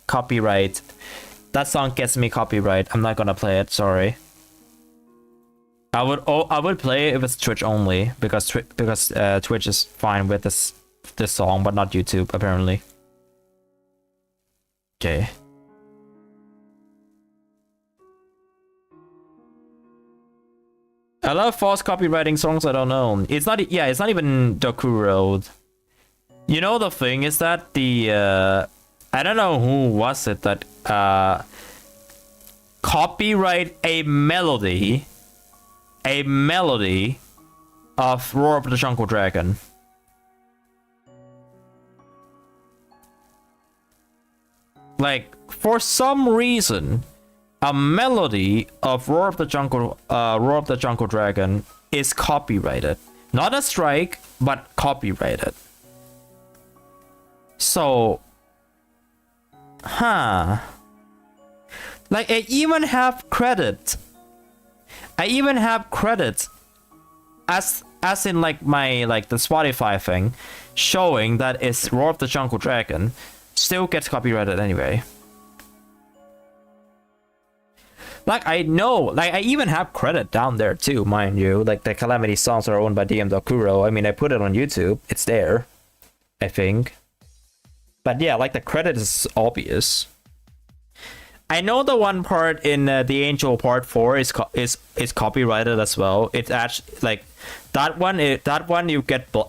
copyright. That song gets me copyright. I'm not gonna play it, sorry. I would play it if it's Twitch only, because Twitch is fine with this song, but not YouTube apparently. Okay. I love false copywriting songs. I don't know. It's not even DOKURO. You know, the thing is that I don't know who was it that copyright a melody of Roar of the Jungle Dragon. Like, for some reason, a melody of Roar of the Jungle Dragon is copyrighted. Not a strike, but copyrighted. So, Like I even have credit. I even have credit as in like my like the Spotify thing showing that it's Roar of the Jungle Dragon still gets copyrighted anyway. Like I know, like I even have credit down there too, mind you. Like the Calamity songs are owned by DOKURO. I mean, I put it on YouTube. It's there, I think. But yeah, like the credit is obvious. I know the one part in the Angel Part 4 is copyrighted as well. It's actually like that one you get the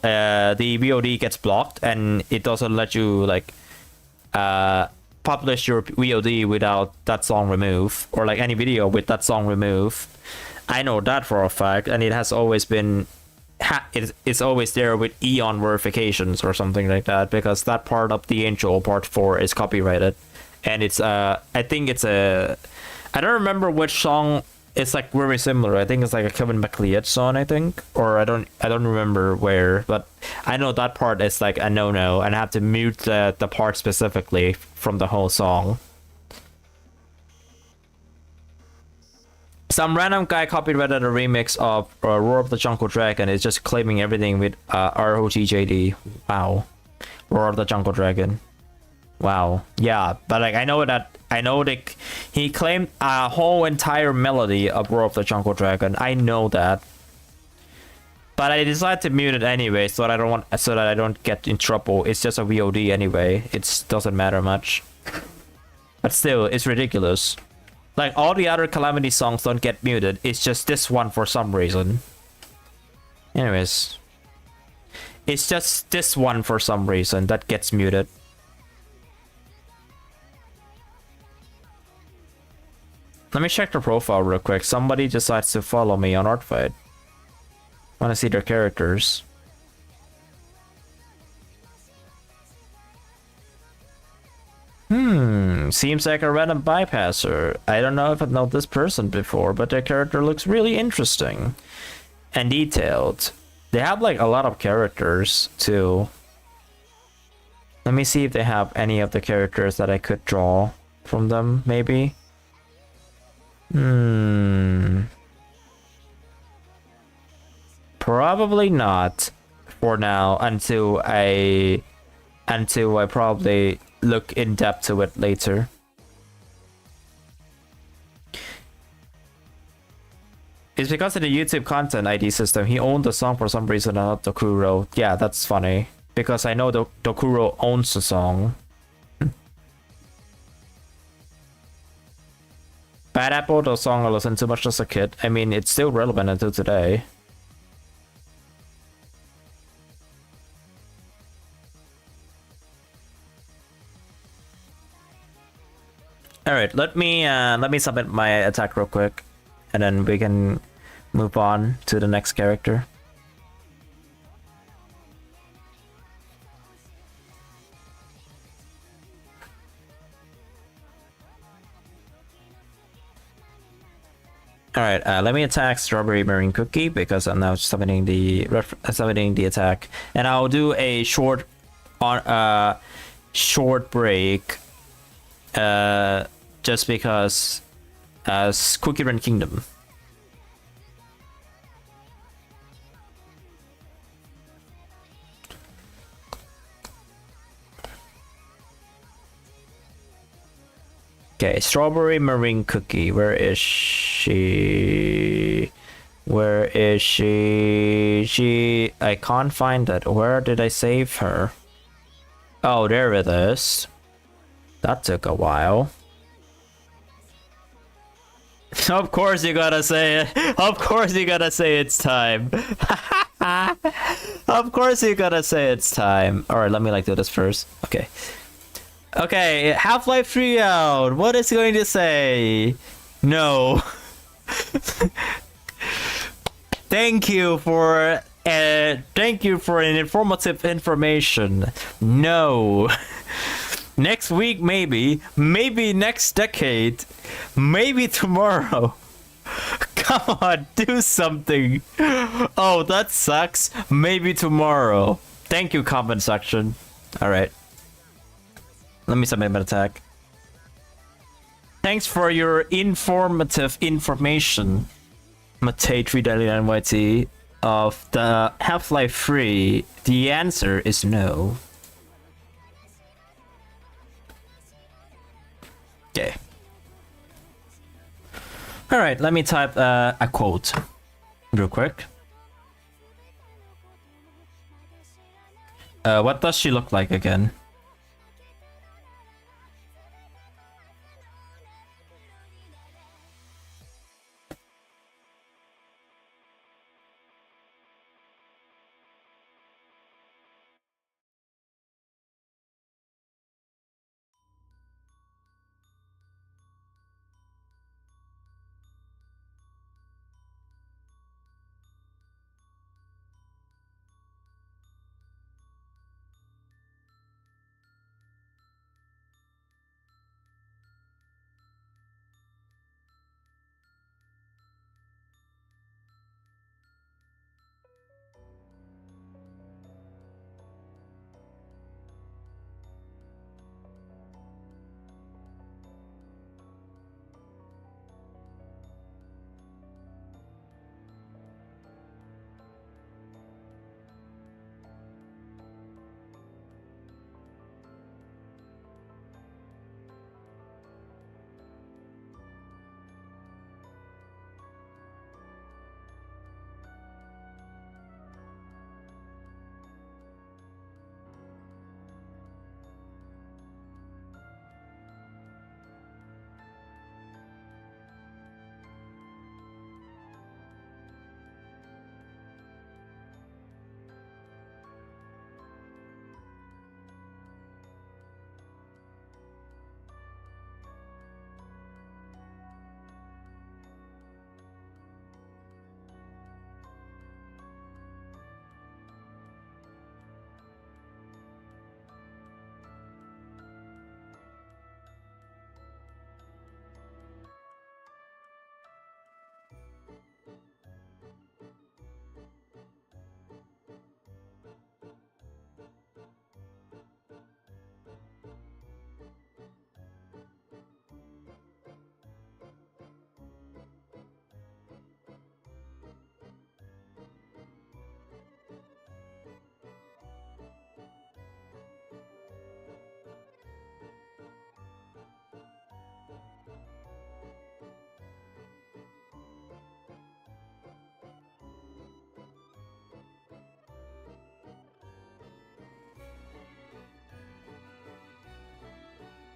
VOD gets blocked and it doesn't let you like publish your VOD without that song removed, or like any video with that song removed. I know that for a fact, and it has always been it's always there with Eon verifications or something like that, because that part of the Angel Part 4 is copyrighted. And it's I think it's I don't remember which song. It's like very similar. I think it's like a Kevin MacLeod song, I think, or I don't remember where, but I know that part is like a no-no, and I have to mute the part specifically from the whole song. Some random guy copyrighted a remix of Roar of the Jungle Dragon. Is just claiming everything with ROGJD. Wow, Roar of the Jungle Dragon. Wow, yeah, but like I know that he claimed a whole entire melody of Roar of the Jungle Dragon. I know that, but I decided to mute it anyway, so that I don't get in trouble. It's just a VOD anyway. It doesn't matter much, but still, it's ridiculous. Like all the other Calamity songs don't get muted. It's just this one for some reason. Anyways, it's just this one for some reason that gets muted. Let me check their profile real quick. Somebody decides to follow me on Artfight. Want to see their characters. Seems like a random bypasser. I don't know if I've known this person before, but their character looks really interesting and detailed. They have like a lot of characters too. Let me see if they have any of the characters that I could draw from them, maybe. Probably not for now, until I probably look in depth to it later. It's because of the YouTube content ID system. He owned the song for some reason, not DOKURO. Yeah, that's funny, because I know DOKURO owns the song. Bad Apple, the song I listened to much as a kid. I mean, it's still relevant until today. All right, let me submit my attack real quick, and then we can move on to the next character. All right, let me attack Strawberry Marine Cookie, because I'm now submitting the attack, and I'll do a short break, just because Cookie Run Kingdom. Okay, Strawberry Marine Cookie. Where is she? Where is she? I can't find it. Where did I save her? Oh, there it is. That took a while. Of course you gotta say it. Of course you gotta say it's time. Of course you gotta say it's time. Alright, let me do this first. Okay. Okay, Half-Life 3 out. What is it going to say? No. Thank you for an informative information. No. Next week, maybe next decade, maybe tomorrow. Come on, do something. Oh, that sucks. Maybe tomorrow. Thank you, comment section. All right. Let me submit my attack. Thanks for your informative information, Matei 399 YT. Of the Half-Life 3, the answer is no. Okay. Alright, let me type a quote real quick. What does she look like again?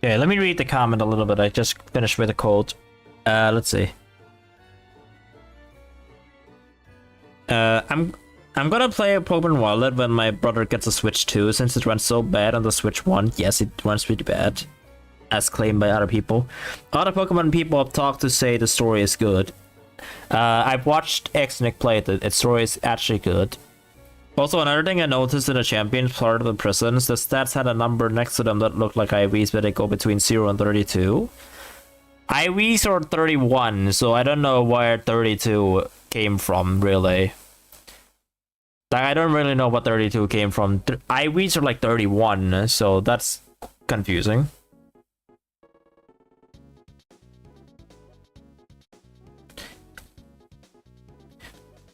Okay, let me read the comment a little bit. I just finished with a quote. Let's see. I'm gonna play Pokemon Wallet when my brother gets a Switch 2, since it runs so bad on the Switch 1. Yes, it runs pretty bad, as claimed by other people. Other Pokemon people have talked to say the story is good. I've watched Xnick play it. Its story is actually good. Also, another thing I noticed in the Champions part of the prisons, the stats had a number next to them that looked like IVs, but they go between 0 and 32. IVs are 31, so I don't know where 32 came from, really. Like, I don't really know what 32 came from. IVs are like 31, so that's confusing.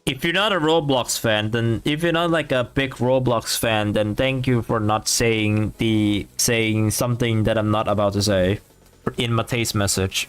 If you're not a Roblox fan, then if you're not like a big Roblox fan, then thank you for not saying something that I'm not about to say in Matei's message.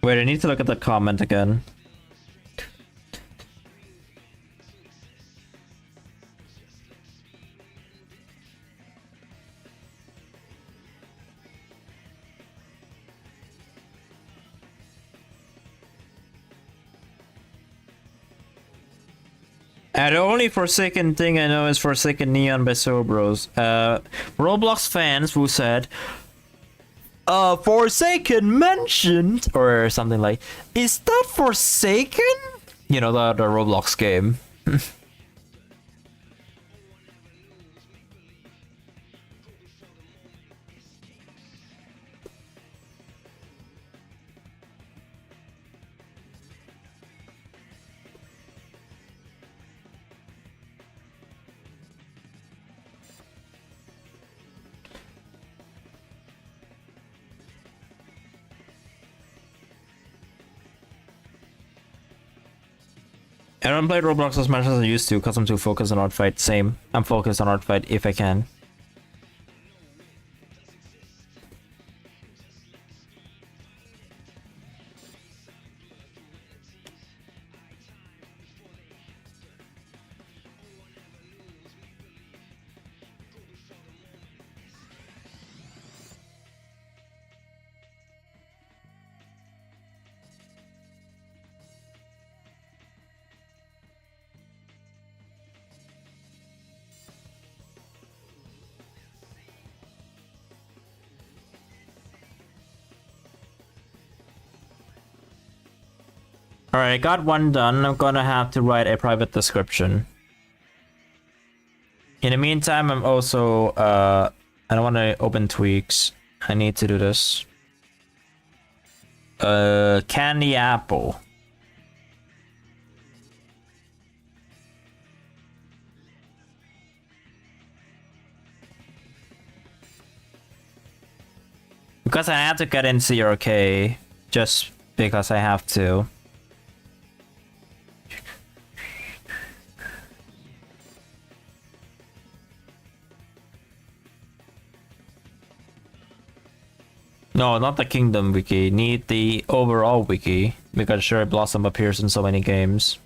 Wait, I need to look at the comment again. And the only Forsaken thing I know is Forsaken Neon by Sobros. Roblox fans who said, Forsaken mentioned, or something like, is that Forsaken? You know, the Roblox game. I don't play Roblox as much as I used to because I'm too focused on Artfight. Same. I'm focused on Artfight if I can. Alright, I got one done. I'm gonna have to write a private description. In the meantime, I'm also, I don't want to open tweaks. I need to do this. Candy apple. Because I have to get into your K, just because I have to. No, not the Kingdom wiki. Need the overall wiki because Cherry Blossom appears in so many games.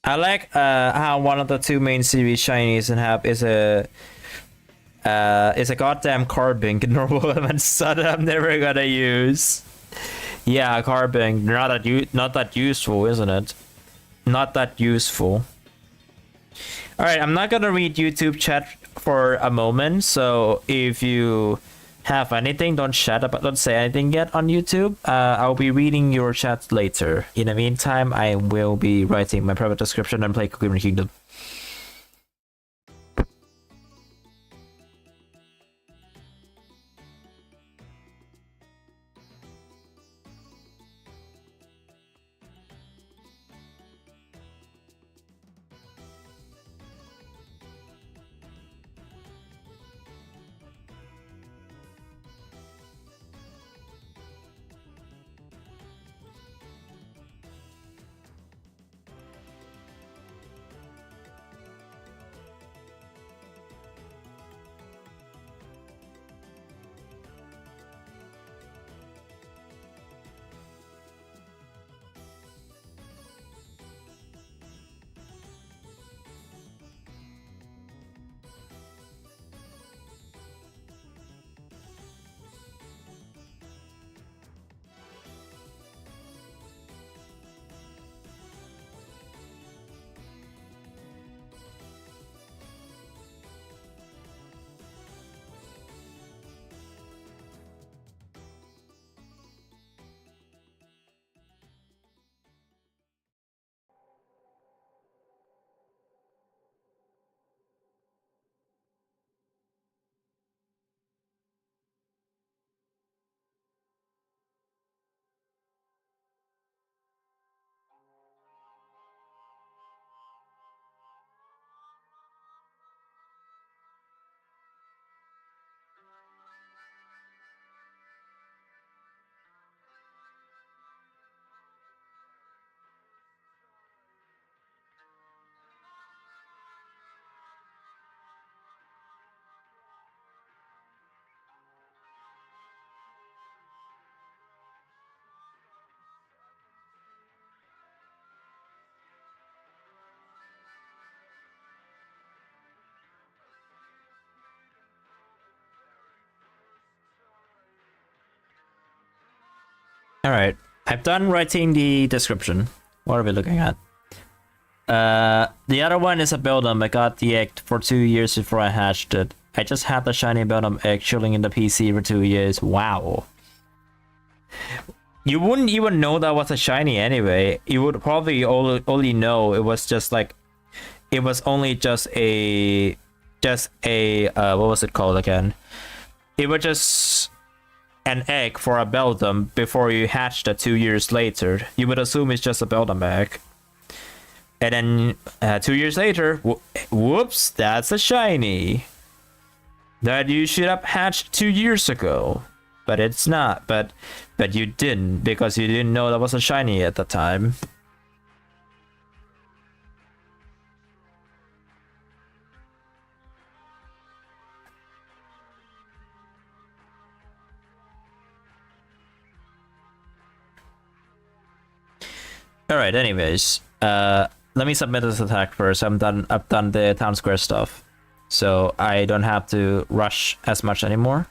I like how one of the two main series shinies and have is a goddamn carbink normal and son I'm never gonna use. Yeah, carbink, not that useful, isn't it? Not that useful. All right, I'm not gonna read YouTube chat for a moment, so if you have anything, don't say anything yet on YouTube. I'll be reading your chat later. In the meantime, I will be writing my private description and play Cookie Run Kingdom. Alright, I've done writing the description. What are we looking at? The other one is a Beldum. I got the egg for 2 years before I hatched it. I just had the shiny Beldum egg chilling in the PC for 2 years. Wow. You wouldn't even know that was a shiny anyway. You would probably only know it was just like... It was only just a... what was it called again? It was just... an egg for a Beldum before you hatched it 2 years later. You would assume it's just a Beldum egg. And then 2 years later, whoops, that's a shiny. That you should have hatched 2 years ago. But it's not. But you didn't, because you didn't know that was a shiny at the time. Alright, anyways. Let me submit this attack first. I've done the town square stuff. So I don't have to rush as much anymore.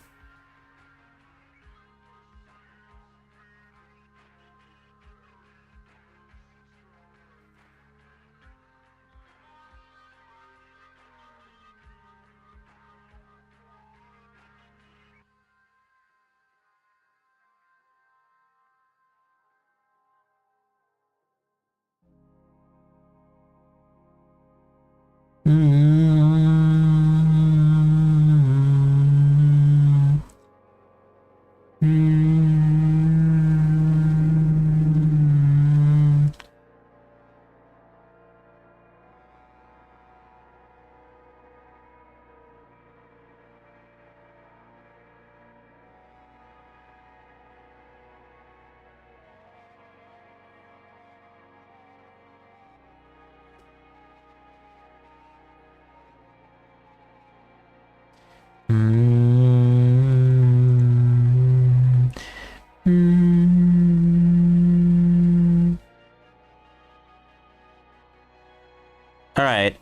Alright,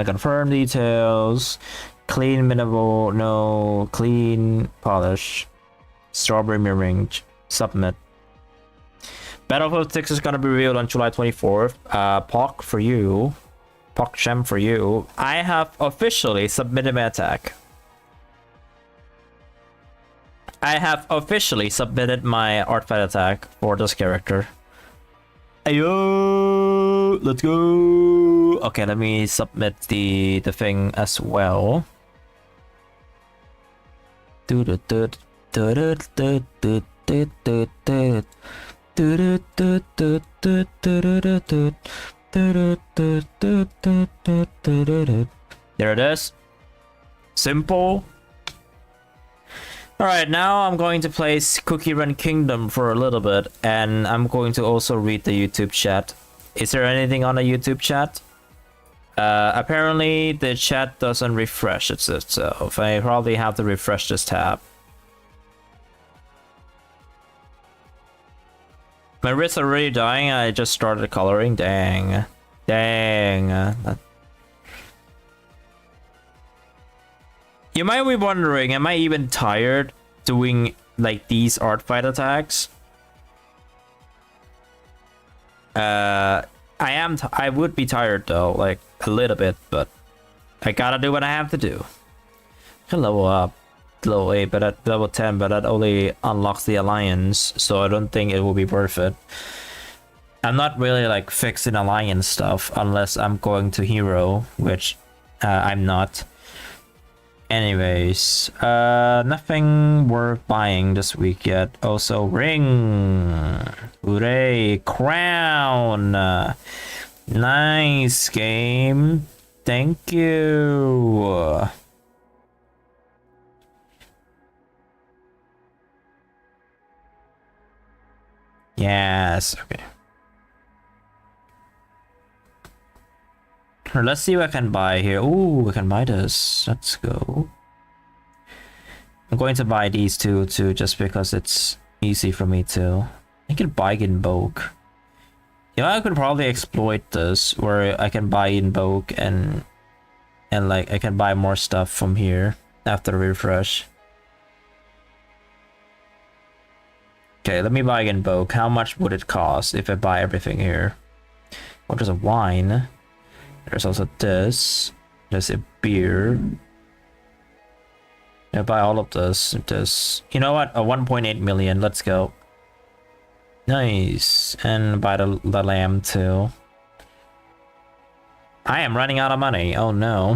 confirm details, clean minimal, no, clean polish, strawberry mirroring, submit. Battlefield 6 is gonna be revealed on July 24th. POC for you, POCSHEM for you. I have officially submitted my attack. I have officially submitted my Artfight attack for this character. Ayo, let's go. Okay, let me submit the thing as well. There it is. Simple. Alright, now I'm going to play Cookie Run Kingdom for a little bit, and I'm going to also read the YouTube chat. Is there anything on the YouTube chat? Apparently the chat doesn't refresh itself. I probably have to refresh this tab. My wrists are already dying. I just started coloring. Dang. You might be wondering, am I even tired doing like these Artfight attacks? I would be tired though, like a little bit, but I gotta do what I have to do. I can level up level 8, but at level 10, but that only unlocks the alliance, so I don't think it will be worth it. I'm not really like fixing alliance stuff unless I'm going to hero, which I'm not. Anyways, nothing worth buying this week yet. Also, ring! Hooray! Crown! Nice game. Thank you. Yes, okay. Let's see what I can buy here. Ooh, we can buy this. Let's go. I'm going to buy these two too, just because it's easy for me to. I can buy Invoke. Yeah, I could probably exploit this, where I can buy Invoke and like I can buy more stuff from here after refresh. Okay, let me buy in bulk. How much would it cost if I buy everything here? Oh, there's a wine. There's also this. There's a beer. I buy all of this. This. You know what? A 1.8 million. Let's go. Nice. And buy the lamb too. I am running out of money. Oh no.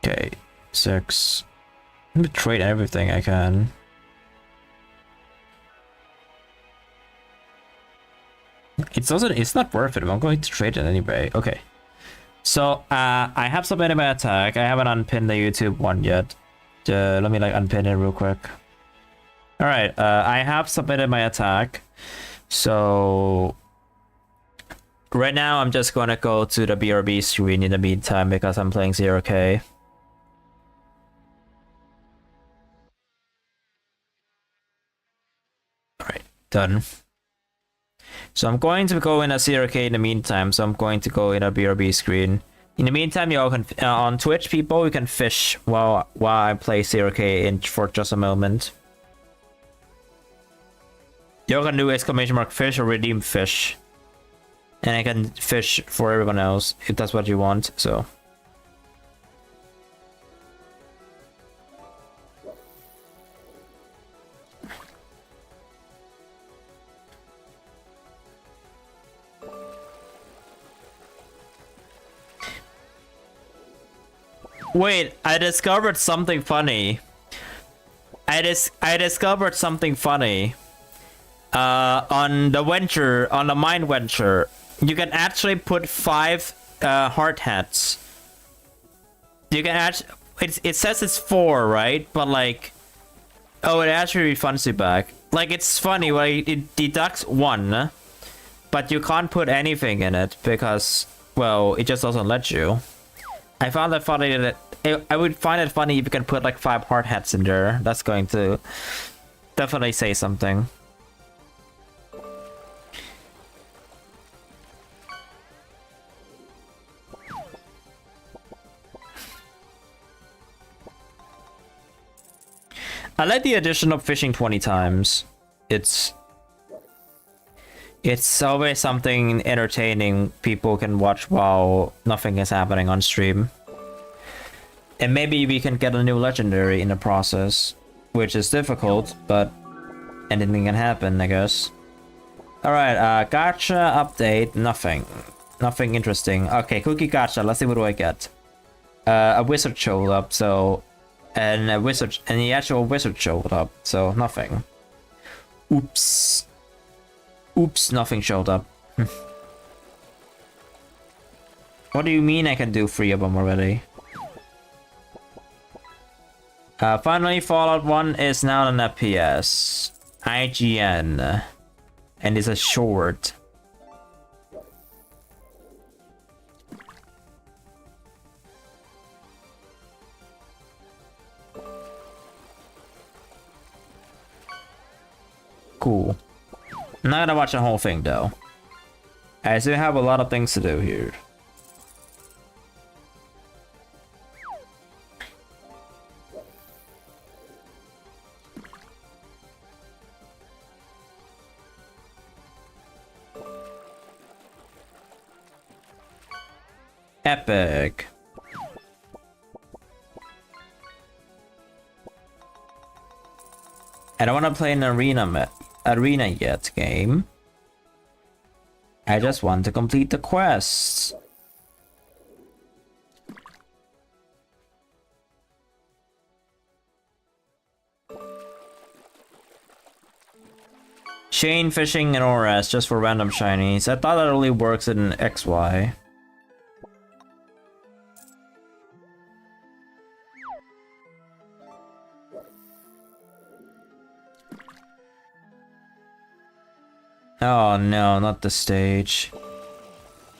Okay, 6. I'm gonna trade everything I can. It's not worth it. I'm going to trade it anyway. Okay. So I have submitted my attack. I haven't unpinned the YouTube one yet. Let me like unpin it real quick. Alright, I have submitted my attack. So right now I'm just gonna go to the BRB screen in the meantime because I'm playing 0k. Alright, done. So I'm going to go in a 0k in the meantime, so I'm going to go in a BRB screen. In the meantime, you all can on Twitch, people, you can fish while I play 0k in for just a moment. You can do exclamation mark fish or redeem fish, and I can fish for everyone else if that's what you want. So. Wait, I discovered something funny. I discovered something funny. On the venture, on the mine venture, you can actually put 5 hard hats. You can actually, it says it's 4, right? But like, oh, it actually refunds you back. Like, it's funny, like it deducts 1, but you can't put anything in it because, well, it just doesn't let you. I found that funny that I would find it funny if you can put like 5 hard hats in there. That's going to definitely say something. I like the addition of fishing 20 times. It's always something entertaining people can watch while nothing is happening on stream. And maybe we can get a new legendary in the process, which is difficult, but anything can happen, I guess. Alright, gacha update, nothing. Nothing interesting. Okay, cookie gacha, let's see what do I get. A wizard showed up, so... And the actual wizard showed up, so nothing. Oops. Oops, nothing showed up. What do you mean I can do 3 of them already? Finally, Fallout 1 is now an FPS. IGN. And it's a short. Cool. I'm not gonna watch the whole thing though. I still have a lot of things to do here. Epic. I don't want to play an arena yet game. I just want to complete the quests. Chain fishing and ORS just for random shinies. I thought that only works in XY. Oh no, not the stage.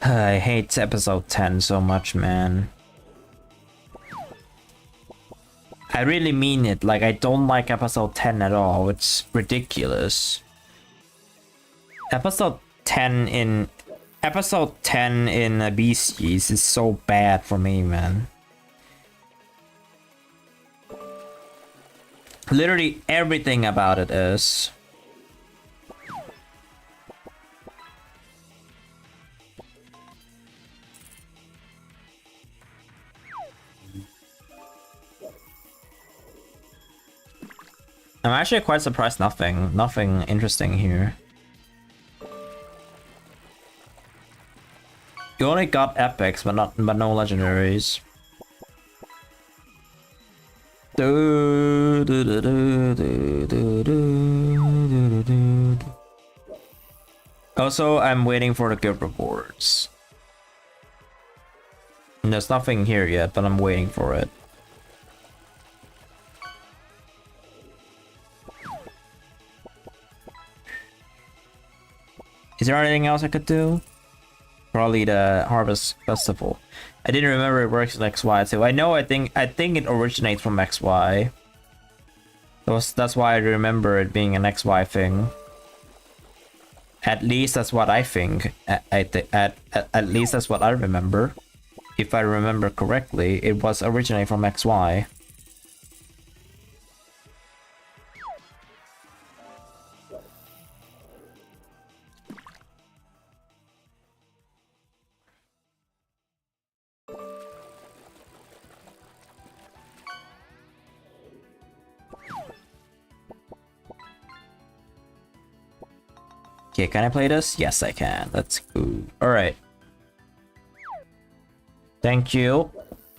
I hate episode 10 so much, man. I really mean it, like I don't like episode 10 at all, it's ridiculous. Episode 10 in episode 10 in Beasties is so bad for me, man. Literally everything about it is. I'm actually quite surprised nothing interesting here. You only got epics, but no legendaries. Also, I'm waiting for the guild rewards. And there's nothing here yet, but I'm waiting for it. Is there anything else I could do? Probably the Harvest Festival. I didn't remember it works in XY too. I think it originates from XY. That's why I remember it being an XY thing. At least that's what I think. At least that's what I remember. If I remember correctly, it was originating from XY. Okay, can I play this? Yes, I can. Let's go. Alright. Thank you.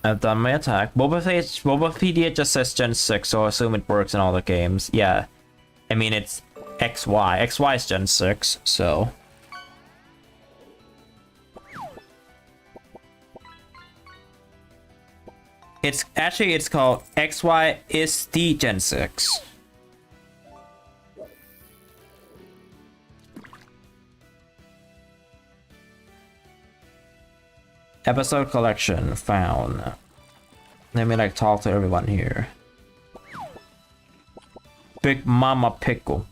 I've done my attack. Bobapedia just says Gen 6, so I assume it works in all the games. Yeah. I mean, it's XY. XY is Gen 6, so... It's called XY is the Gen 6. Episode collection found. Let me like talk to everyone here. Big Mama Pickle.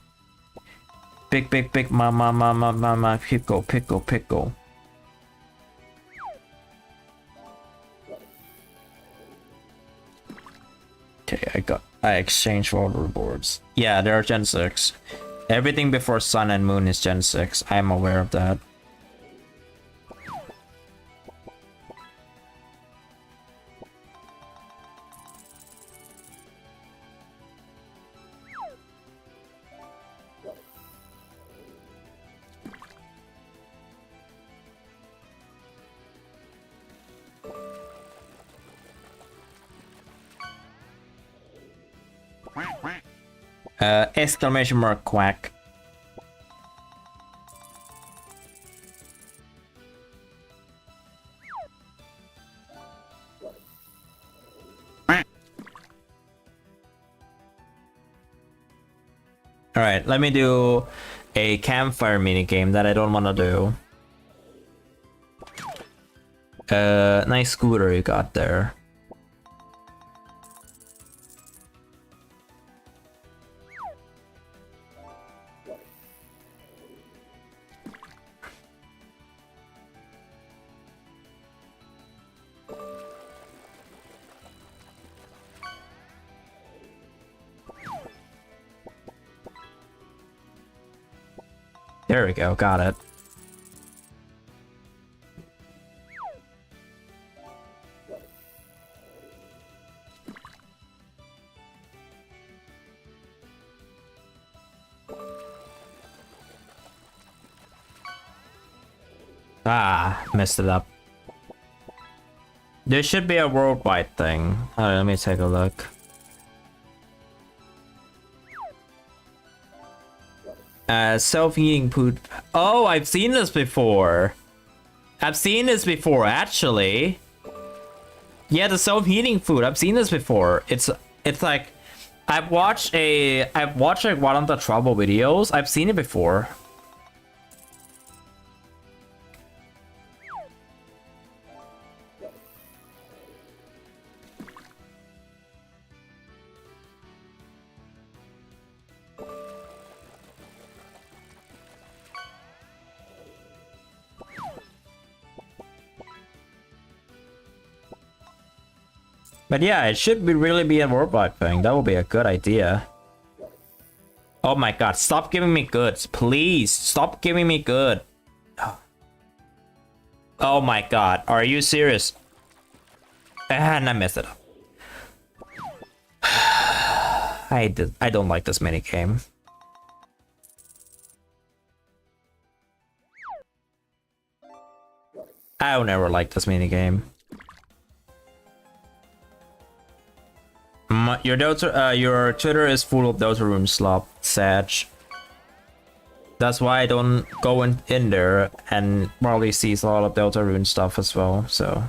Big Mama Pickle. Okay, I exchanged for all the rewards. Yeah, they are Gen 6. Everything before Sun and Moon is Gen 6. I am aware of that. Exclamation mark quack. Alright, let me do a campfire minigame that I don't want to do. Nice scooter you got there. There we go, got it. Ah, messed it up. There should be a worldwide thing. Alright, let me take a look. Self-heating poop. Oh, I've seen this before. Actually. Yeah, the self-heating food. I've seen this before. It's like I've watched like one of the trouble videos. I've seen it before. But yeah, it should be really be a Roblox thing. That would be a good idea. Oh my god, stop giving me goods. Please, stop giving me good. Oh my god, are you serious? And I messed it up. I don't like this minigame. I'll never like this minigame. Your Twitter is full of Deltarune slop, Sag. That's why I don't go in there, and probably sees a lot of Deltarune stuff as well, so.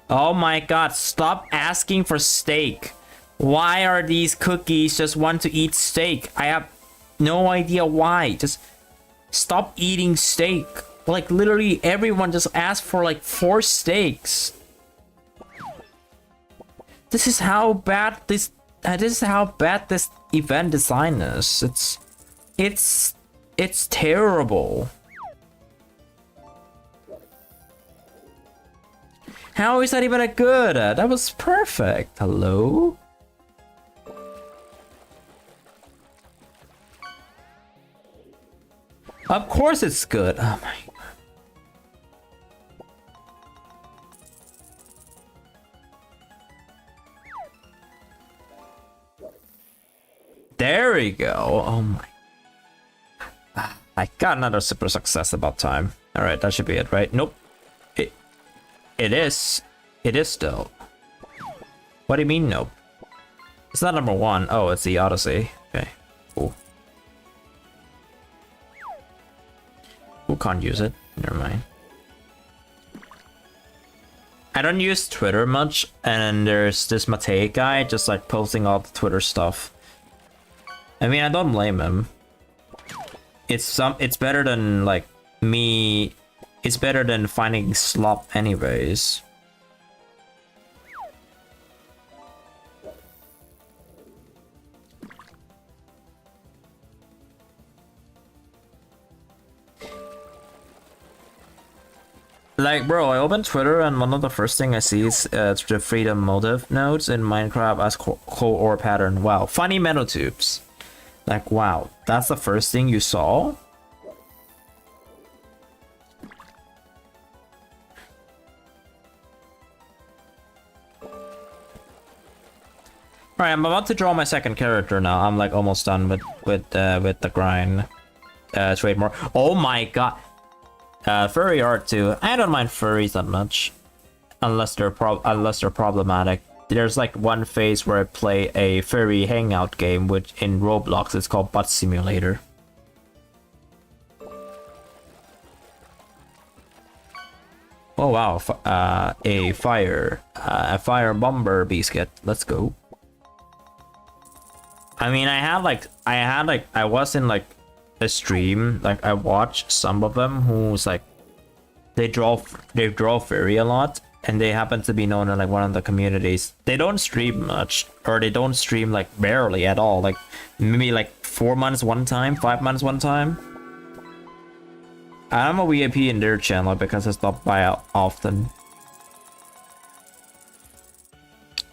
Oh my god, stop asking for steak. Why are these cookies just want to eat steak? I have no idea why. Just stop eating steak. Like literally everyone just asked for like 4 steaks. This is how bad this event design is. It's terrible. How is that even a good? That was perfect. Hello? Of course it's good. Oh my. There we go. Oh my. I got another super success about time. Alright, that should be it, right? Nope. It is. It is still. What do you mean, nope? It's not number 1. Oh, it's the Odyssey. Okay, cool. Who can't use it? Never mind. I don't use Twitter much, and there's this Mate guy just like posting all the Twitter stuff. I mean, I don't blame him. It's better than like me. It's better than finding slop anyways. Like, bro, I open Twitter and one of the first thing I see is the freedom motive nodes in Minecraft as core pattern. Wow, funny metal tubes. Like, wow, that's the first thing you saw? Alright, I'm about to draw my second character now. I'm like almost done with the grind. Trade more. Oh my god. Furry art too. I don't mind furries that much, unless they're problematic. There's like one phase where I play a furry hangout game, which in Roblox it's called Butt Simulator. Oh wow, a fire bomber biscuit. Let's go. I mean, I was in like a stream, like I watched some of them who's like they draw furry a lot, and they happen to be known in like one of the communities. They don't stream much, or they don't stream like barely at all, like maybe like 4 months one time, 5 months one time. I'm a VIP in their channel because I stop by often.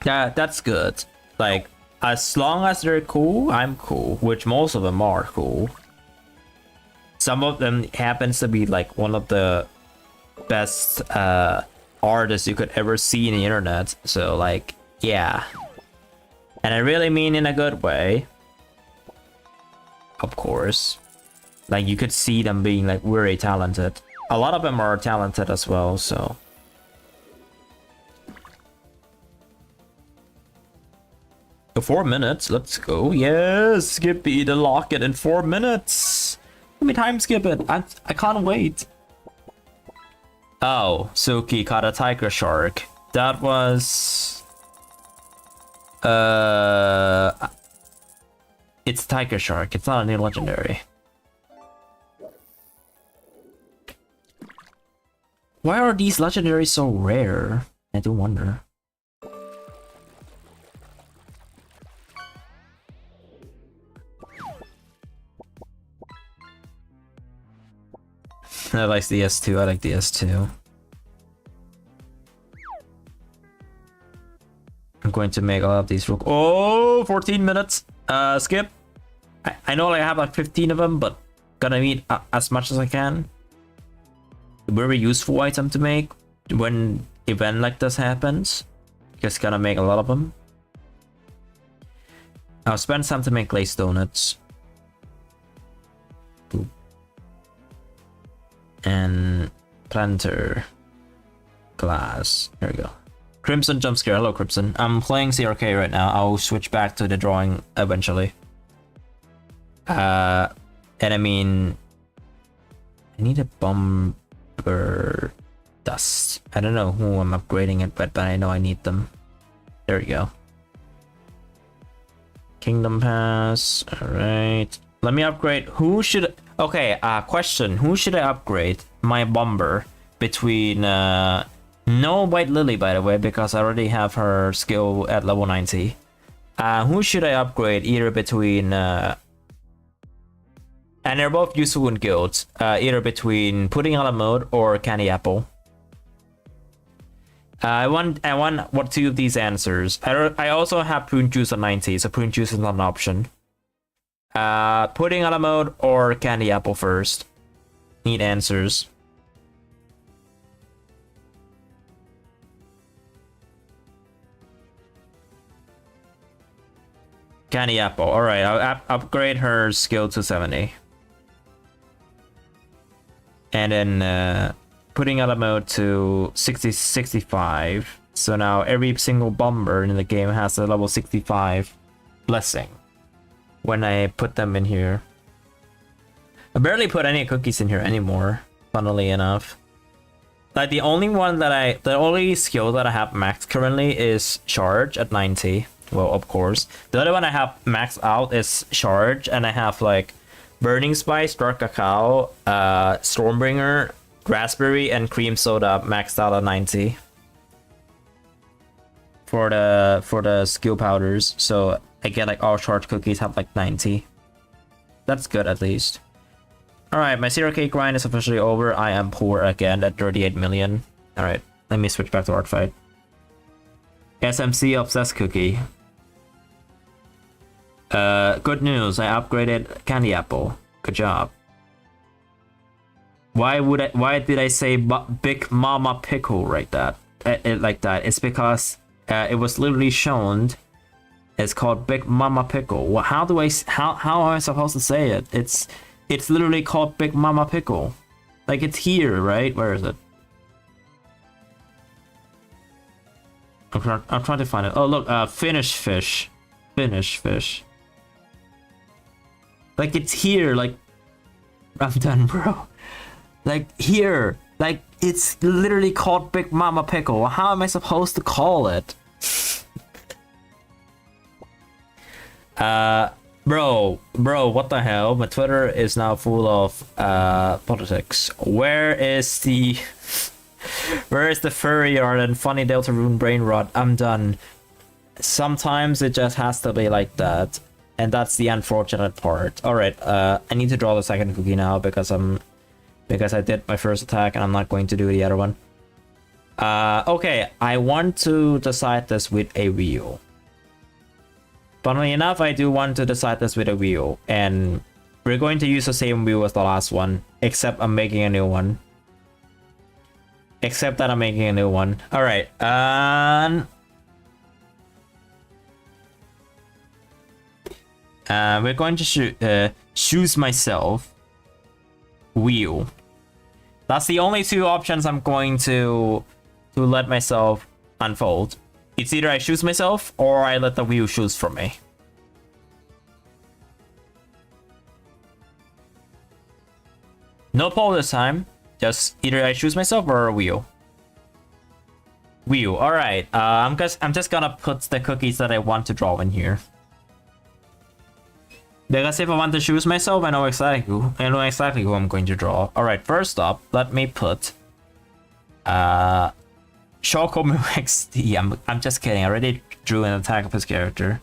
Yeah, that's good. Like, as long as they're cool, I'm cool, which most of them are cool. Some of them happens to be like one of the best artists you could ever see in the internet. So like, yeah. And I really mean in a good way. Of course. Like, you could see them being like very talented. A lot of them are talented as well, so. The 4 minutes, let's go. Yes, Skippy the locket in 4 minutes. Let me time skip it. I can't wait. Oh, Suki caught a tiger shark. That was it's tiger shark. It's not a new legendary. Why are these legendaries so rare? I do wonder. I like the S2. I like the S2. going to make all of these real. Oh, 14 minutes. Skip. I know like I have like 15 of them, but gonna eat as much as I can. Very useful item to make when event like this happens. Just gonna make a lot of them. I'll spend some to make glazed donuts. Boop. And planter glass. There we go. Crimson jump scare. Hello, Crimson. I'm playing CRK right now. I'll switch back to the drawing eventually. And I mean, I need a bumper dust. I don't know who I'm upgrading it, but I know I need them. There we go. Kingdom Pass. All right. Let me upgrade. Who should? Okay. Question. Who should I upgrade my bomber between? No White Lily, by the way, because I already have her skill at level 90. Who should I upgrade either between? And they're both useful in guilds. Either between Pudding a la Mode or Candy Apple. I want what two of these answers. I also have Prune Juice on 90, so Prune Juice is not an option. Pudding a la Mode or Candy Apple first. Need answers. Candy Apple. Alright, I'll upgrade her skill to 70. And then Pudding a la Mode to 65. So now every single bomber in the game has a level 65 blessing when I put them in here. I barely put any cookies in here anymore, funnily enough. Like the only skill that I have maxed currently is Charge at 90. Well, of course. The other one I have maxed out is Charge, and I have like Burning Spice, Dark Cacao, Stormbringer, Raspberry, and Cream Soda maxed out at 90 for the skill powders. So I get like all Charge cookies have like 90. That's good at least. Alright, my zero cake grind is officially over. I am poor again at 38 million. Alright, let me switch back to Artfight. SMC Obsessed Cookie. Good news, I upgraded Candy Apple. Good job. Why did I say Big Mama Pickle like that? It's because it was literally shown. It's called Big Mama Pickle. Well, how am I supposed to say it? It's literally called Big Mama Pickle. Like it's here, right? Where is it? I'm trying to find it. Oh look, Finnish fish. Finnish fish. Like it's here, like I'm done, bro. Like here, like it's literally called Big Mama Pickle. How am I supposed to call it? Bro, what the hell? My Twitter is now full of politics. Where is the furry art and funny Deltarune brain rot? I'm done. Sometimes it just has to be like that, and that's the unfortunate part. All right, I need to draw the second cookie now because I did my first attack and I'm not going to do the other one. Okay, I want to decide this with a wheel. Funnily enough, I do want to decide this with a wheel, and we're going to use the same wheel as the last one, except I'm making a new one. Except that I'm making a new one. All right, we're going to choose myself. Wheel. That's the only two options I'm going to let myself unfold. It's either I choose myself or I let the wheel choose for me. No poll this time. Just either I choose myself or a wheel. Wheel. All right. I'm just gonna put the cookies that I want to draw in here. Because if I want to choose myself, I know exactly who I'm going to draw. All right. First up, let me put Chocomu XD. I'm just kidding. I already drew an attack of his character.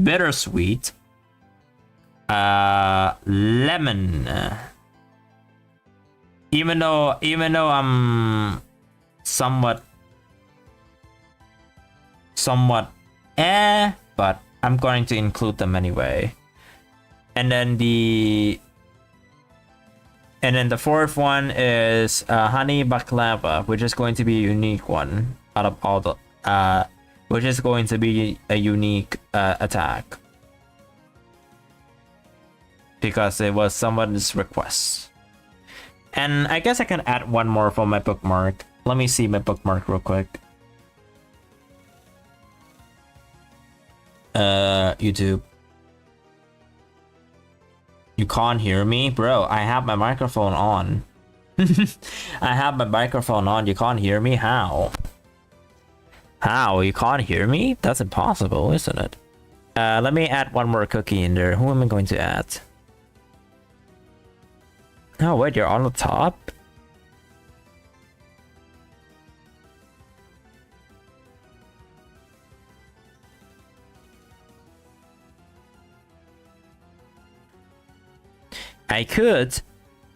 Bittersweet. Lemon. Even though I'm somewhat somewhat but I'm going to include them anyway. And then the fourth one is honey baklava, which is going to be a unique one out of all the which is going to be a unique attack because it was someone's request. And I guess I can add one more for my bookmark. Let me see my bookmark real quick. YouTube. You can't hear me? Bro, I have my microphone on. I have my microphone on. You can't hear me? How? How? You can't hear me? That's impossible, isn't it? Let me add one more cookie in there. Who am I going to add? Oh, wait, you're on the top? I could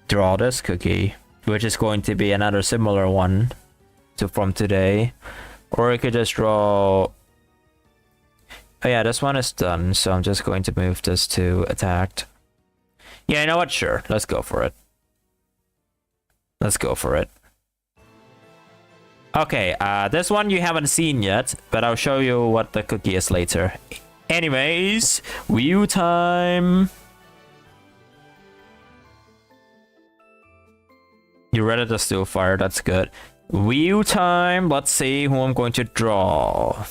draw this cookie, which is going to be another similar one to from today. Or I could just draw... Oh yeah, this one is done, so I'm just going to move this to attacked. Yeah, you know what? Sure, let's go for it. Let's go for it. Okay, this one you haven't seen yet, but I'll show you what the cookie is later. Anyways, Wii U time! You read it as still fire, that's good. Wii U time, let's see who I'm going to draw.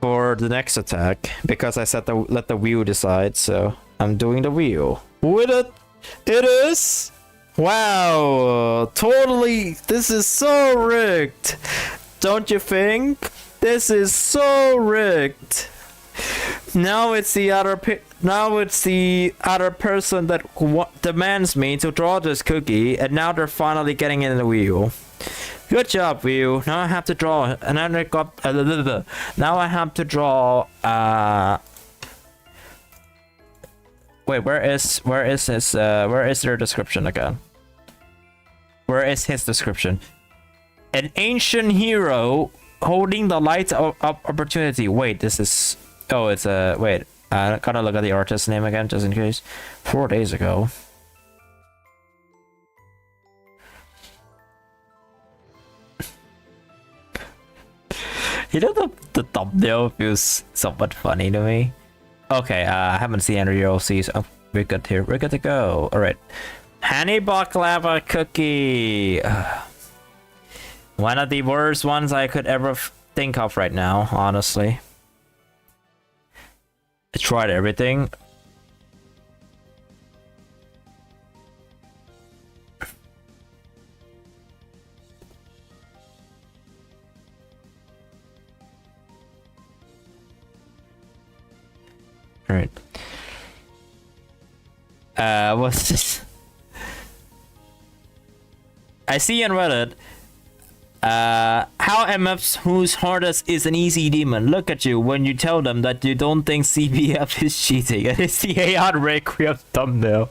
For the next attack, because I said let the Wii U decide, so I'm doing the Wii U. With it, it is! Wow, totally, this is so rigged! Don't you think? This is so rigged! Now it's the other person that demands me to draw this cookie, and now they're finally getting in the Wii U. Good job, Wii U. Now I have to draw, and then I got now I have to draw. Wait, where is their description again? Where is his description? An ancient hero holding the light of opportunity. Wait, this is. Oh, it's a wait. I gotta look at the artist's name again, just in case. 4 days ago. You know, the thumbnail feels somewhat funny to me. Okay, I haven't seen any OCs. Oh, we're good here. We're good to go. All right, honey baklava cookie. One of the worst ones I could ever think of right now, honestly. I tried everything. All right. What's this? I see on Reddit. How MFs whose hardest is an easy demon look at you when you tell them that you don't think CBF is cheating. And it's the Aeon Requiem thumbnail.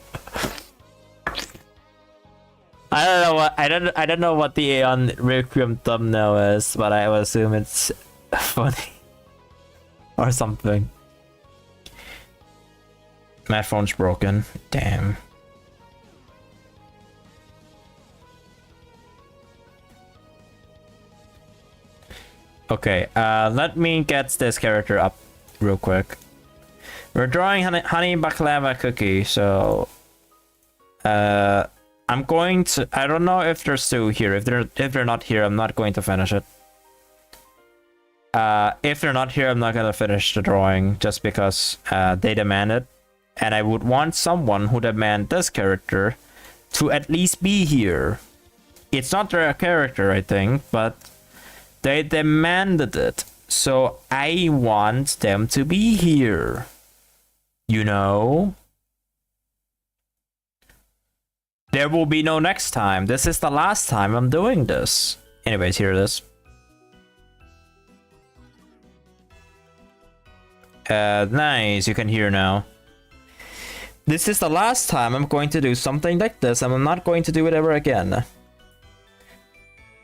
I don't know what I don't know what the Aeon Requiem thumbnail is, but I would assume it's funny or something. My phone's broken. Damn. Okay, let me get this character up real quick. We're drawing honey baklava cookie, so I'm going to. I don't know if they're still here. If they're not here, I'm not going to finish it. If they're not here, I'm not gonna finish the drawing just because they demand it, and I would want someone who demand this character to at least be here. It's not their character, I think, but they demanded it, so I want them to be here. You know? There will be no next time. This is the last time I'm doing this. Anyways, here it is. Nice, you can hear now. This is the last time I'm going to do something like this, and I'm not going to do it ever again.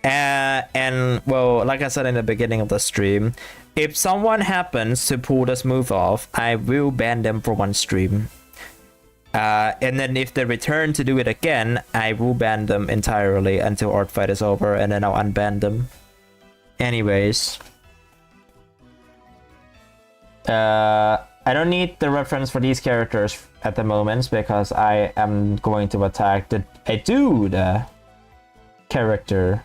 And well, like I said in the beginning of the stream, if someone happens to pull this move off, I will ban them for one stream. And then if they return to do it again, I will ban them entirely until Artfight is over, and then I'll unban them. Anyways. I don't need the reference for these characters at the moment because I am going to attack a dude character.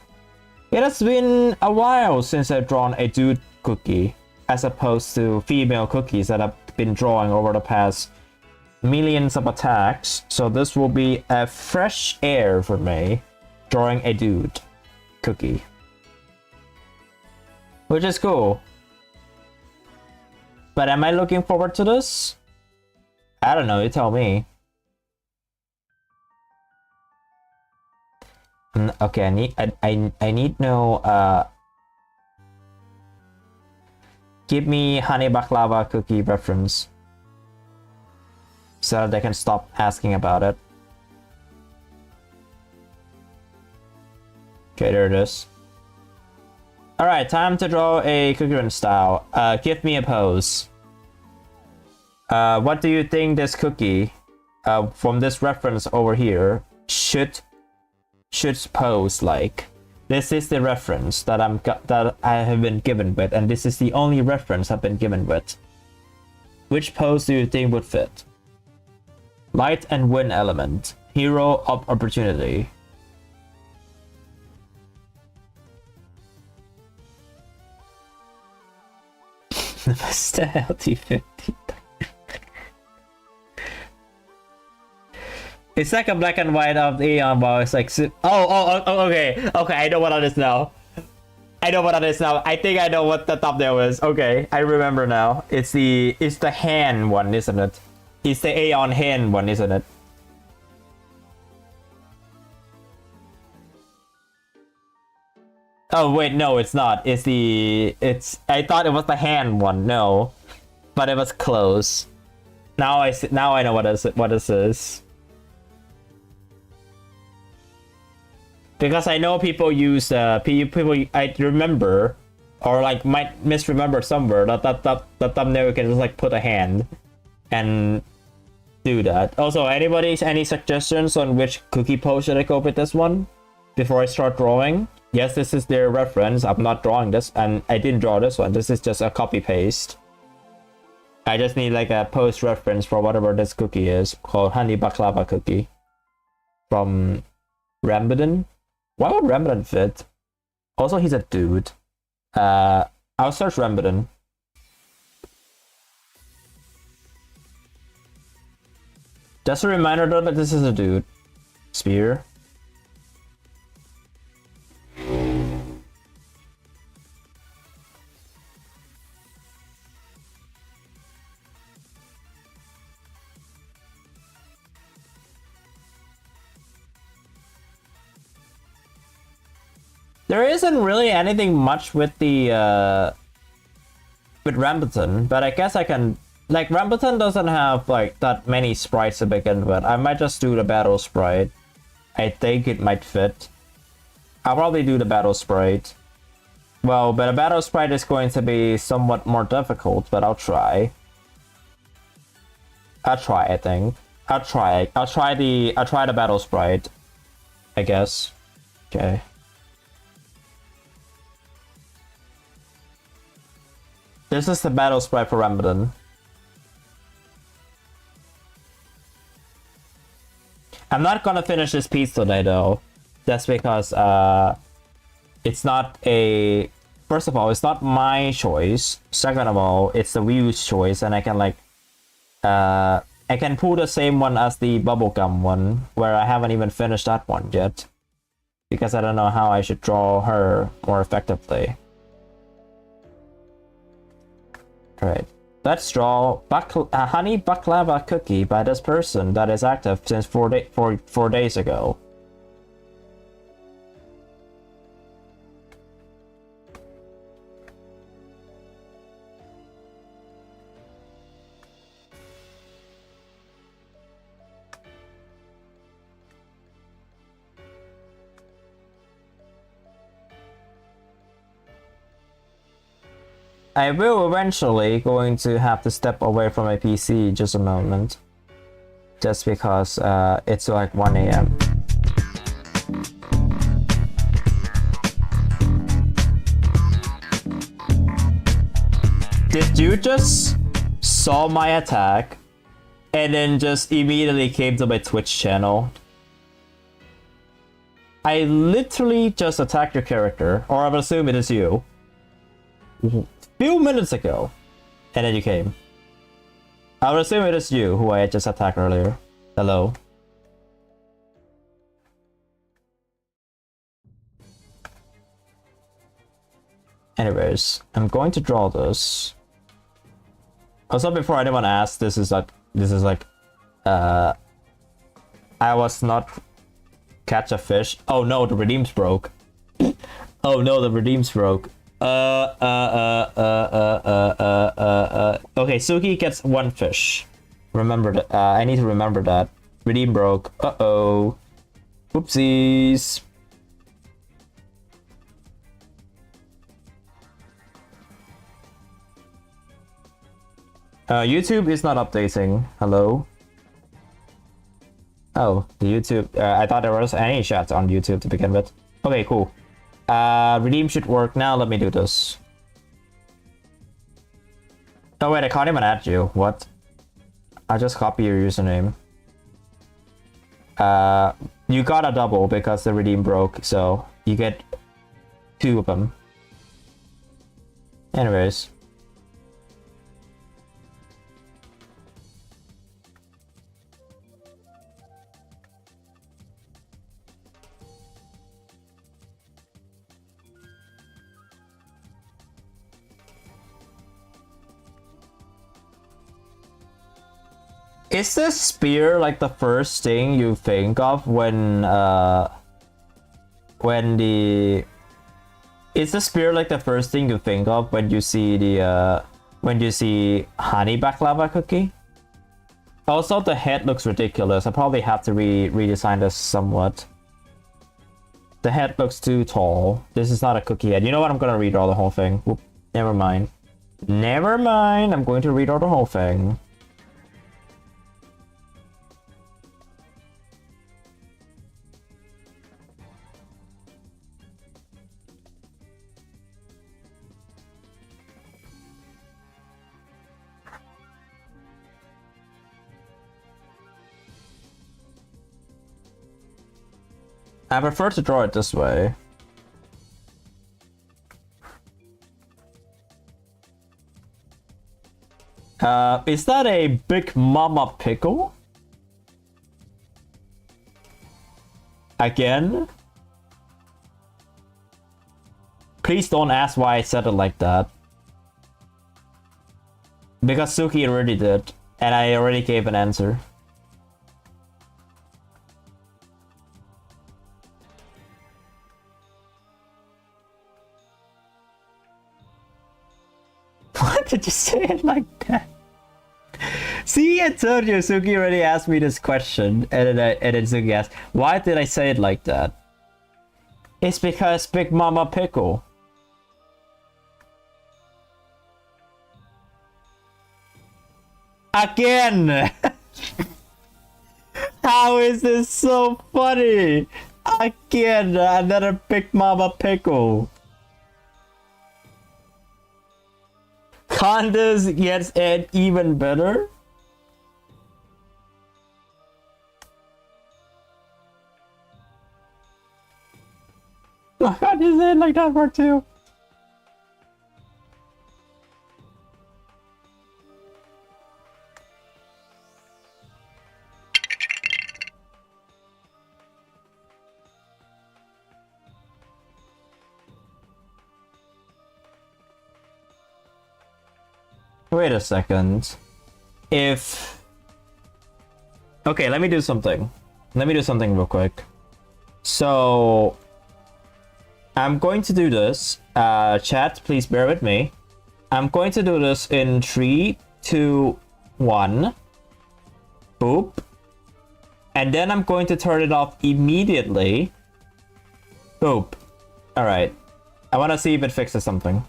It has been a while since I've drawn a dude cookie, as opposed to female cookies that I've been drawing over the past millions of attacks. So this will be a fresh air for me, drawing a dude cookie, which is cool. But am I looking forward to this? I don't know, you tell me. Okay, I need no give me honey baklava cookie reference so they can stop asking about it. Okay, there it is. Alright, time to draw a Cookie Run style. Give me a pose. What do you think this cookie from this reference over here should pose like? This is the reference that I have been given with, and this is the only reference I've been given with. Which pose do you think would fit? Light and wind element. Hero of opportunity. Mr. LT50. It's like a black and white of Aeon Ball. It's like okay. I know what it is now. I think I know what the top there was. Okay, I remember now. It's the hand one, isn't it? It's the Aeon hand one, isn't it? Oh wait, no, it's not. I thought it was the hand one. No, but it was close. Now I know what this is. Because I know people use people I remember, or like might misremember somewhere that the thumbnail can just like put a hand and do that. Also, any suggestions on which cookie pose should I go with this one before I start drawing? Yes, this is their reference. I'm not drawing this, and I didn't draw this one. This is just a copy paste. I just need like a post reference for whatever this cookie is, called honey baklava cookie from Rambudan. Why would Rambudan fit? Also, he's a dude. I'll search Rambudan. Just a reminder though that this is a dude. Spear. There isn't really anything much with the with Rambutan, but I guess I can, like, Rambutan doesn't have like that many sprites to begin with. I might just do the battle sprite. I think it might fit. I'll probably do the battle sprite. Well, but a battle sprite is going to be somewhat more difficult, but I'll try. I think. I'll try the battle sprite, I guess. Okay. This is the battle sprite for Rambudan. I'm not gonna finish this piece today though. That's because it's not a, first of all, it's not my choice. Second of all, it's the view's choice, and I can like I can pull the same one as the bubblegum one, where I haven't even finished that one yet. Because I don't know how I should draw her more effectively. Alright, let's draw honey baklava cookie by this person that is active since 4 days ago. I will eventually going to have to step away from my PC just a moment. Just because it's like 1 a.m. Did you just saw my attack and then just immediately came to my Twitch channel? I literally just attacked your character, or I would assume it is you, few minutes ago, and then you came. I would assume it is you who I just attacked earlier. Hello. Anyways, I'm going to draw this. Also, before anyone asks, this is like, I was not catch a fish. Oh no, the redeems broke. Oh no, the redeems broke. Okay, Suki gets 1 fish. Remember that. I need to remember that. Redeem broke. Uh-oh. Whoopsies. YouTube is not updating. Hello? Oh, the YouTube. I thought there was any chats on YouTube to begin with. Okay, cool. Redeem should work now. Let me do this. Oh wait, I can't even add you. What? I just copy your username. You got a double because the redeem broke, so you get 2 of them. Anyways. Is this spear like the first thing you think of when is the spear like the first thing you think of when you see the honey baklava cookie? Also, the head looks ridiculous. I probably have to redesign this somewhat. The head looks too tall. This is not a cookie head. You know what? I'm gonna redraw the whole thing. Whoop. Never mind. Never mind. I'm going to redraw the whole thing. I prefer to draw it this way. Is that a Big Mama pickle? Again? Please don't ask why I said it like that. Because Suki already did, and I already gave an answer. Why did you say it like that? See, I told you, Suki already asked me this question, and then Suki asked, why did I say it like that? It's because Big Mama Pickle. Again! How is this so funny? Again, another Big Mama Pickle. Candace gets it even better. Oh God, you say it like that part too. Wait a second. Okay, let me do something. Let me do something real quick. So I'm going to do this. Chat, please bear with me. I'm going to do this in 3, 2, 1. Boop. And then I'm going to turn it off immediately. Boop. Alright. I want to see if it fixes something.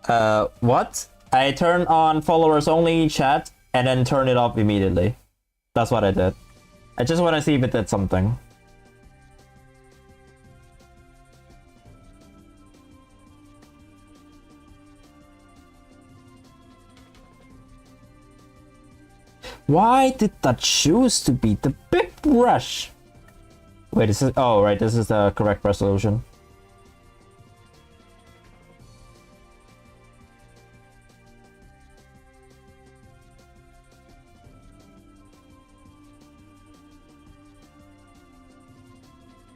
What? I turn on followers only chat and then turn it off immediately. That's what I did. I just want to see if it did something. Why did that choose to be the big brush? Wait, this is... Oh, right, this is the correct resolution.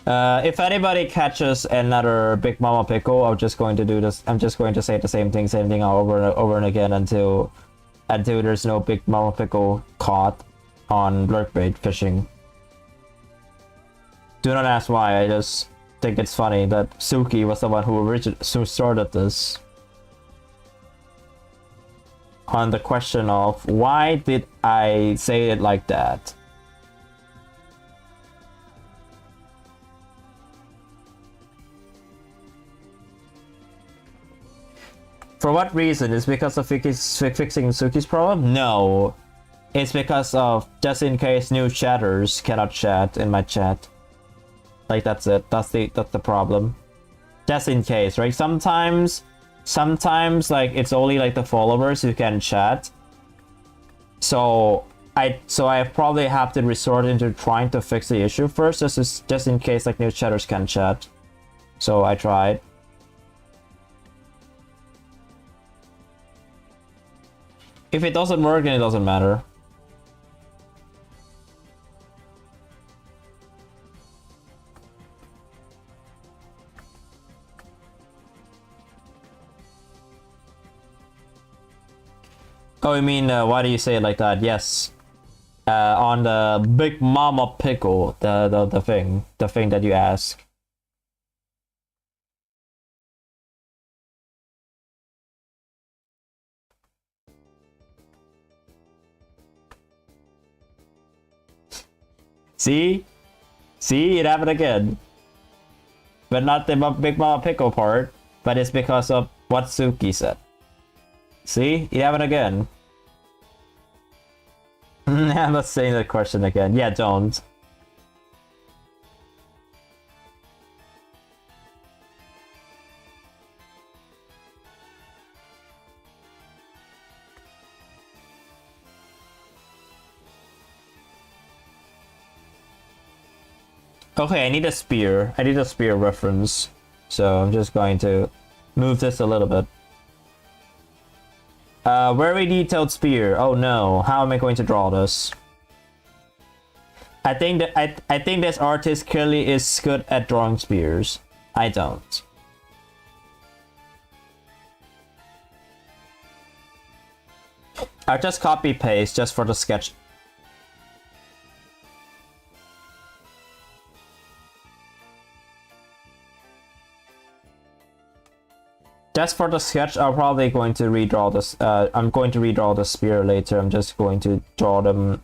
If anybody catches another Big Mama Pickle, I'm just going to do this. I'm just going to say the same thing over and again until there's no Big Mama Pickle caught on lurkbait fishing. Do not ask why. I just think it's funny that Suki was the one who started this. On the question of why did I say it like that? For what reason? Is because of fixing Suki's problem? No. It's because of just in case new chatters cannot chat in my chat. Like that's it. That's the problem. Just in case, right? Sometimes like it's only like the followers who can chat. So I probably have to resort into trying to fix the issue first, just in case like new chatters can chat. So I tried. If it doesn't work, then it doesn't matter. Oh, you mean, why do you say it like that? Yes. On the Big Mama Pickle, the thing that you ask. See? See? It happened again. But not the Big Mama Pickle part, but it's because of what Suki said. See? It happened again. I'm not saying the question again. Yeah, don't. Okay, I need a spear. I need a spear reference. So I'm just going to move this a little bit. Very detailed spear. Oh no, how am I going to draw this? I think this artist clearly is good at drawing spears. I don't. I'll just copy paste just for the sketch. Just for the sketch, I'm probably going to redraw this. I'm going to redraw the spear later. I'm just going to draw them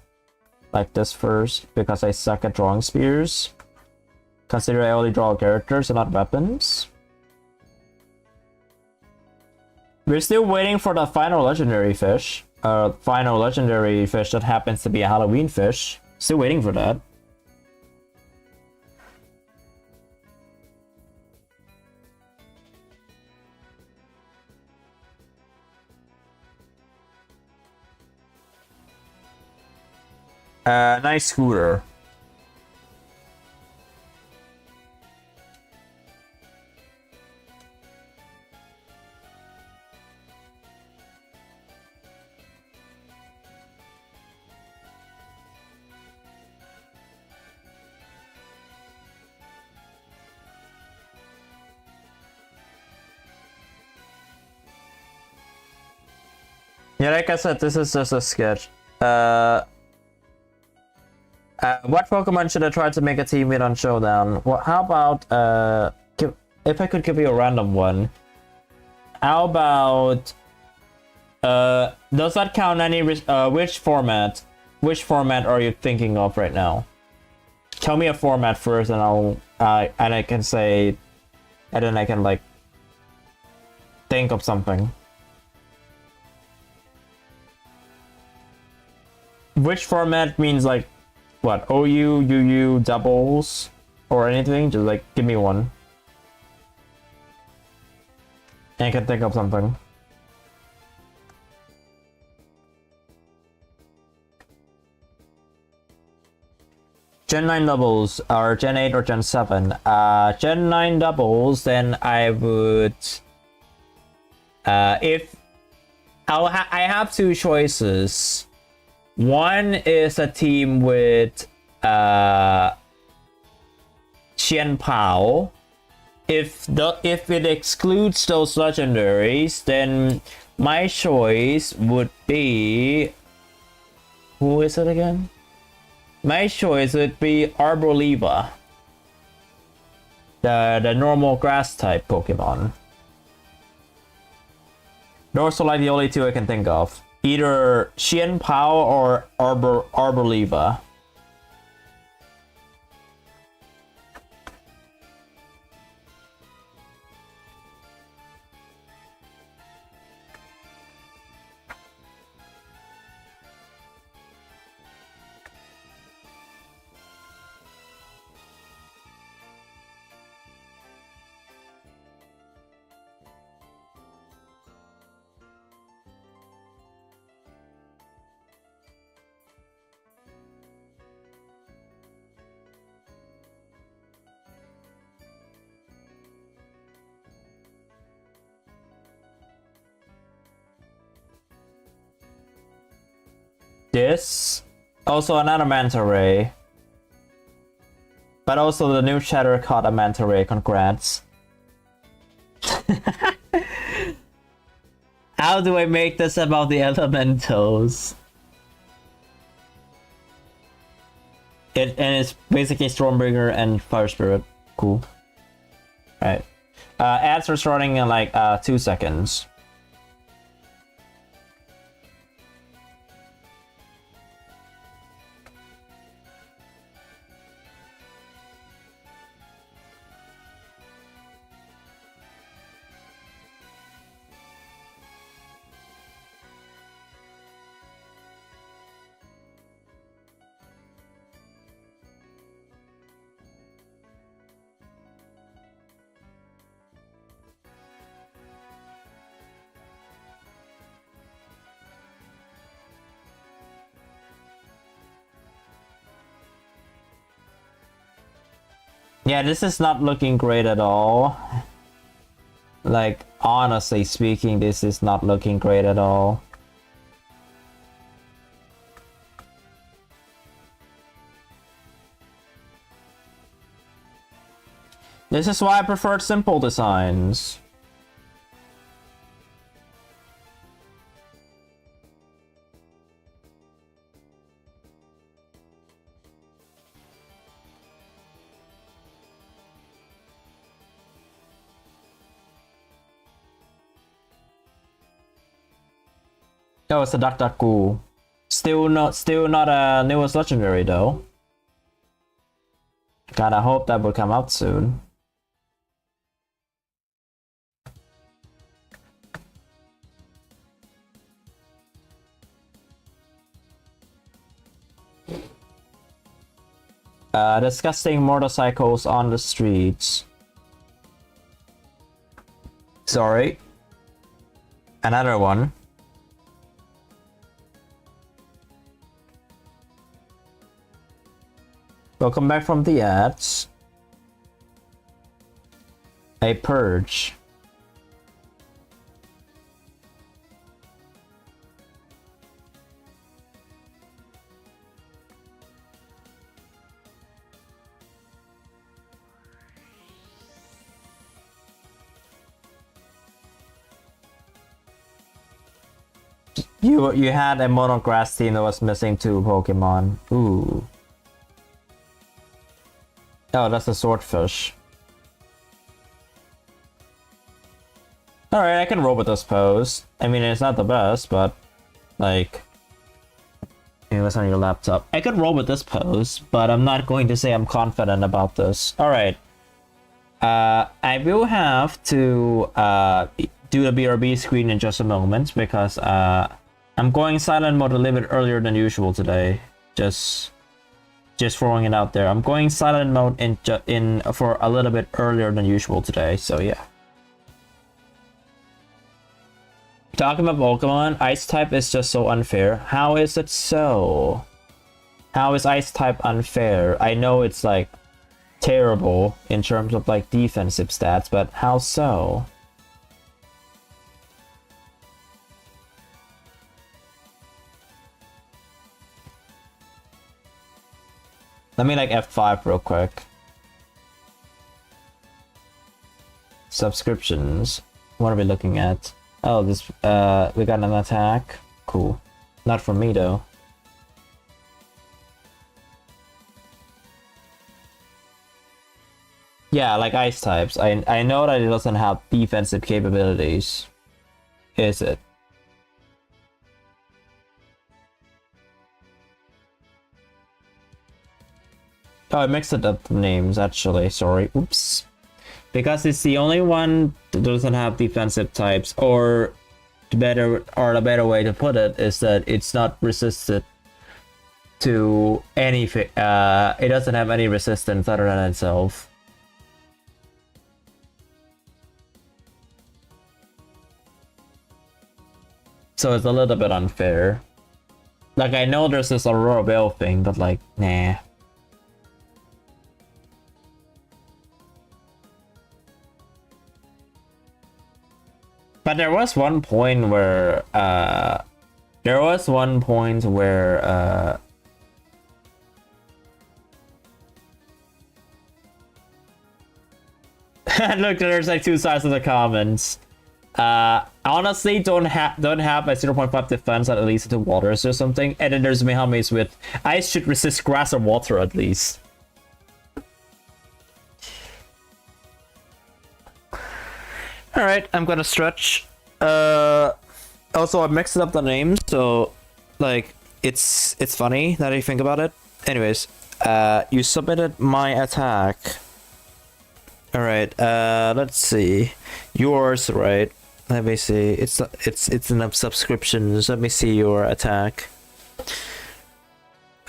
like this first because I suck at drawing spears. Consider I only draw characters and not weapons. We're still waiting for the final legendary fish. Final legendary fish that happens to be a Halloween fish. Still waiting for that. Nice scooter. Yeah, like I said, this is just a sketch. What Pokemon should I try to make a team with on Showdown? Well, how about, if I could give you a random one. How about, does that count any, which format? Which format are you thinking of right now? Tell me a format first and and I can say, and then I can, like, think of something. which format means like what? OU, UU, doubles, or anything? Just like give me one. I can think of something. Gen 9 doubles or Gen 8 or Gen 7. Gen 9 doubles, then I would if I have two choices. One is a team with Xian Pao. If it excludes those legendaries, then my choice would be, who is it again? My choice would be Arboliva, the normal grass type Pokemon. Those are like the only two I can think of. Either Xian Pao or Arboliva. This, also another Manta Ray, but also the new Shatter caught a Manta Ray. Congrats. How do I make this about the elementals? And it's basically Stormbringer and Fire Spirit. Cool. Right. Ads are starting in like 2 seconds. Yeah, this is not looking great at all. Like, honestly speaking, this is not looking great at all. This is why I prefer simple designs. Oh, it's a DuckDuckGo. Still not a newest legendary though. Kinda hope that will come out soon. Disgusting motorcycles on the streets. Sorry. Another one. Welcome back from the ads. A purge. You had a mono grass team that was missing 2 Pokemon. Ooh. Oh, that's a swordfish. Alright, I can roll with this pose. I mean, it's not the best, but like, what's on your laptop? I could roll with this pose, but I'm not going to say I'm confident about this. Alright. I will have to do the BRB screen in just a moment because I'm going silent mode a little bit earlier than usual today. Just throwing it out there. I'm going silent mode in for a little bit earlier than usual today. So yeah. Talking about Pokemon, Ice type is just so unfair. How is it so? How is Ice type unfair? I know it's like terrible in terms of like defensive stats, but how so? Let me like F5 real quick. Subscriptions. What are we looking at? Oh, this we got an attack. Cool. Not from me though. Yeah, like ice types. I know that it doesn't have defensive capabilities. Is it? Oh, I mixed up the names actually. Sorry. Oops. Because it's the only one that doesn't have defensive types, or the better way to put it is that it's not resistant to any. It doesn't have any resistance other than itself. So it's a little bit unfair. Like, I know there's this Aurora Veil thing, but like, nah. But there was one point where look, there's like two sides of the comments. Honestly, don't have a 0.5 defense at least into waters or something. And then there's Mihamis with ice should resist grass or water at least. Alright, I'm gonna stretch. Also, I mixed up the names, so like it's funny now that you think about it. Anyways, you submitted my attack. Alright, let's see. Yours, right? Let me see. It's in the subscriptions. Let me see your attack.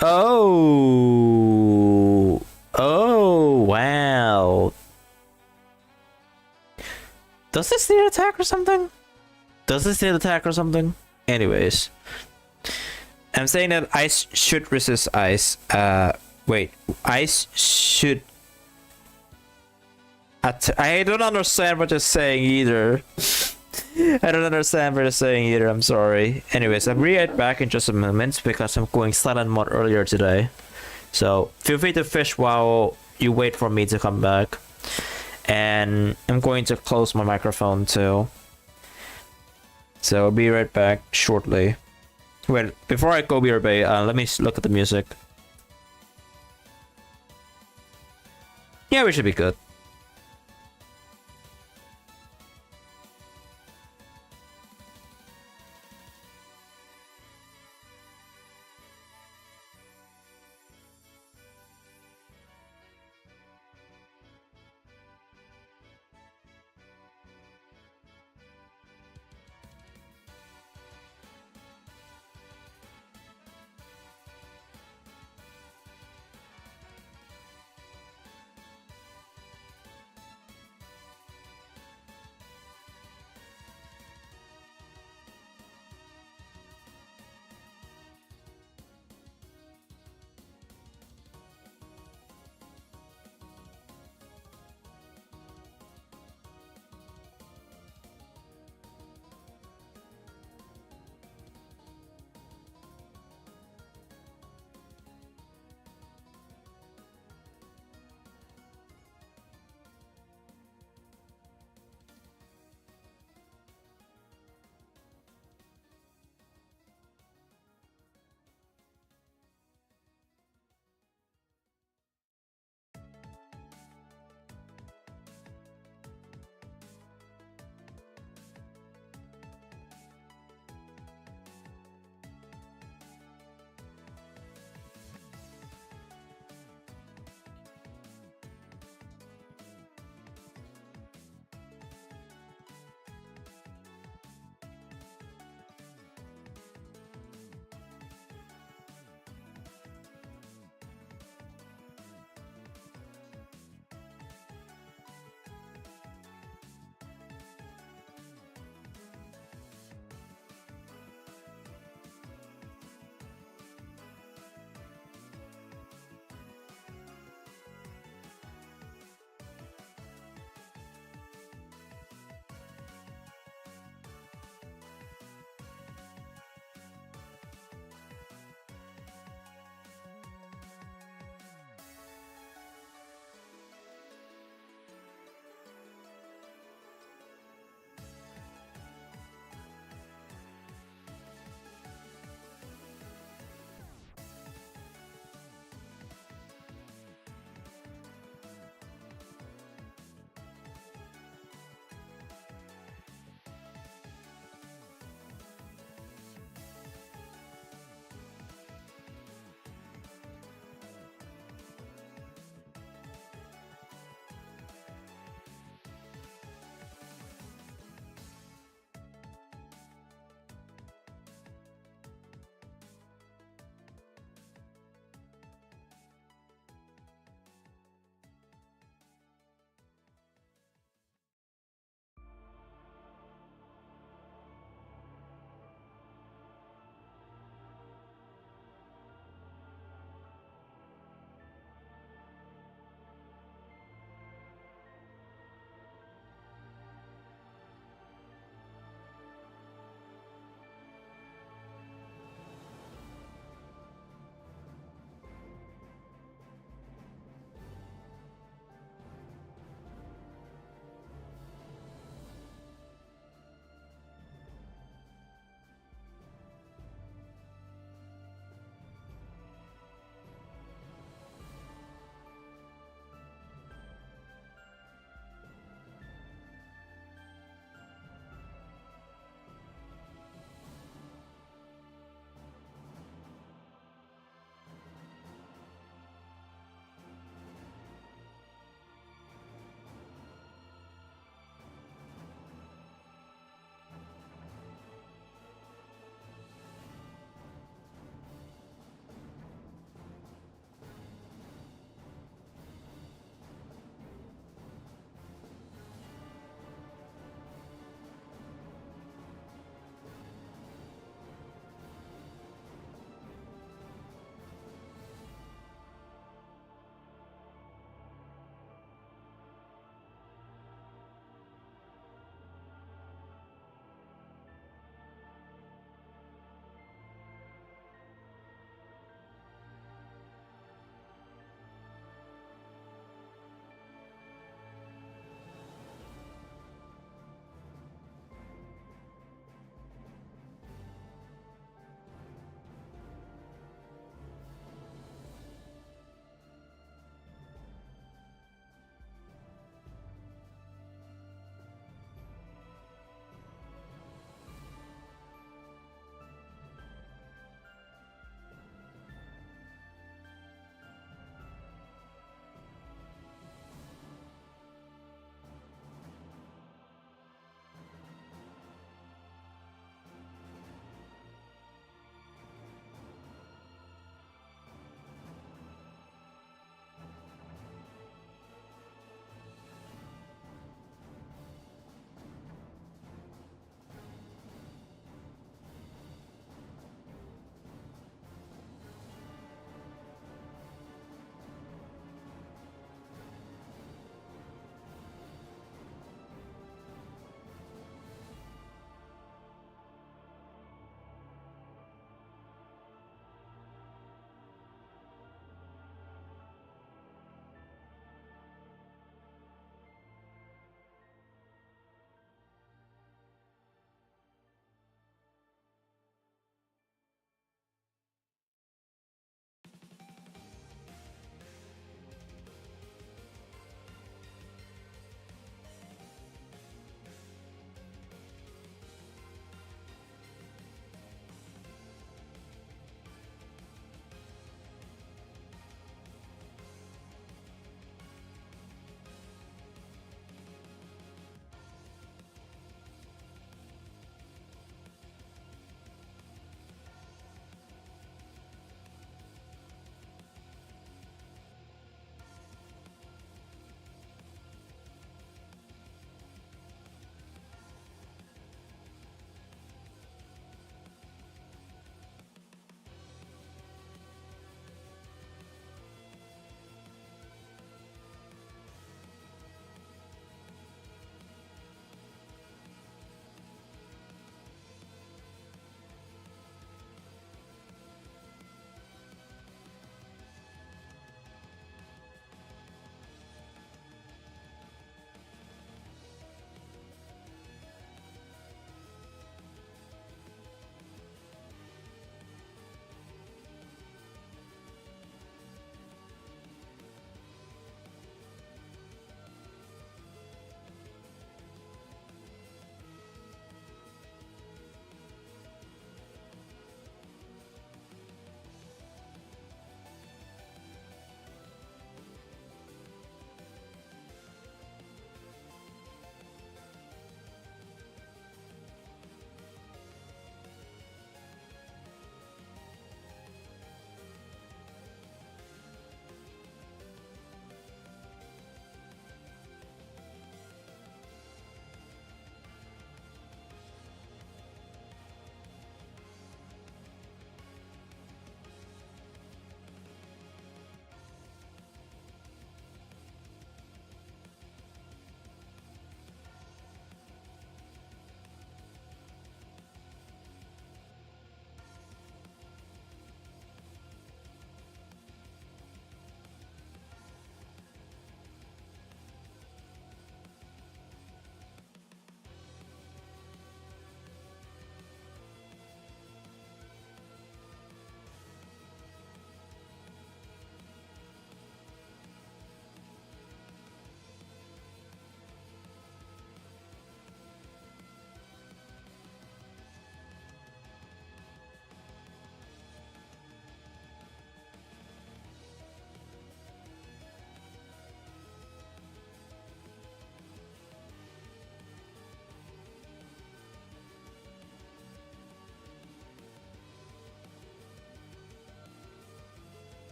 Oh, wow. Does this need attack or something? Anyways, I'm saying that ice should resist ice. Wait, ice should. I don't understand what you're saying either. I'm sorry. Anyways, I'll be right back in just a moment because I'm going silent mode earlier today. So feel free to fish while you wait for me to come back. And I'm going to close my microphone too. So I'll be right back shortly. Wait, before I go, be right back, let me look at the music. Yeah, we should be good.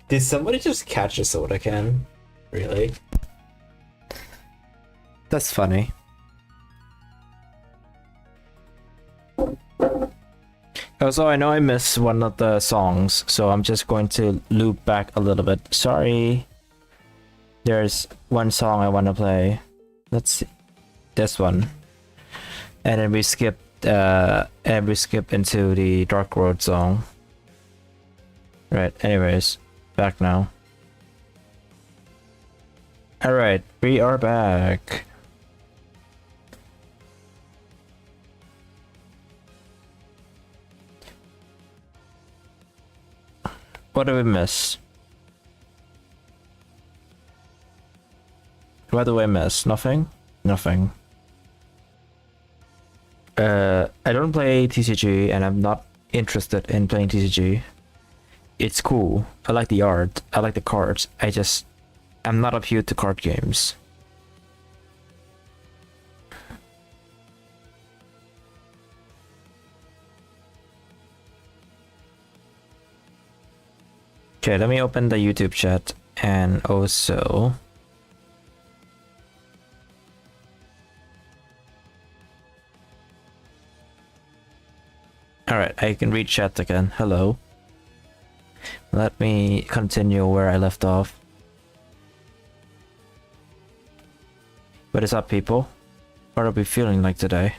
Did somebody just catch a soda can? Really? That's funny. Also, I know I missed one of the songs, so I'm just going to loop back a little bit. Sorry. There's one song I want to play. Let's see. This one. And then we skip into the Dark Road song. Right, anyways, back now. Alright, we are back. What did we miss? What do I miss? Nothing? Nothing. I don't play TCG and I'm not interested in playing TCG. It's cool. I like the art. I like the cards. I'm not appealed to card games. Okay, let me open the YouTube chat and also alright, I can read chat again. Hello. Let me continue where I left off. What is up, people? What are we feeling like today?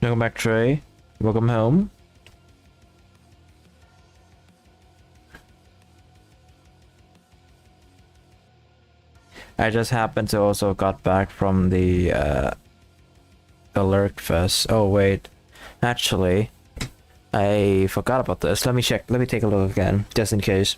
Welcome back, Trey. Welcome home. I just happened to also got back from the Alert Fest. Oh wait, actually, I forgot about this. Let me check. Let me take a look again, just in case.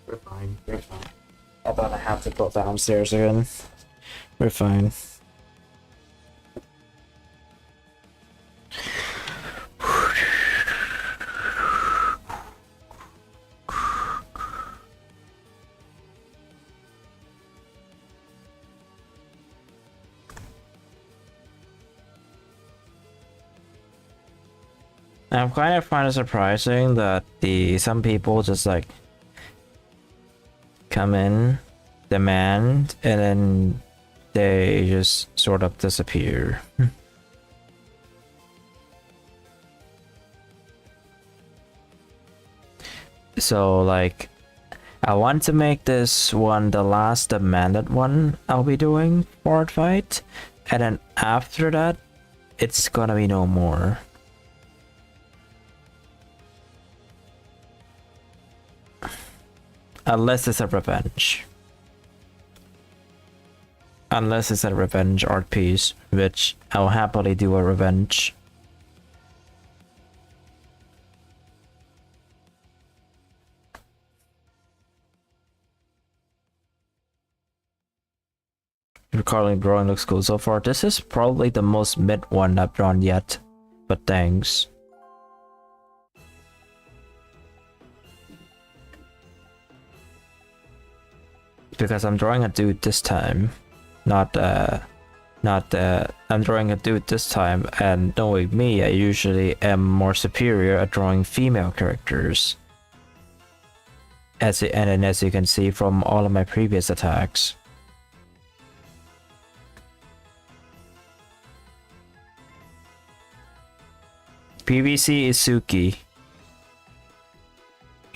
We're fine. We're fine. I thought I have to go downstairs again. We're fine. I'm kind of find it surprising that some people just like come in, demand, and then they just sort of disappear. So like, I want to make this one the last demanded one I'll be doing for Artfight, and then after that, it's gonna be no more. Unless it's a revenge. Unless it's a revenge art piece, which I'll happily do a revenge. Recording drawing looks cool so far. This is probably the most mid one I've drawn yet, but thanks. Because I'm drawing a dude this time, I'm drawing a dude this time, and knowing me, I usually am more superior at drawing female characters. And then as you can see from all of my previous attacks. PVC is Suki.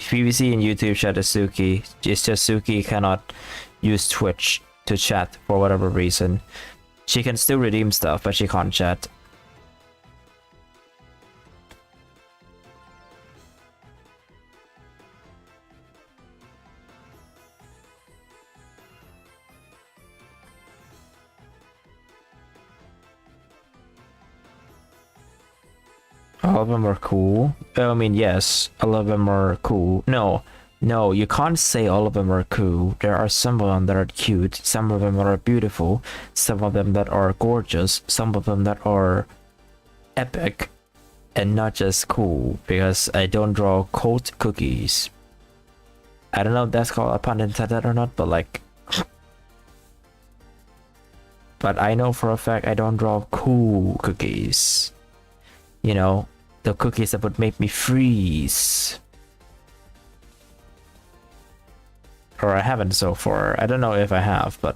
PVC in YouTube chat is Suki. It's just Suki cannot use Twitch to chat for whatever reason. She can still redeem stuff, but she can't chat. All of them are cool. I mean, yes, all of them are cool. No, you can't say all of them are cool. There are some of them that are cute, some of them that are beautiful, some of them that are gorgeous, some of them that are epic, and not just cool, because I don't draw cold cookies. I don't know if that's called a pun intended or not, but like... But I know for a fact I don't draw cool cookies. You know, the cookies that would make me freeze. Or I haven't so far. I don't know if I have, but...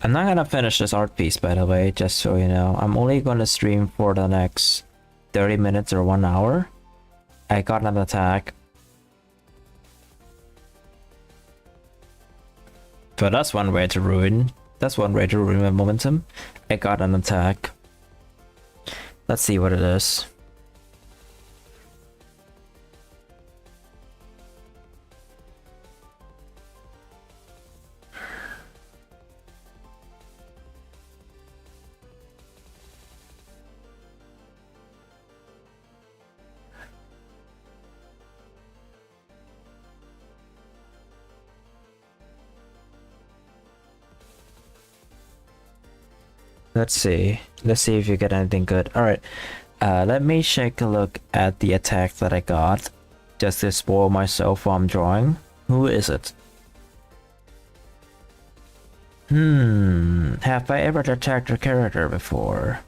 I'm not gonna finish this art piece, by the way, just so you know. I'm only gonna stream for the next 30 minutes or 1 hour. I got an attack. But that's one way to ruin. That's one way to ruin my momentum. I got an attack. Let's see what it is. Let's see if you get anything good. Alright, let me take a look at the attack that I got, just to spoil myself while I'm drawing. Who is it? Have I ever attacked a character before?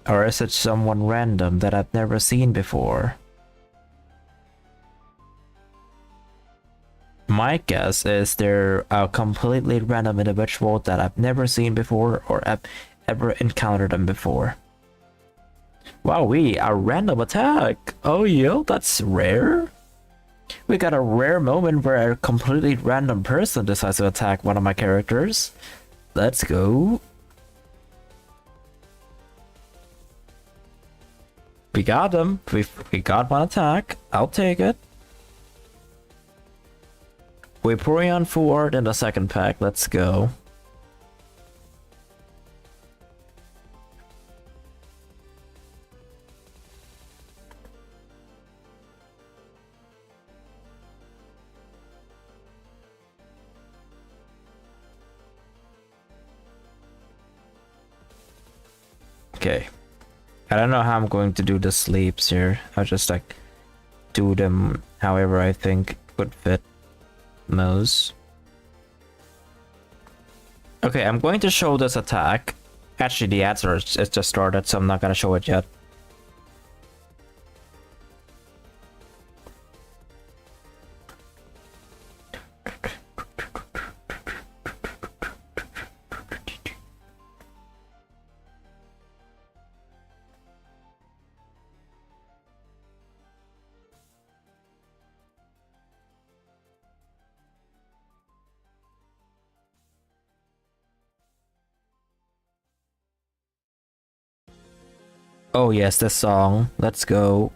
Or is it someone random that I've never seen before? My guess is they're a completely random individual that I've never seen before or I've ever encountered them before. Wow, a random attack! Oh yo, that's rare? We got a rare moment where a completely random person decides to attack one of my characters. Let's go. We got him. We got one attack. I'll take it. We're pouring on full art in the second pack. Let's go. Okay. I don't know how I'm going to do the sleeps here. I'll just like do them however I think would fit most. Okay, I'm going to show this attack. Actually, the answer is just started, so I'm not gonna show it yet. Oh yes, this song. Let's go.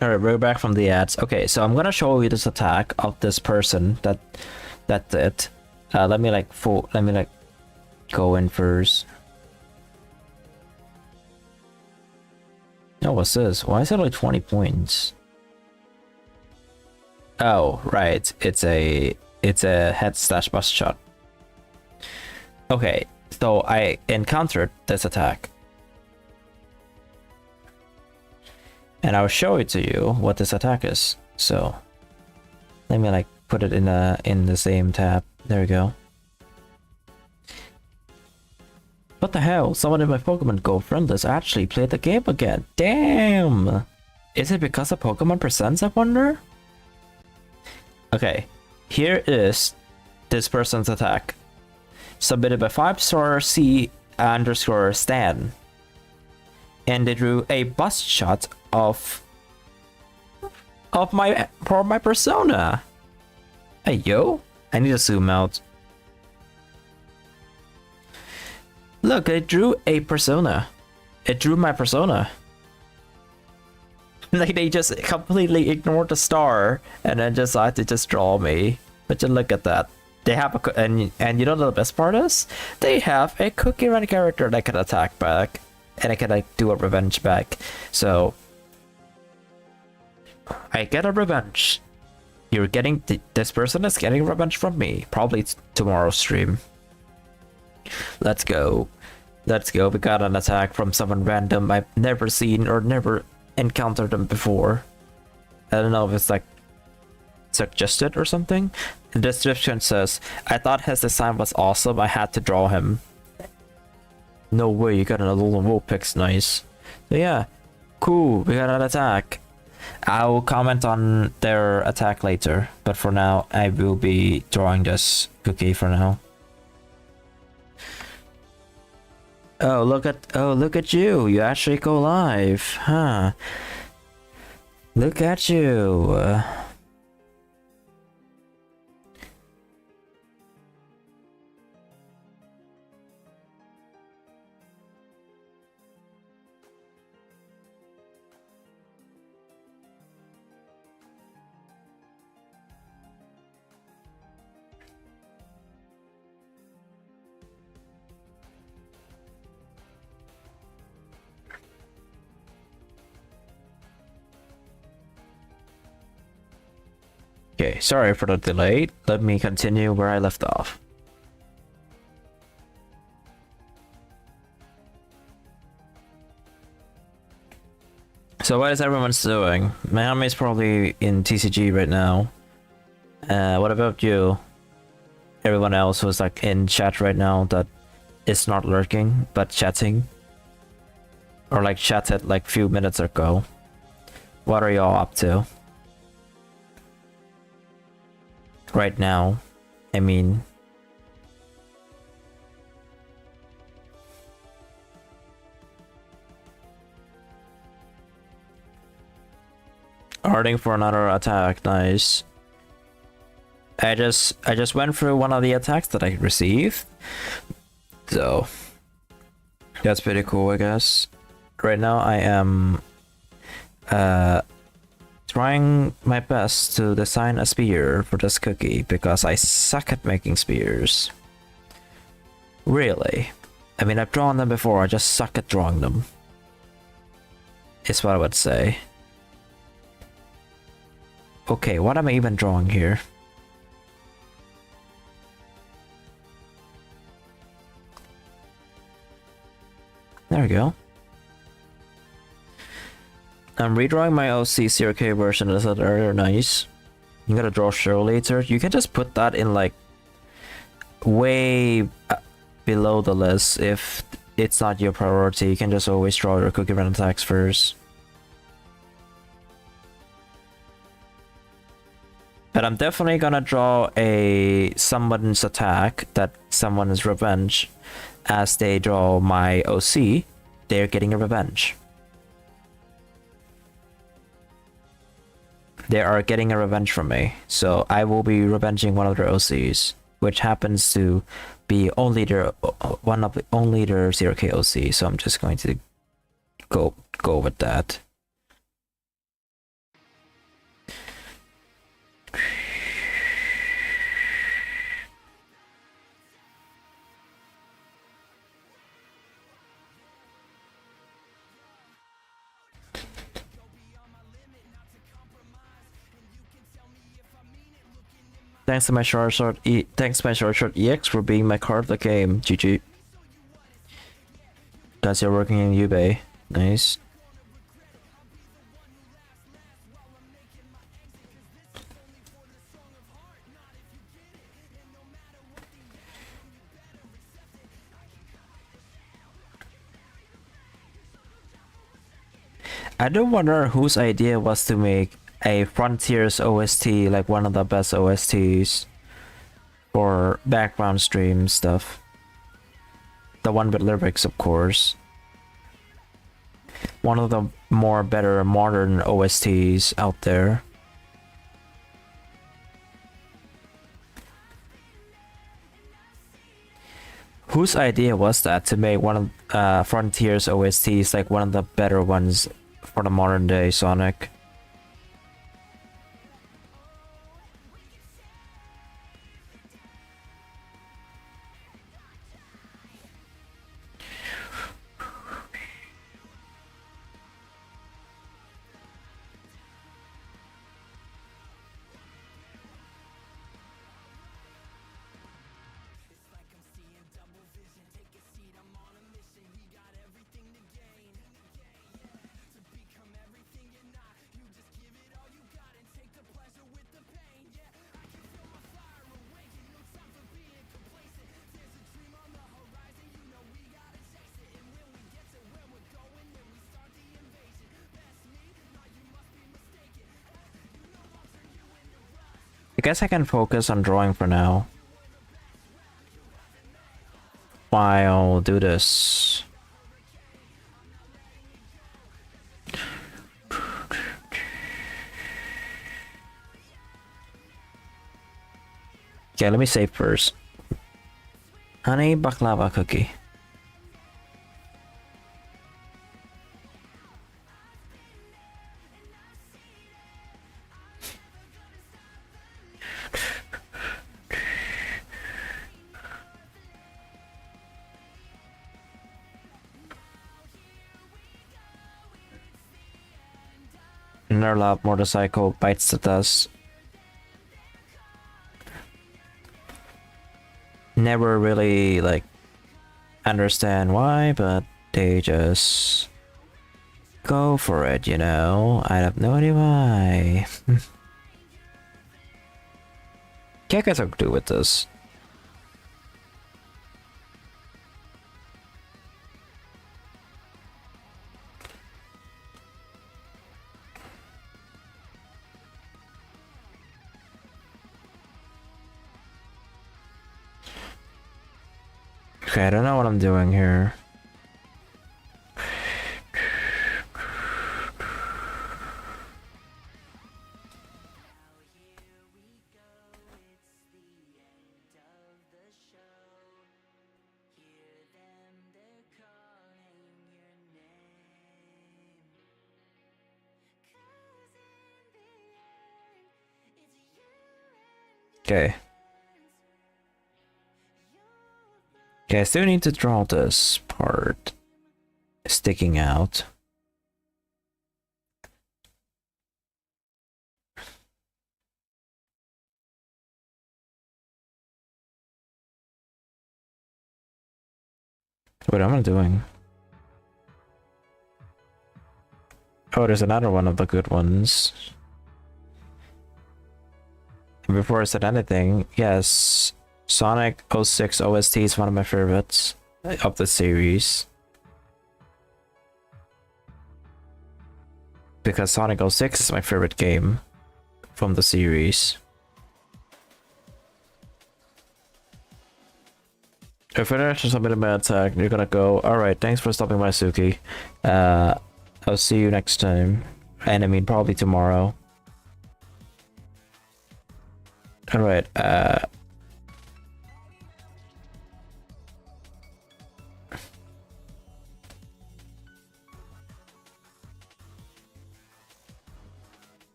Alright, we're back from the ads. Okay, so I'm gonna show you this attack of this person that did. Let me like go in first. No, what's this? Why is it like 20 points? Oh, right. It's a head slash bust shot. Okay, so I encountered this attack. And I'll show it to you what this attack is. So let me like put it in the same tab. There we go. What the hell? Someone in my Pokemon Go friend list actually played the game again. Damn! Is it because of Pokemon Presents, I wonder? Okay, here is this person's attack. Submitted by 5-star C underscore Stan. And they drew a bust shot of my persona. Hey yo, I need to zoom out. Look, it drew a persona. It drew my persona. Like they just completely ignored the star and then decided to just draw me. But just look at that. They have a and you know what the best part is? They have a Cookie Run character that can attack back. And I can like do a revenge back. So I get a revenge. You're getting this person is getting revenge from me. Probably tomorrow's stream. Let's go. Let's go. We got an attack from someone random I've never seen or never encountered them before. I don't know if it's like suggested or something. The description says, I thought his design was awesome. I had to draw him. No way, you got another Vulpix, nice. So yeah, cool, we got an attack. I'll comment on their attack later, but for now, I will be drawing this cookie for now. Oh, look at you, you actually go live, huh? Look at you. Okay, sorry for the delay. Let me continue where I left off. So what is everyone doing? Miami is probably in TCG right now. What about you? Everyone else who's like in chat right now that is not lurking but chatting? Or like chatted like few minutes ago. What are y'all up to? Right now, I mean. Arting for another attack, nice. I just went through one of the attacks that I received. So that's pretty cool, I guess. Right now I am trying my best to design a spear for this cookie because I suck at making spears. Really. I mean, I've drawn them before, I just suck at drawing them. Is what I would say. Okay, what am I even drawing here? There we go. I'm redrawing my OC 0K version as that earlier. Nice. You gotta draw show later. You can just put that in like way below the list if it's not your priority. You can just always draw your Cookie Run attacks first. But I'm definitely gonna draw a someone's attack, that someone's revenge. As they draw my OC, they're getting a revenge. They are getting a revenge from me, so I will be revenging one of their OCs, which happens to be only their only their 0K OC. So I'm just going to go with that. Thanks to my short EX for being my card of the game. GG. Guys, you're working in Yubei. Nice. I do wonder whose idea was to make a Frontiers OST like one of the best OSTs for background stream stuff. The one with lyrics, of course. One of the more better modern OSTs out there. Whose idea was that to make one of Frontiers OSTs like one of the better ones for the modern day Sonic? I guess I can focus on drawing for now. I'll do this. Okay, let me save first. Honey baklava cookie. Nerlap motorcycle bites the dust. Never really like understand why, but they just go for it, you know? I have no idea why. What guys have to do with this? Okay, I don't know what I'm doing here. Okay. Okay, I still need to draw this part sticking out. What am I doing? Oh, there's another one of the good ones. Before I said anything, yes, Sonic 06 OST is one of my favorites of the series. Because Sonic 06 is my favorite game from the series. If I actually submit a bad attack, you're gonna go, alright, thanks for stopping by, Suki. I'll see you next time. And I mean, probably tomorrow. Alright,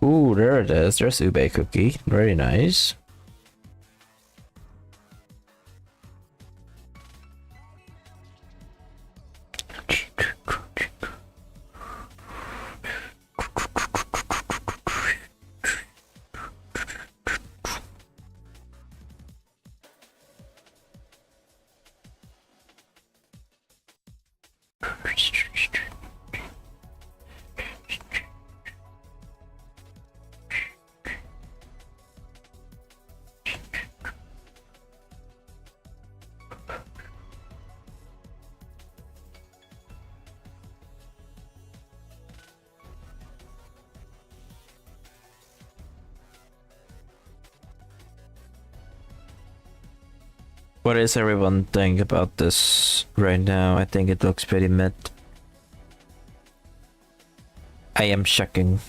ooh, there it is. There's Ube Cookie. Very nice. What is everyone think about this right now? I think it looks pretty mid. I am checking.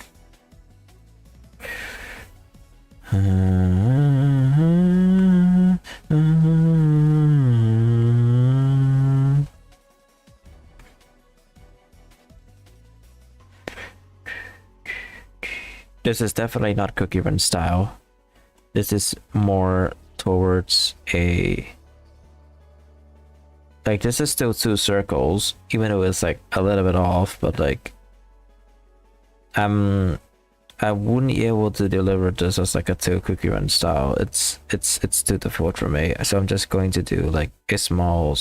This is definitely not Cookie Run style. This is more towards a... Like, this is still 2 circles, even though it's like a little bit off, but like... I wouldn't be able to deliver this as like a 2 Cookie Run style. It's too difficult for me, so I'm just going to do like a small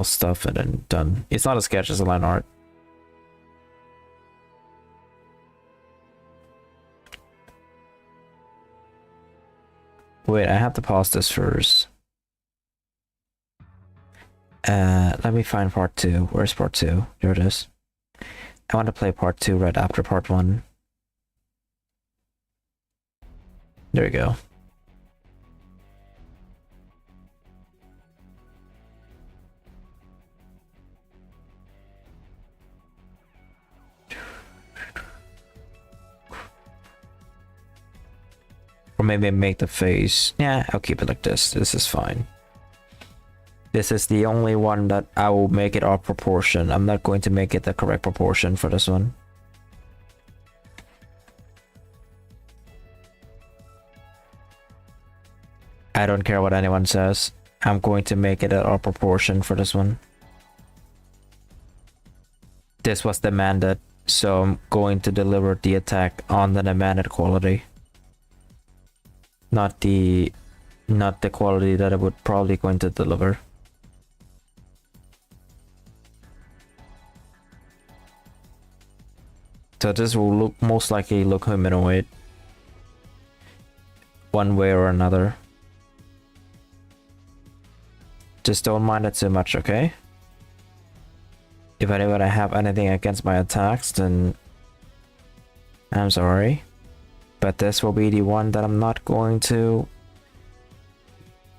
stuff and then done. It's not a sketch, it's a line art. Wait, I have to pause this first. Let me find part 2. Where's part 2? There it is. I want to play part 2 right after part 1. There we go. Or maybe make the face. Yeah, I'll keep it like this. This is fine. This is the only one that I will make it off proportion. I'm not going to make it the correct proportion for this one. I don't care what anyone says. I'm going to make it off proportion for this one. This was demanded, so I'm going to deliver the attack on the demanded quality. Not the quality that I would probably going to deliver. So this will look most likely look humanoid. One way or another. Just don't mind it too much, okay? If anyone have anything against my attacks, then I'm sorry. But this will be the one that I'm not going to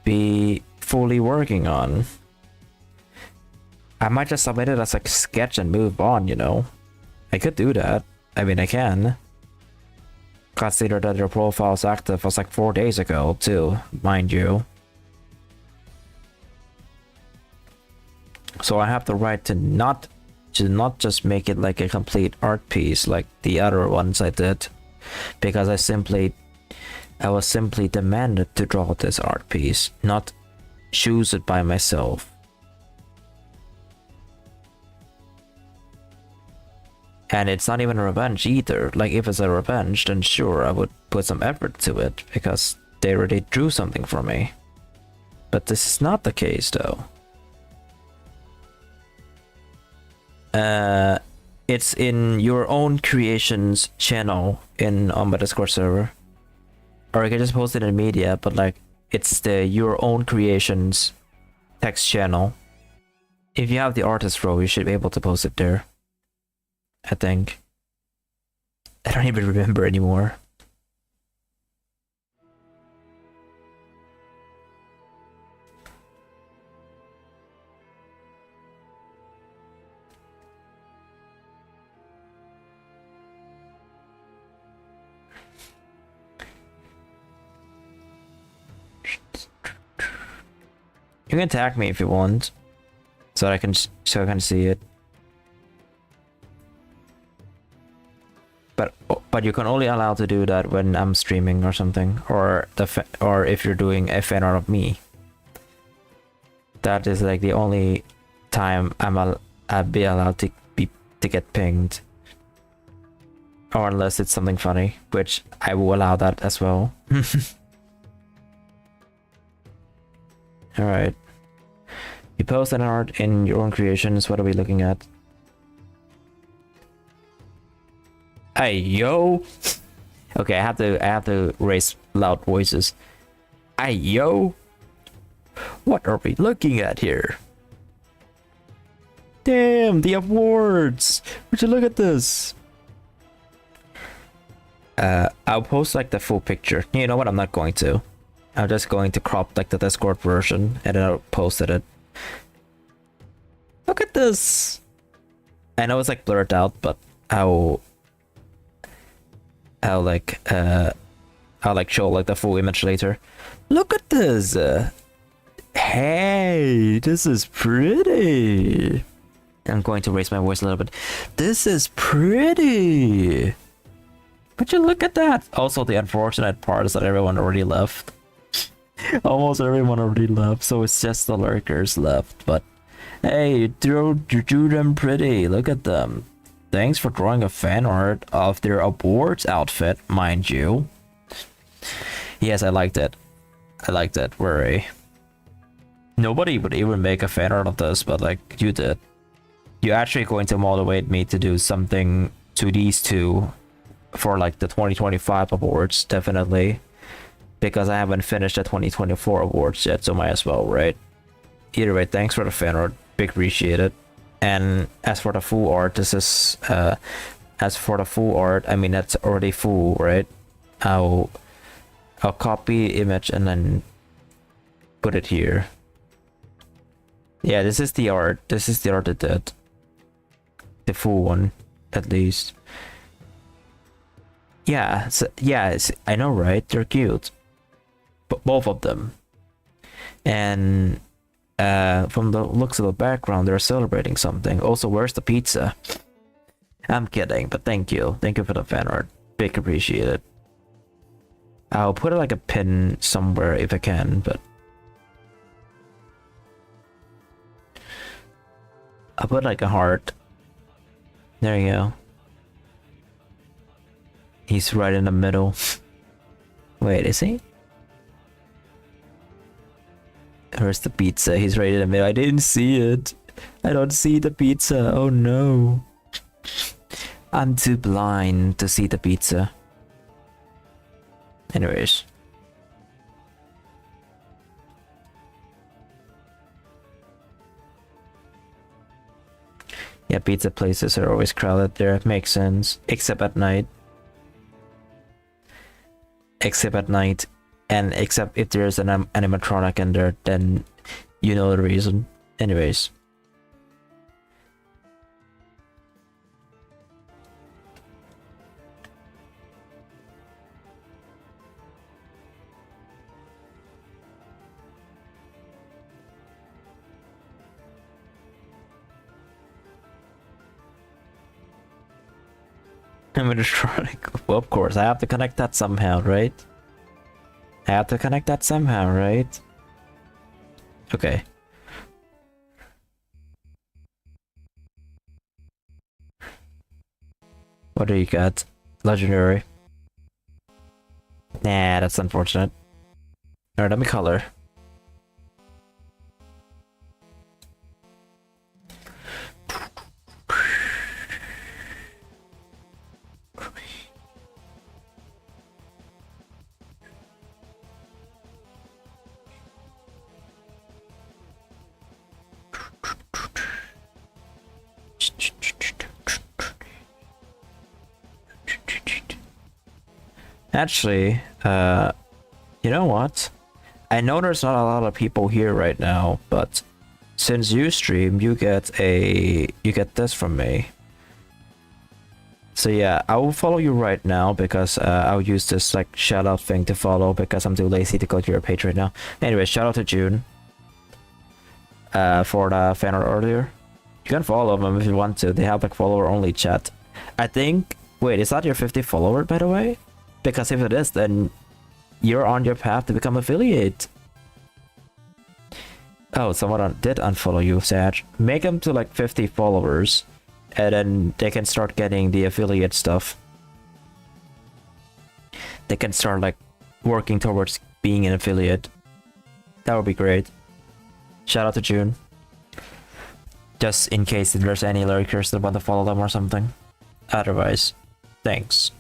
be fully working on. I might just submit it as a sketch and move on, you know? I could do that. I mean, I can. Consider that your profile's active was like 4 days ago, too, mind you. So I have the right to not just make it like a complete art piece like the other ones I did. Because I was simply demanded to draw this art piece, not choose it by myself. And it's not even a revenge either. Like, if it's a revenge, then sure, I would put some effort to it, because they already drew something for me. But this is not the case though. It's in your own creations channel on my Discord server. Or you can just post it in media, but like it's the your own creations text channel. If you have the artist role, you should be able to post it there. I think. I don't even remember anymore. You can tag me if you want, so I can see it. But you can only allow to do that when I'm streaming or something, or if you're doing a fan art of me. That is like the only time I'll be allowed to get pinged, or unless it's something funny, which I will allow that as well. All right. You post an art in your own creations. What are we looking at? Hey yo. Okay, I have to raise loud voices. Hey yo. What are we looking at here? Damn, the awards. Would you look at this? I'll post like the full picture. You know what? I'm not going to. I'm just going to crop like the Discord version and then I'll post it. Look at this. I know it's like blurred out, but I'll like show like the full image later. Look at this. Hey, this is pretty. I'm going to raise my voice a little bit. This is pretty. But you look at that. Also, the unfortunate part is that everyone already left. Almost everyone already left, so it's just the lurkers left. But hey, you drew them pretty. Look at them. Thanks for drawing a fan art of their awards outfit, mind you. Yes, I liked it. I liked it. Worry. Nobody would even make a fan art of this, but like you did. You're actually going to motivate me to do something to these two for like the 2025 awards, definitely. Because I haven't finished the 2024 awards yet, so might as well, right? Either way, thanks for the fan art. Big appreciate it. And as for the full art, this is I mean that's already full, right? I'll copy image and then put it here. Yeah, this is the art. This is the art I did. The full one, at least. Yeah, I know, right? They're cute. Both of them. And from the looks of the background, they're celebrating something. Also, where's the pizza? I'm kidding, but thank you. Thank you for the fan art. Big appreciate it. I'll put like a pin somewhere if I can, but I'll put like a heart. There you go. He's right in the middle. Wait, is he? Where's the pizza? He's right in the middle. I didn't see it. I don't see the pizza. Oh no. I'm too blind to see the pizza. Anyways. Yeah, pizza places are always crowded there. Makes sense. Except at night. And except if there's an animatronic in there, then you know the reason. Anyways. Animatronic. Well, of course, I have to connect that somehow, right? Okay. What do you got? Legendary. Nah, that's unfortunate. Alright, let me color. Actually, you know what? I know there's not a lot of people here right now, but since you stream, you get this from me. So yeah, I will follow you right now because I'll use this like shout out thing to follow because I'm too lazy to go to your page right now. Anyway, shout out to June for the fan art earlier. You can follow them if you want to. They have like follower only chat. I think. Wait, is that your 50 follower by the way? Because if it is, then you're on your path to become affiliate. Oh, someone did unfollow you, Sag. Make them to like 50 followers, and then they can start getting the affiliate stuff. They can start like working towards being an affiliate. That would be great. Shout out to June. Just in case there's any lurkers that want to follow them or something. Otherwise, thanks.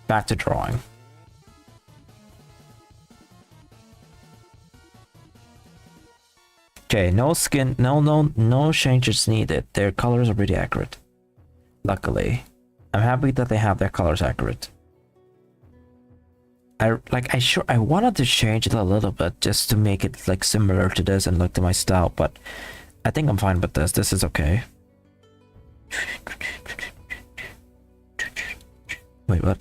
Back to drawing. Okay, no changes needed. Their colors are pretty accurate. Luckily, I'm happy that they have their colors accurate. I wanted to change it a little bit just to make it like similar to this and look to my style, but I think I'm fine with this. This is okay. Wait, what?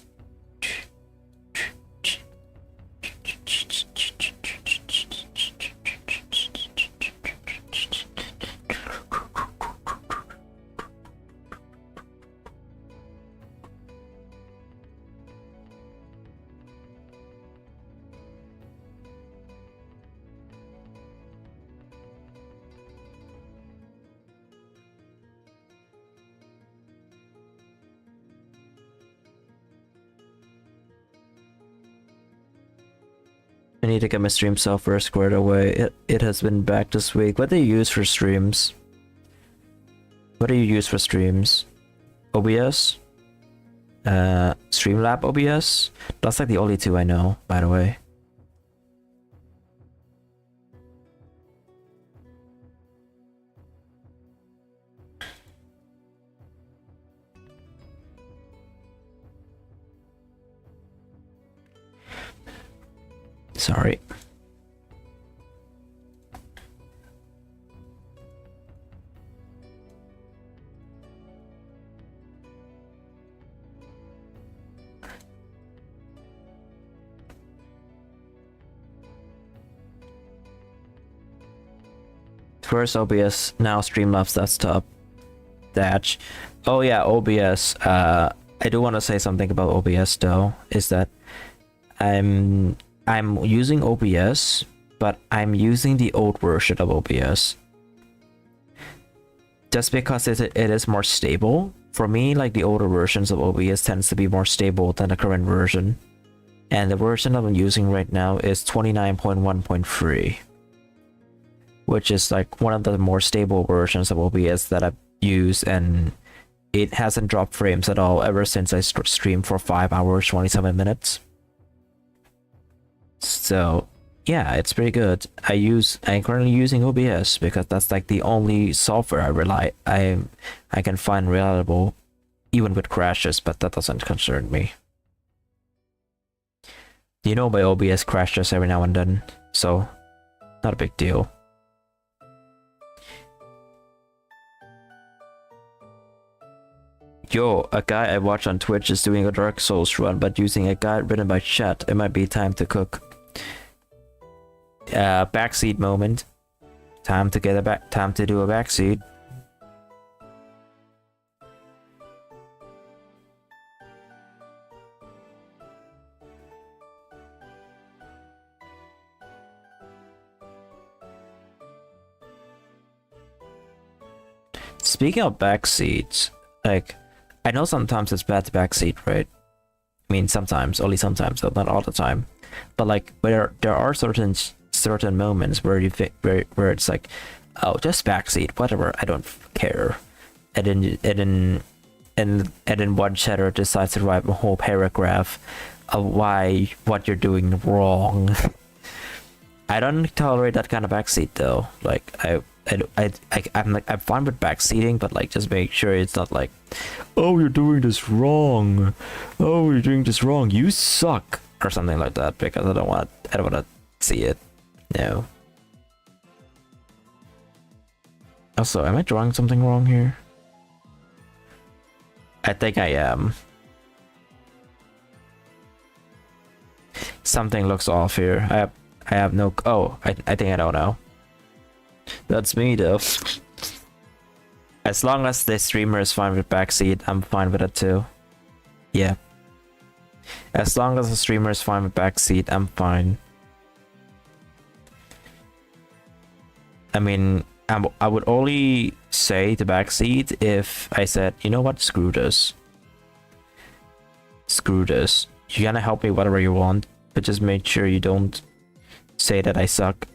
I need to get my stream software squared away. It has been back this week. What do you use for streams? What do you use for streams? OBS? Streamlab OBS? That's like the only two I know, by the way. Sorry. First OBS, now Streamlabs desktop. Dash. Oh yeah, OBS. I do want to say something about OBS though, is that I'm using OBS, but I'm using the old version of OBS. Just because it is more stable. For me, like the older versions of OBS tends to be more stable than the current version. And the version that I'm using right now is 29.1.3. Which is like one of the more stable versions of OBS that I've used, and it hasn't dropped frames at all ever since I streamed for 5 hours 27 minutes. So yeah, it's pretty good. I'm currently using OBS because that's like the only software I can find reliable, even with crashes, but that doesn't concern me. You know, my OBS crashes every now and then, so not a big deal. Yo, a guy I watch on Twitch is doing a Dark Souls run, but using a guide written by chat. It might be time to cook. Backseat moment. Time to do a backseat. Speaking of backseats, like, I know sometimes it's bad to backseat, right? I mean, sometimes, only sometimes, though, not all the time. But like, there are certain moments where where it's like, oh, just backseat, whatever, I don't care. And then one chatter decides to write a whole paragraph of what you're doing wrong. I don't tolerate that kind of backseat though. Like, I'm fine with backseating, but like just make sure it's not like, oh, you're doing this wrong, oh, you're doing this wrong, you suck, or something like that, because I don't want to see it. No. Also, am I drawing something wrong here? I think I am. Something looks off here. I have no. Oh, I think I don't know. That's me though. As long as the streamer is fine with backseat, I'm fine with it too. Yeah. As long as the streamer is fine with backseat, I'm fine. I mean, I would only say the backseat if I said, you know what, screw this. Screw this. You're gonna help me whatever you want, but just make sure you don't say that I suck.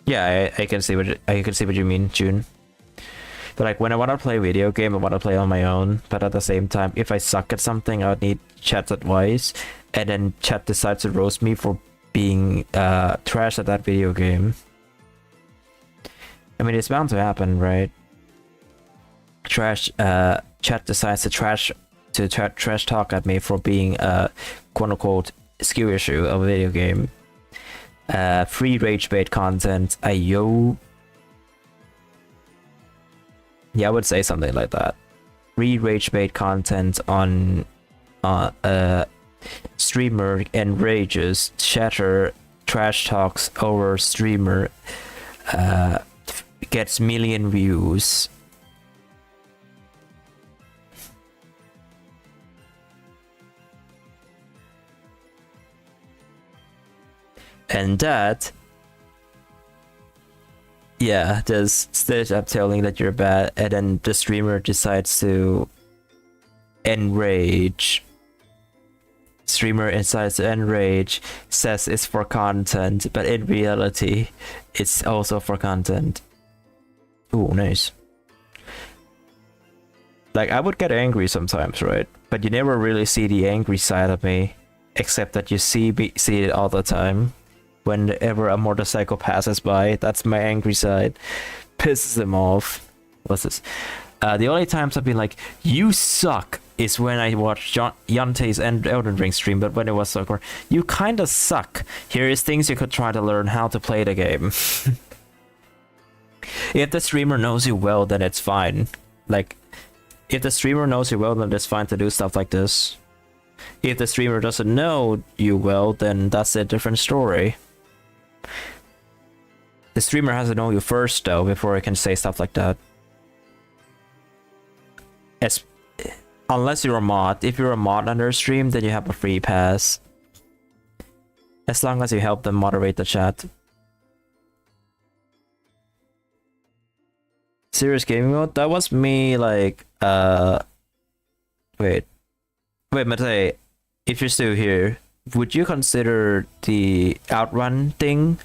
Yeah, I can see what you mean, June. But like when I want to play a video game, I want to play on my own. But at the same time, if I suck at something, I would need chat's advice, and then chat decides to roast me for being trash at that video game. I mean, it's bound to happen, right? Chat decides to trash talk at me for being quote unquote skill issue of a video game. Free rage bait content. Ayo. Yeah, I would say something like that. Free rage bait content on streamer enrages, shatter, trash talks over streamer, gets million views. And that, yeah, there's stage up telling that you're bad, and then the streamer decides to enrage. Streamer decides to enrage, says it's for content, but in reality, it's also for content. Ooh, nice. Like, I would get angry sometimes, right? But you never really see the angry side of me, except that you see it all the time. Whenever a motorcycle passes by, that's my angry side. Pisses them off. What's this? The only times I've been like, you suck, is when I watched Yante's Elden Ring stream, but when it was so you kinda suck. Here is things you could try to learn how to play the game. If the streamer knows you well, then it's fine. Like, if the streamer knows you well, then it's fine to do stuff like this. If the streamer doesn't know you well, then that's a different story. The streamer has to know you first, though, before I can say stuff like that. Unless you're a mod. If you're a mod on their stream, then you have a free pass. As long as you help them moderate the chat. Serious gaming mode? That was me, like, Wait, Mate, if you're still here, would you consider the outrun thing?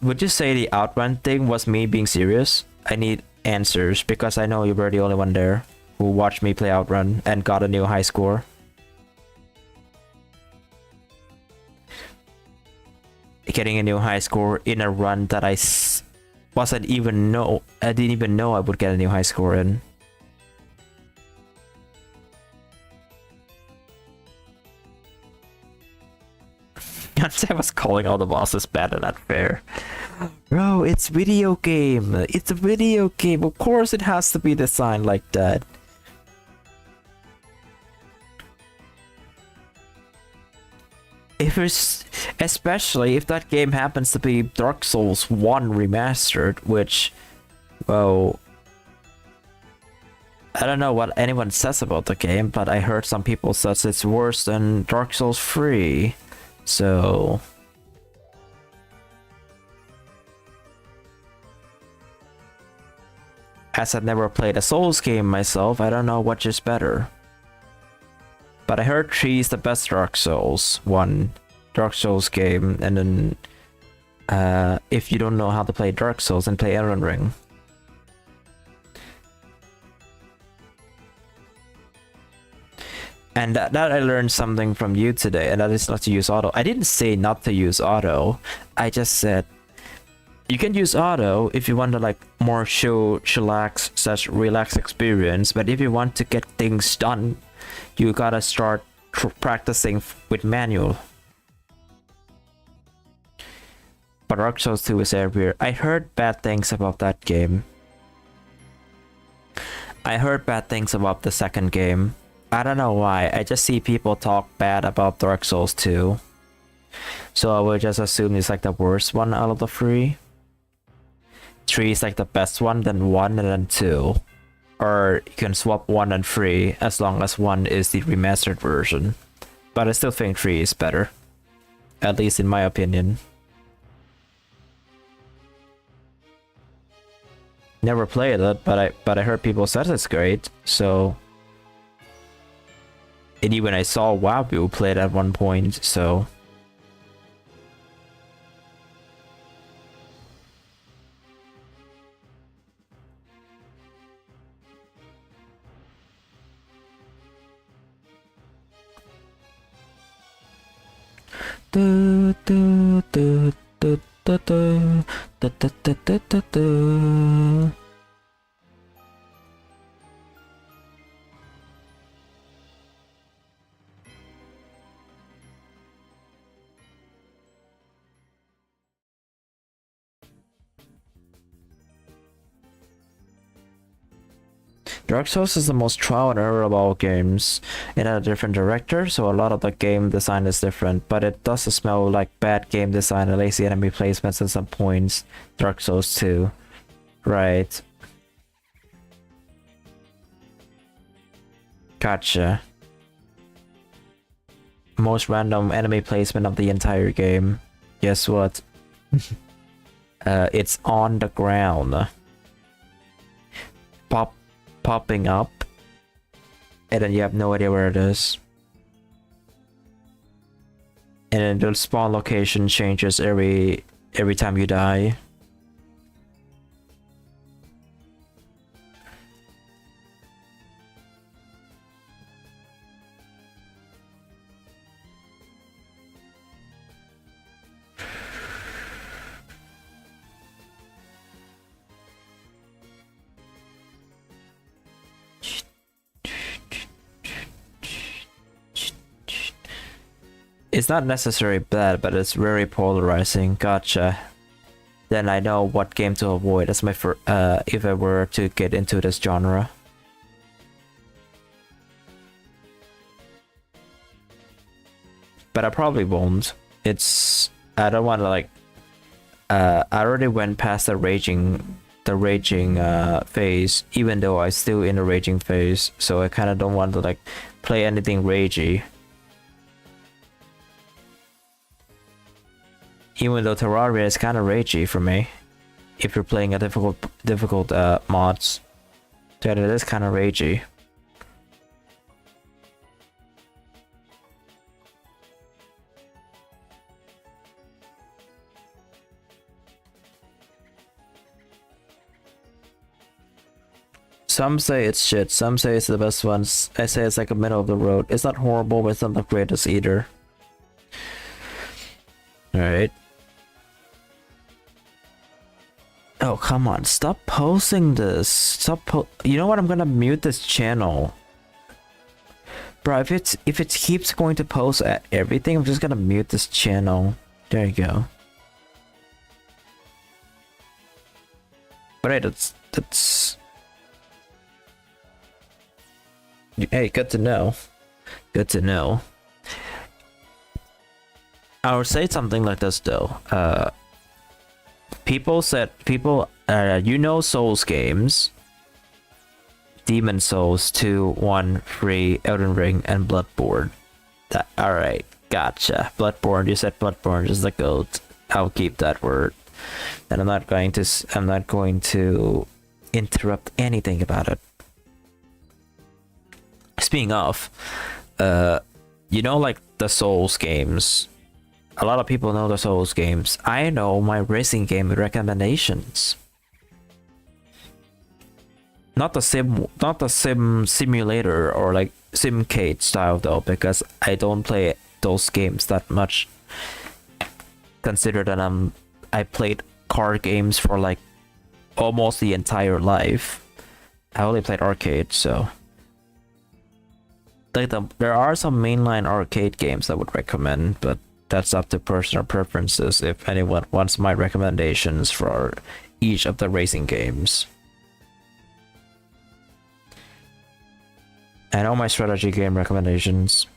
Would you say the outrun thing was me being serious? I need answers, because I know you were the only one there who watched me play outrun and got a new high score. Getting a new high score in a run that I didn't even know I would get a new high score in. I was calling all the bosses bad and not fair. Bro, it's video game. It's a video game. Of course it has to be designed like that. Especially if that game happens to be Dark Souls 1 remastered, which, well, I don't know what anyone says about the game, but I heard some people says it's worse than Dark Souls 3. So, as I've never played a Souls game myself, I don't know which is better. But I heard 3 is the best Dark Souls game, and then if you don't know how to play Dark Souls, then play Elden Ring. And that I learned something from you today, and that is not to use auto. I didn't say not to use auto. I just said you can use auto if you want to like more chillax / relax experience, but if you want to get things done, you gotta start practicing with manual. But Dark Souls 2 is everywhere. I heard bad things about that game. I heard bad things about the second game. I don't know why. I just see people talk bad about Dark Souls 2. So I would just assume it's like the worst one out of the three. 3 is like the best one, then 1 and then 2. Or you can swap 1 and 3 as long as 1 is the remastered version. But I still think 3 is better. At least in my opinion. Never played it, but I heard people said it's great, so. And even I saw Wabu play it at one point, so. Dark Souls is the most trial and error of all games. It had a different director, so a lot of the game design is different, but it does smell like bad game design and lazy enemy placements at some points. Dark Souls 2. Right. Gotcha. Most random enemy placement of the entire game. Guess what? It's on the ground. Popping up, and then you have no idea where it is. And then the spawn location changes every time you die. It's not necessarily bad, but it's very polarizing. Gotcha. Then I know what game to avoid. That's my if I were to get into this genre. But I probably won't. I don't want to like. I already went past the raging phase, even though I'm still in the raging phase. So I kind of don't want to like play anything ragey. Even though Terraria is kind of ragey for me, if you're playing a difficult mods, that it is kind of ragey. Some say it's shit, some say it's the best ones. I say it's like a middle of the road. It's not horrible, but it's not the greatest either. Alright. Oh, come on. Stop posting this. You know what? I'm gonna mute this channel. Bro, if it keeps going to post at everything, I'm just gonna mute this channel. There you go. But hey, that's hey, good to know. Good to know. I would say something like this though. People, you know, Souls games. Demon Souls 2, 1, 3, Elden Ring, and Bloodborne. Alright, gotcha. Bloodborne, you said Bloodborne is the goat. I'll keep that word. And I'm not going to interrupt anything about it. Speaking of, you know, like the Souls games. A lot of people know the Souls games. I know my racing game recommendations. Not the sim simulator or like simcade style though, because I don't play those games that much. Consider that I played card games for like almost the entire life. I only played arcade, so like there are some mainline arcade games I would recommend, but that's up to personal preferences if anyone wants my recommendations for each of the racing games. And all my strategy game recommendations.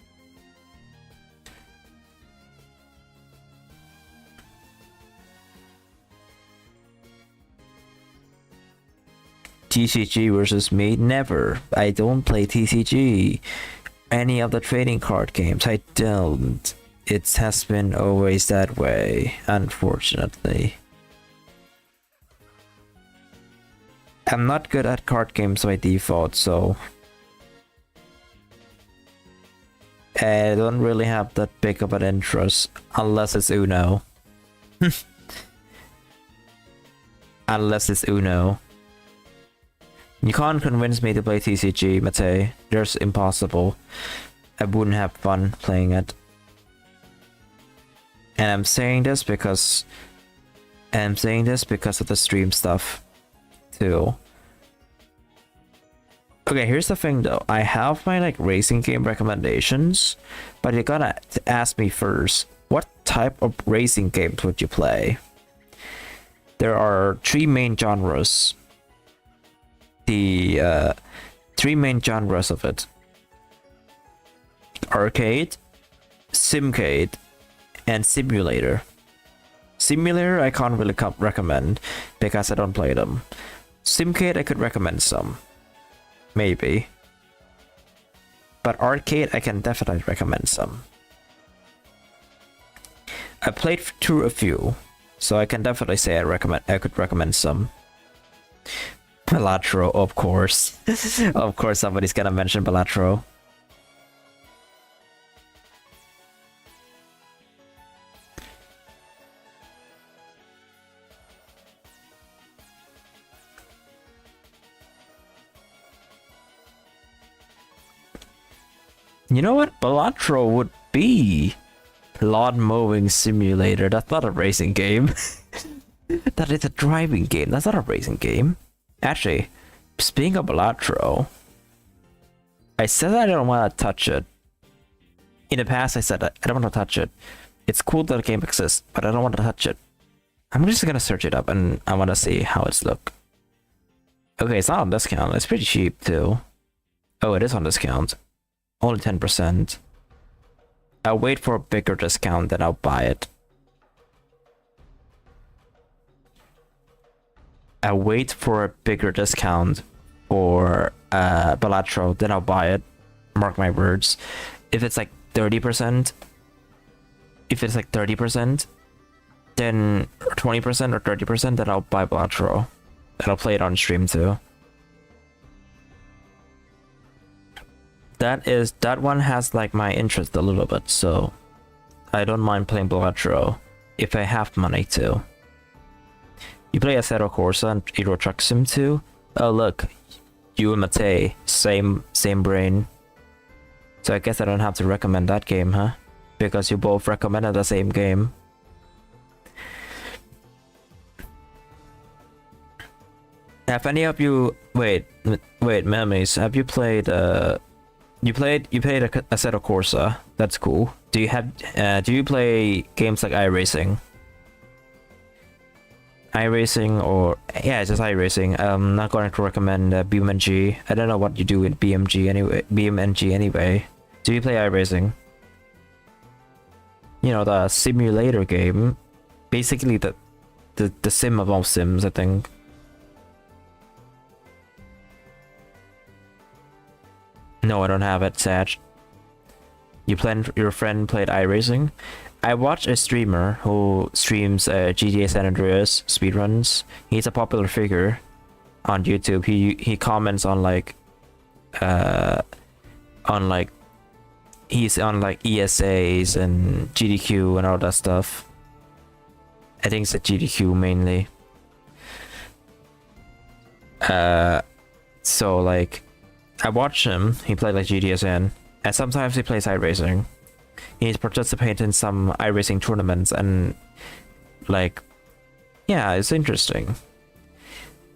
TCG versus me? Never. I don't play TCG. Any of the trading card games, I don't. It has been always that way, unfortunately. I'm not good at card games by default, so I don't really have that big of an interest, unless it's Uno. Unless it's Uno. You can't convince me to play TCG, Mate. There's impossible. I wouldn't have fun playing it. And I'm saying this because of the stream stuff too. Okay, here's the thing though. I have my like racing game recommendations, but you gotta ask me first, what type of racing games would you play? There are three main genres. The three main genres of it: arcade, simcade, and simulator. Simulator I can't really recommend because I don't play them. Simcade I could recommend some, maybe, but arcade I can definitely recommend some. I played through a few, so I can definitely say I could recommend some. Balatro, of course. Of course somebody's gonna mention Balatro. You know what? Balatro would be lawn mowing simulator. That's not a racing game. That is a driving game. That's not a racing game. Actually, speaking of Balatro, I said I don't want to touch it. In the past, I said I don't want to touch it. It's cool that the game exists, but I don't want to touch it. I'm just gonna search it up and I want to see how it's look. Okay, it's not on discount. It's pretty cheap too. Oh, it is on discount. Only 10%. I'll wait for a bigger discount, then I'll buy it. I'll wait for a bigger discount for Balatro, then I'll buy it. Mark my words. If it's like 30%, then 20% or 30%, then I'll buy Balatro. And I'll play it on stream too. That one has like my interest a little bit, so I don't mind playing Balatro if I have money to. You play Assetto Corsa and Euro Truck Sim 2? Oh look, you and Mate, same brain. So I guess I don't have to recommend that game, huh? Because you both recommended the same game. Have any of you wait, memories? Have you played you played Assetto Corsa? That's cool. Do you play games like iRacing? iRacing or yeah, just iRacing. I'm not going to recommend BMG. I don't know what you do with BMG anyway. Do you play iRacing? You know, the simulator game, basically the sim of all sims, I think. No, I don't have it, Sag. Your friend played iRacing? I watch a streamer who streams GTA San Andreas speedruns. He's a popular figure on YouTube. He comments on he's on like ESAs and GDQ and all that stuff. I think it's a GDQ mainly. So like, I watch him. He played like GTSN, and sometimes he plays iRacing. He's participated in some iRacing tournaments, and like, yeah, it's interesting.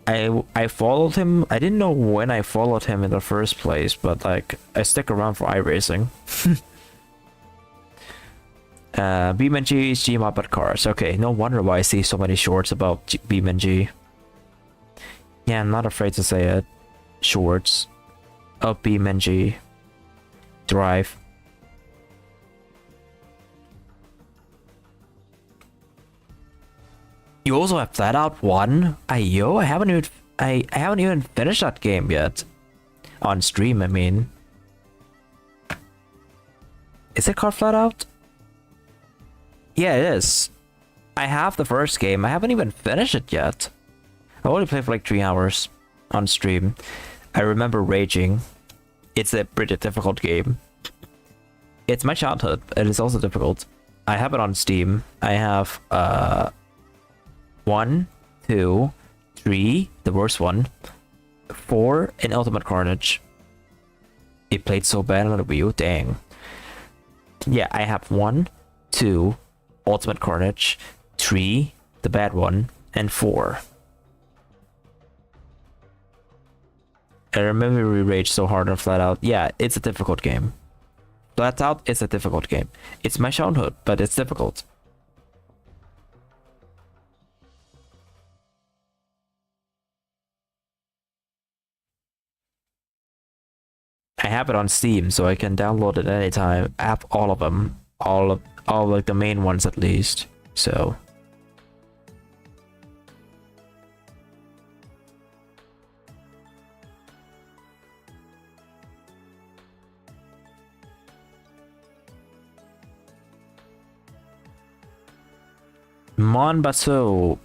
I followed him. I didn't know when I followed him in the first place, but like, I stick around for iRacing. BeamNG is Gmod but cars. Okay, no wonder why I see so many shorts about BeamNG. Yeah, I'm not afraid to say it. Shorts of BeamNG Drive. You also have Flat Out 1? Ayo, I haven't even finished that game yet. On stream, I mean. Is it called Flat Out? Yeah, it is. I have the first game. I haven't even finished it yet. I only played for like 3 hours on stream. I remember raging. It's a pretty difficult game. It's my childhood. It is also difficult. I have it on Steam. I have 1, 2, 3, the worst one, 4 in Ultimate Carnage. It played so bad on the Wii U, dang. Yeah, I have 1, 2, Ultimate Carnage, 3, the bad one, and 4. I remember we raged so hard on Flat Out. Yeah, it's a difficult game. Flat Out is a difficult game. It's my childhood, but it's difficult. I have it on Steam, so I can download it anytime. I have all of them, all like the main ones at least. So Monbaso,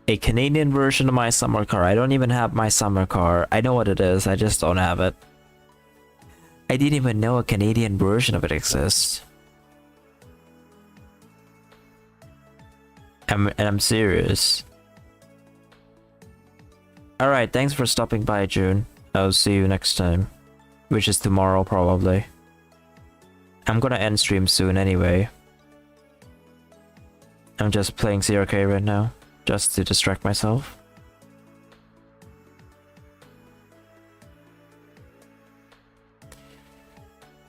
a Canadian version of my summer car. I don't even have my summer car. I know what it is, I just don't have it. I didn't even know a Canadian version of it exists. I'm serious. Alright, thanks for stopping by, June. I'll see you next time. Which is tomorrow, probably. I'm gonna end stream soon anyway. I'm just playing CRK right now, just to distract myself.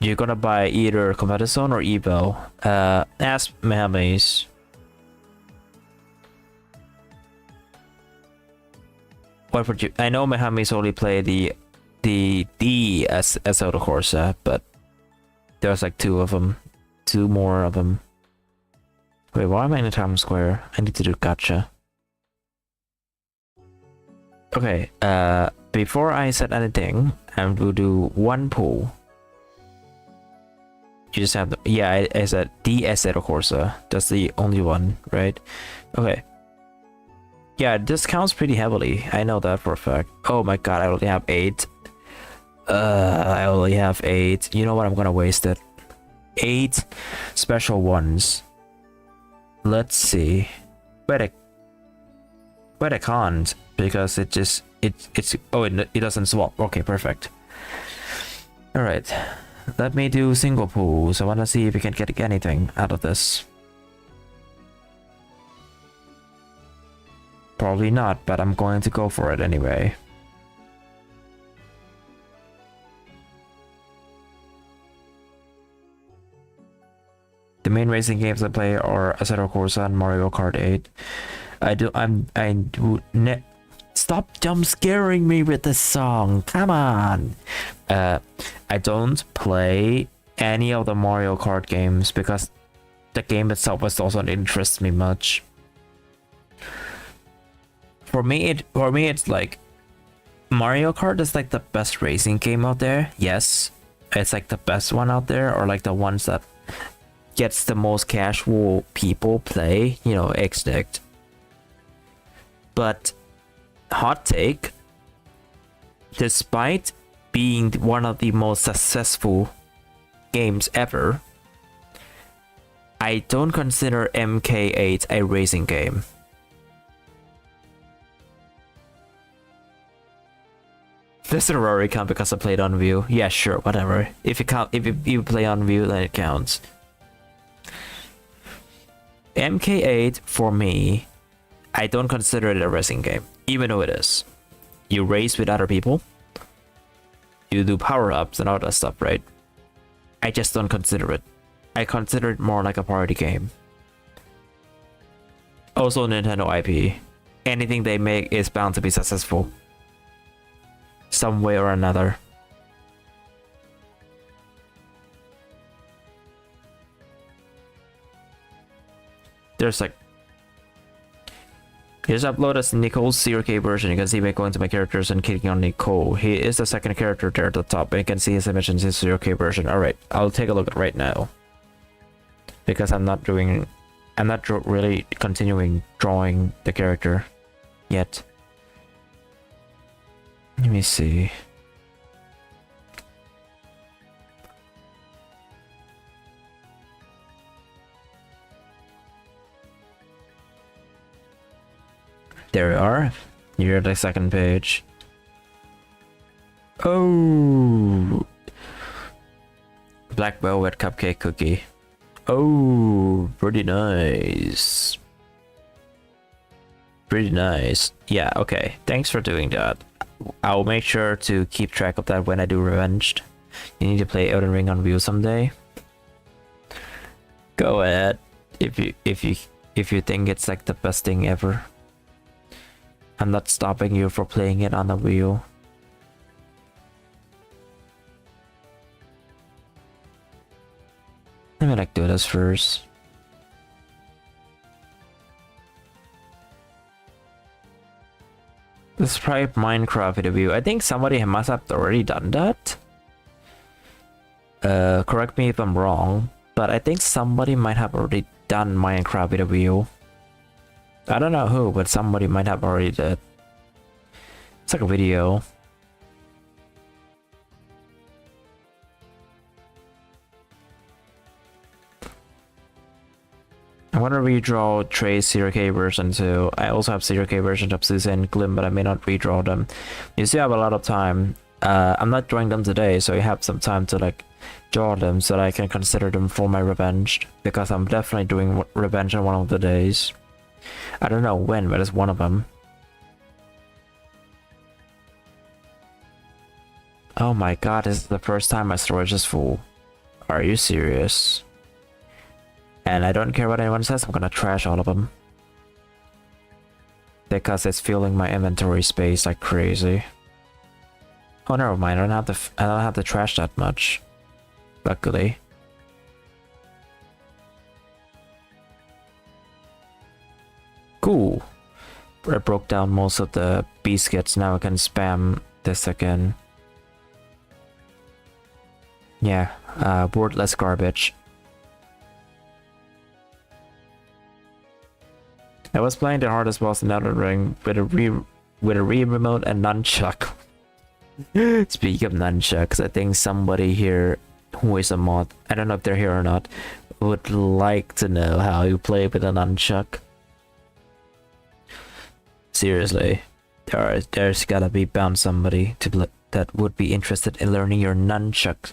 You're gonna buy either Competition or Ebel. Ask Mehamis. What would you? I know Mehamis only play the D as Auto Corsa, but there's like 2 of them, 2 more of them. Wait, why am I in the Town Square? I need to do gotcha. Okay, before I set anything, I'm gonna do 1 pool. You just have the, yeah, I said DS Auto Corsa. That's the only one, right? Okay. Yeah, this counts pretty heavily. I know that for a fact. Oh my god, I only have 8. I only have 8. You know what? I'm gonna waste it. 8 special ones. Let's see. But I can't because it doesn't swap. Okay, perfect. All right. Let me do single pools. I want to see if we can get anything out of this. Probably not, but I'm going to go for it anyway. The main racing games I play are Assetto Corsa and Mario Kart 8. Stop jump scaring me with this song. Come on. I don't play any of the Mario Kart games because the game itself doesn't interest me much. For me, it's like Mario Kart is like the best racing game out there. Yes, it's like the best one out there, or like the ones that gets the most casual people play. You know, Xnicked. But hot take, despite being one of the most successful games ever, I don't consider MK8 a racing game. Does Terraria count because I played on view? Yeah, sure, whatever. If you count, if you play on view, then it counts. MK8 for me, I don't consider it a racing game, even though it is. You race with other people. You do power-ups and all that stuff, right? I just don't consider it. I consider it more like a party game. Also Nintendo IP. Anything they make is bound to be successful. Some way or another. There's like... Here's uploaded Nicole's 0K version. You can see me going to my characters and clicking on Nicole. He is the second character there at the top, and you can see his image in his 0K version. Alright, I'll take a look at it right now. Because I'm not really continuing drawing the character yet. Let me see. There we are. You're at the second page. Oh, black velvet cupcake cookie. Oh, pretty nice. Pretty nice. Yeah, okay. Thanks for doing that. I'll make sure to keep track of that when I do Revenged. You need to play Elden Ring on view someday. Go ahead. If you think it's like the best thing ever. I'm not stopping you for playing it on the wheel. Let me like do this first. This is probably Minecraft review. I think somebody must have already done that. Correct me if I'm wrong, but I think somebody might have already done Minecraft review. I don't know who, but somebody might have already did. It's like a video. I want to redraw Trey's 0K version too. I also have 0K versions of Susan and Glim, but I may not redraw them. You still have a lot of time. I'm not drawing them today, so you have some time to like draw them so that I can consider them for my revenge. Because I'm definitely doing revenge on one of the days. I don't know when, but it's one of them. Oh my god, this is the first time my storage is full. Are you serious? And I don't care what anyone says, I'm gonna trash all of them. Because it's filling my inventory space like crazy. Oh, never mind, I don't have to trash that much. Luckily. Cool. I broke down most of the biscuits, now I can spam this again. Yeah, wordless garbage. I was playing the hardest boss in Elden Ring with a Wii remote and nunchuck. Speaking of nunchucks, I think somebody here who is a mod, I don't know if they're here or not, would like to know how you play with a nunchuck. Seriously, there's gotta be bound somebody that would be interested in learning your nunchuck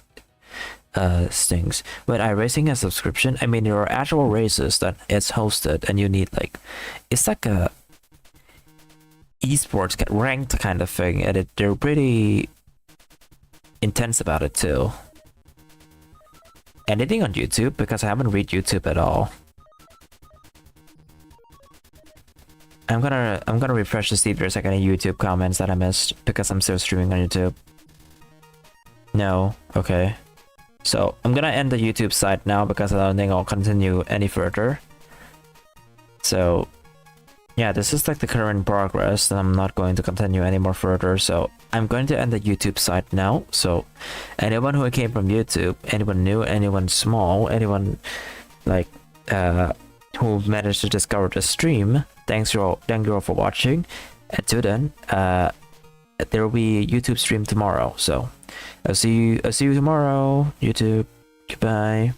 things. But iRacing has subscription. I mean, there are actual races that it's hosted, and you need like, it's like a esports ranked kind of thing, and they're pretty intense about it too. Anything on YouTube? Because I haven't read YouTube at all. I'm gonna refresh to see if there's like any YouTube comments that I missed because I'm still streaming on YouTube. No, okay. So I'm gonna end the YouTube site now because I don't think I'll continue any further. So yeah, this is like the current progress, and I'm not going to continue any more further. So I'm going to end the YouTube site now. So anyone who came from YouTube, anyone new, anyone small, anyone like who managed to discover the stream, thank you all for watching. Until then, there will be a YouTube stream tomorrow. So I'll see you tomorrow, YouTube. Goodbye.